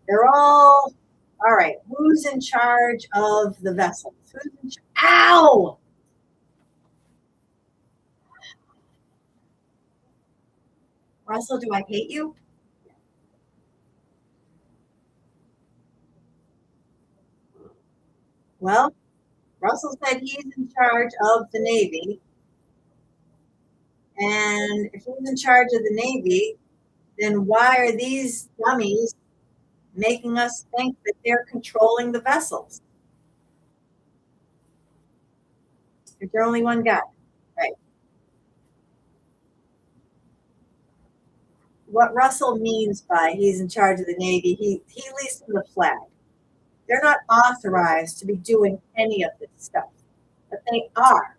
They're all right. Who's in charge of the vessels? Who's in Ow! Russell, do I hate you? Well, Russell said he's in charge of the Navy. And if he's in charge of the Navy, then why are these dummies making us think that they're controlling the vessels. You're only one guy, right? What Russell means by he's in charge of the Navy, he leads to the flag. They're not authorized to be doing any of this stuff, but they are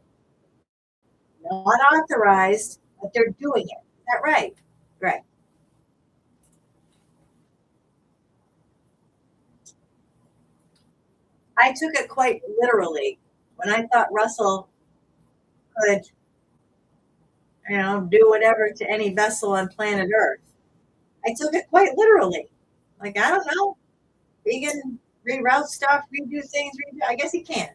not authorized, but they're doing it. Is that right? Right. I took it quite literally when I thought Russell could, do whatever to any vessel on planet Earth. I took it quite literally. Like, I don't know, he can reroute stuff, redo things, I guess he can.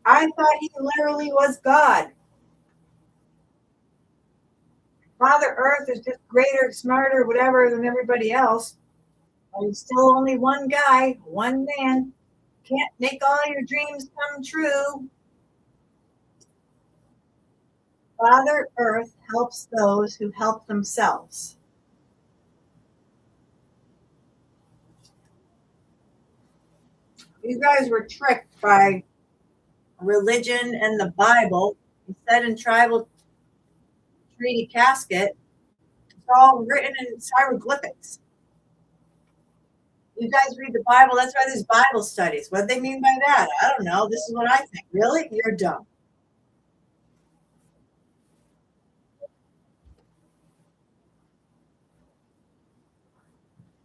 I thought he literally was God. Father Earth is just greater, smarter, whatever than everybody else. But he's still only one guy, one man. Can't make all your dreams come true. Father Earth helps those who help themselves. You guys were tricked by religion and the Bible. It said in tribal treaty casket, it's all written in hieroglyphics. You guys read the Bible, that's why there's Bible studies. What do they mean by that? I don't know. This is what I think. Really? You're dumb.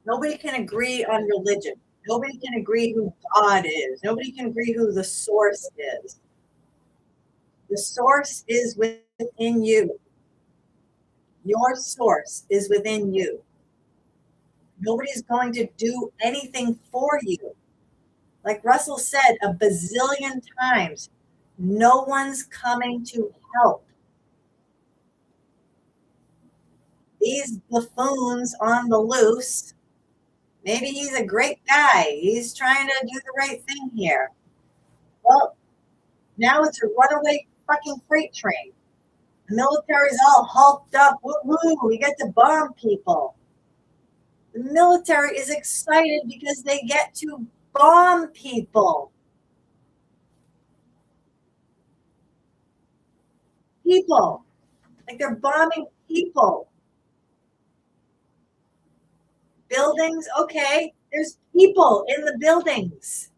Nobody can agree on religion. Nobody can agree who God is. Nobody can agree who the source is. The source is within you. Your source is within you. Nobody's going to do anything for you. Like Russell said a bazillion times, no one's coming to help. These buffoons on the loose, maybe he's a great guy. He's trying to do the right thing here. Well, now it's a runaway fucking freight train. The military's all hulked up. Woo-hoo, we get to bomb people. The military is excited because they get to bomb people. People. Like they're bombing people. Buildings, okay. There's people in the buildings.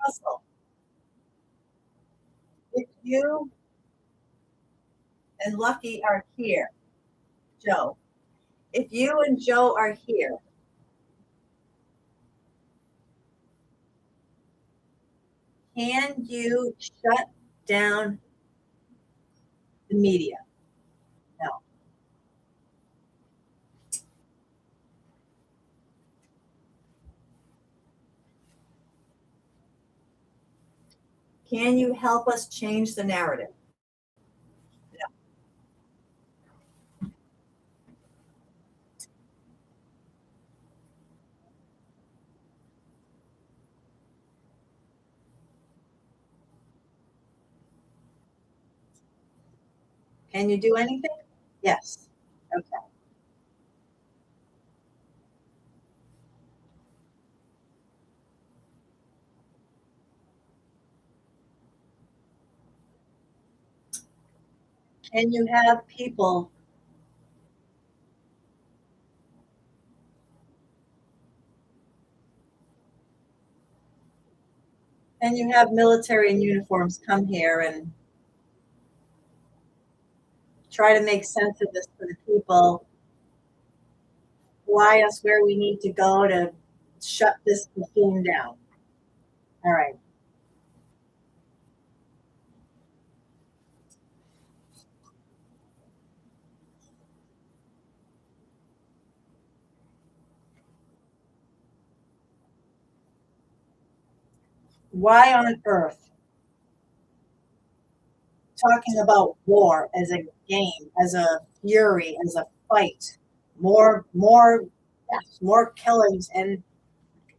Russell, if you and Lucky are here, Joe, if you and Joe are here, can you shut down the media? No. Can you help us change the narrative? No. Can you do anything? Yes. Okay. Can you have people? Can you have military in uniforms come here and try to make sense of this for the people, fly us where we need to go to shut this buffoon down? All right. Why on earth talking about war as a game, as a fury, as a fight. More, yes, more killings, and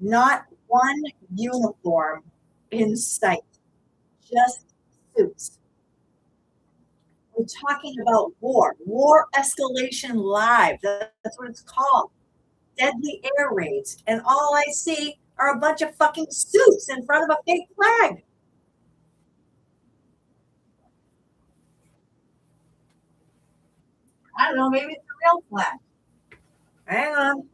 not one uniform in sight, just suits. We're talking about war escalation live. That's what it's called. Deadly air raids. And all I see are a bunch of fucking suits in front of a fake flag. I don't know, maybe it's a real flag. Hang on.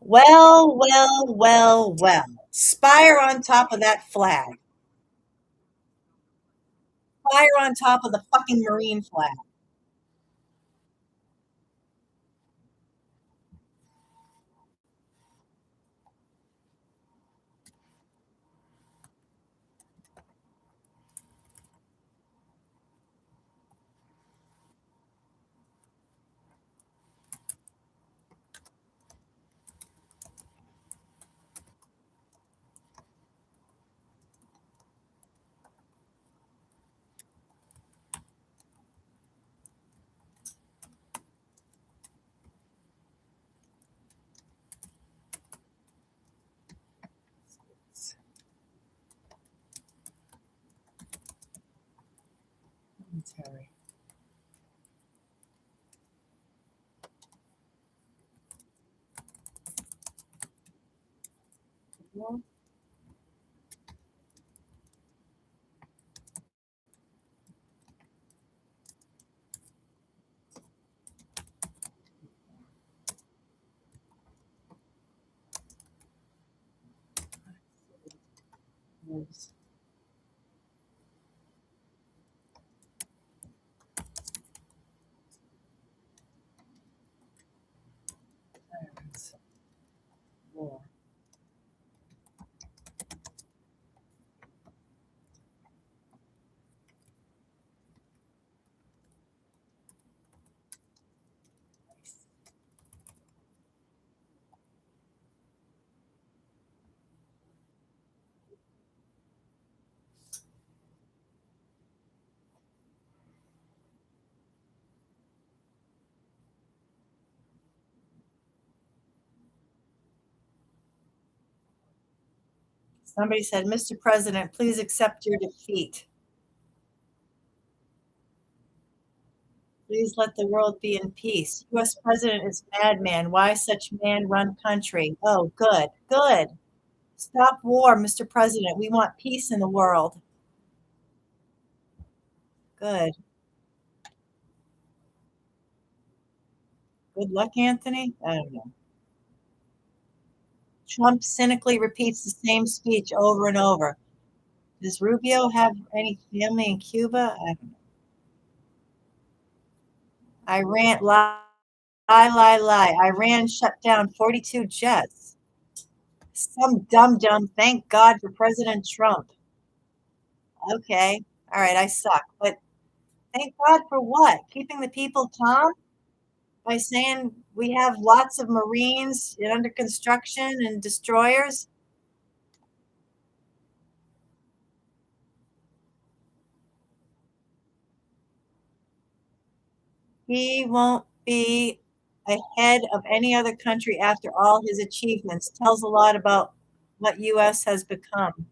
Well. Spire on top of that flag. Fire on top of the fucking Marine flag. Terry. War. Somebody said, Mr. President, please accept your defeat. Please let the world be in peace. U.S. President is madman. Why such man run country? Oh, good, good. Stop war, Mr. President. We want peace in the world. Good. Good luck, Anthony. I don't know. Trump cynically repeats the same speech over and over. Does Rubio have any family in Cuba? I don't know. Iran, lie. Iran shut down 42 jets. Some dumb. Thank God for President Trump. Okay. All right. I suck. But thank God for what? Keeping the people calm by saying we have lots of Marines under construction and destroyers? He won't be ahead of any other country after all his achievements. Tells a lot about what U.S. has become.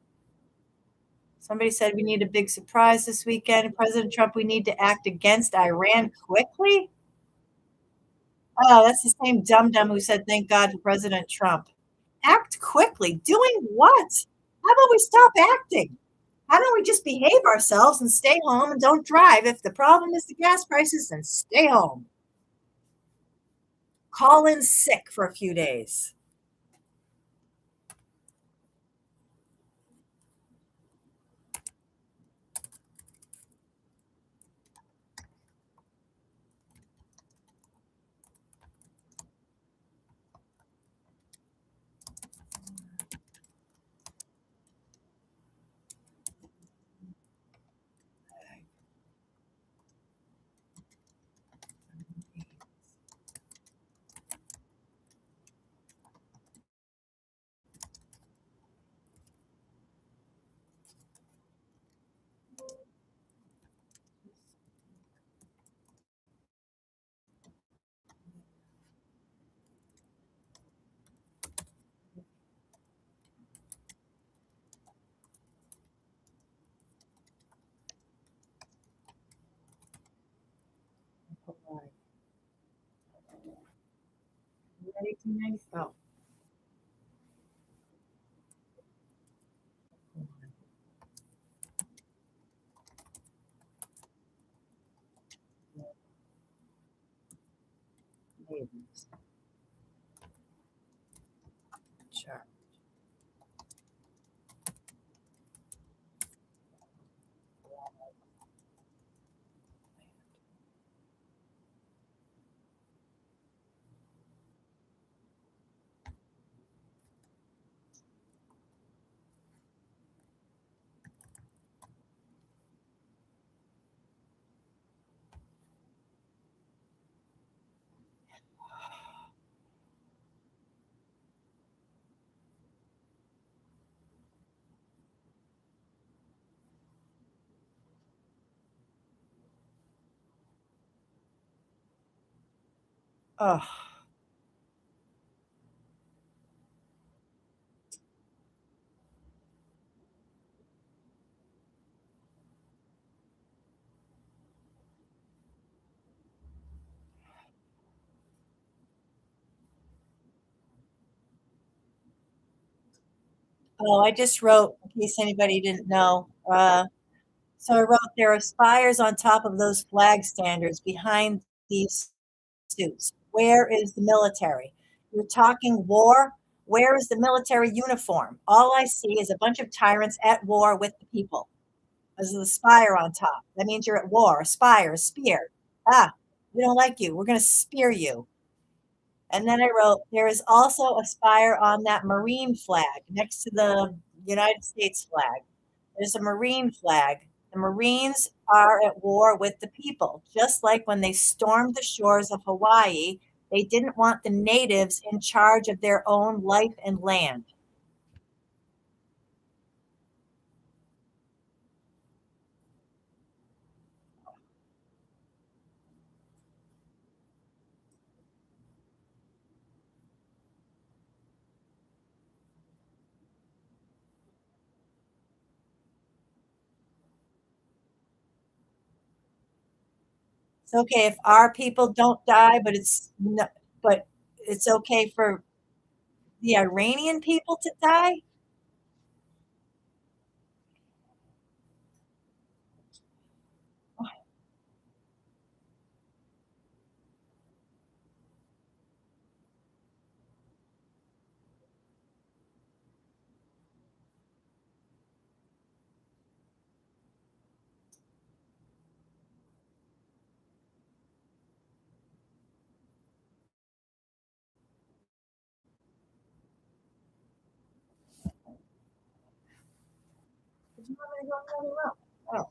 Somebody said we need a big surprise this weekend. President Trump, we need to act against Iran quickly. Oh, that's the same dum dum who said, thank God for President Trump. Act quickly. Doing what? How about we stop acting? How don't we just behave ourselves and stay home and don't drive? If the problem is the gas prices, then stay home. Call in sick for a few days. 1890s. Oh, maybe. Sure. Oh, oh, I just wrote, in case anybody didn't know. So I wrote, there are spires on top of those flag standards behind these suits. Where is the military? You're talking war. Where is the military uniform? All I see is a bunch of tyrants at war with the people. There's a spire on top. That means you're at war. A spire, a spear. Ah, we don't like you. We're going to spear you. And then I wrote, there is also a spire on that Marine flag next to the United States flag. There's a Marine flag. The Marines are at war with the people, just like when they stormed the shores of Hawaii. They didn't want the natives in charge of their own life and land. It's okay if our people don't die, but but it's okay for the Iranian people to die. Oh.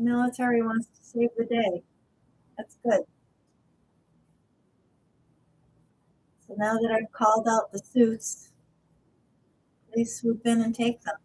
The military wants to save the day. That's good. So now that I've called out the suits, please swoop in and take them.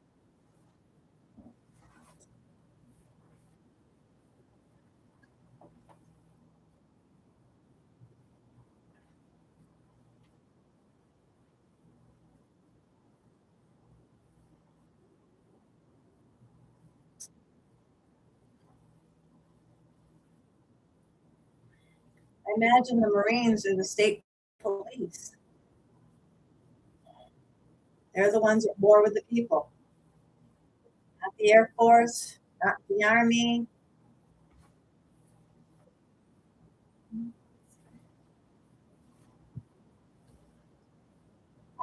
I imagine the Marines are the state police. They're the ones at war with the people, not the Air Force, not the Army.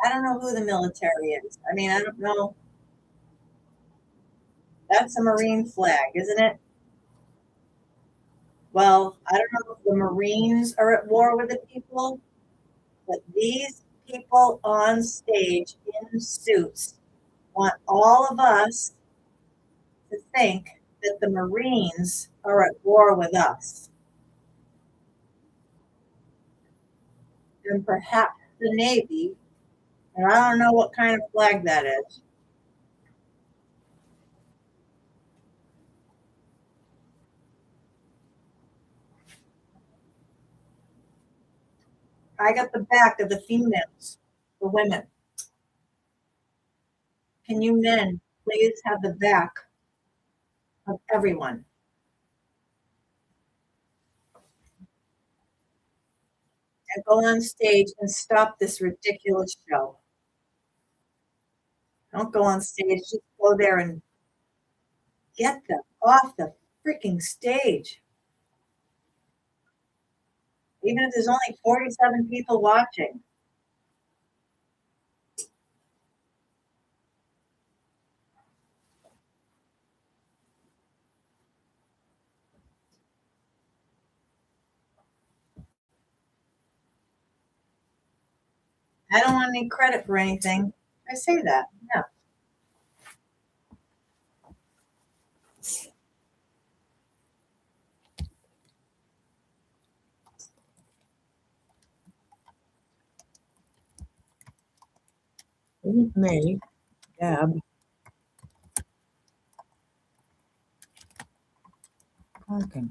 I don't know who the military is. I mean, I don't know. That's a Marine flag, isn't it? Well, I don't know if the Marines are at war with the people, but these people on stage in suits want all of us to think that the Marines are at war with us. And perhaps the Navy, and I don't know what kind of flag that is. I got the back of the females, the women. Can you men please have the back of everyone? And go on stage and stop this ridiculous show. Don't go on stage, just go there and get them off the freaking stage. Even if there's only 47 people watching. I don't want any credit for anything. I say that. Yeah. Isn't me, Deb. Parking.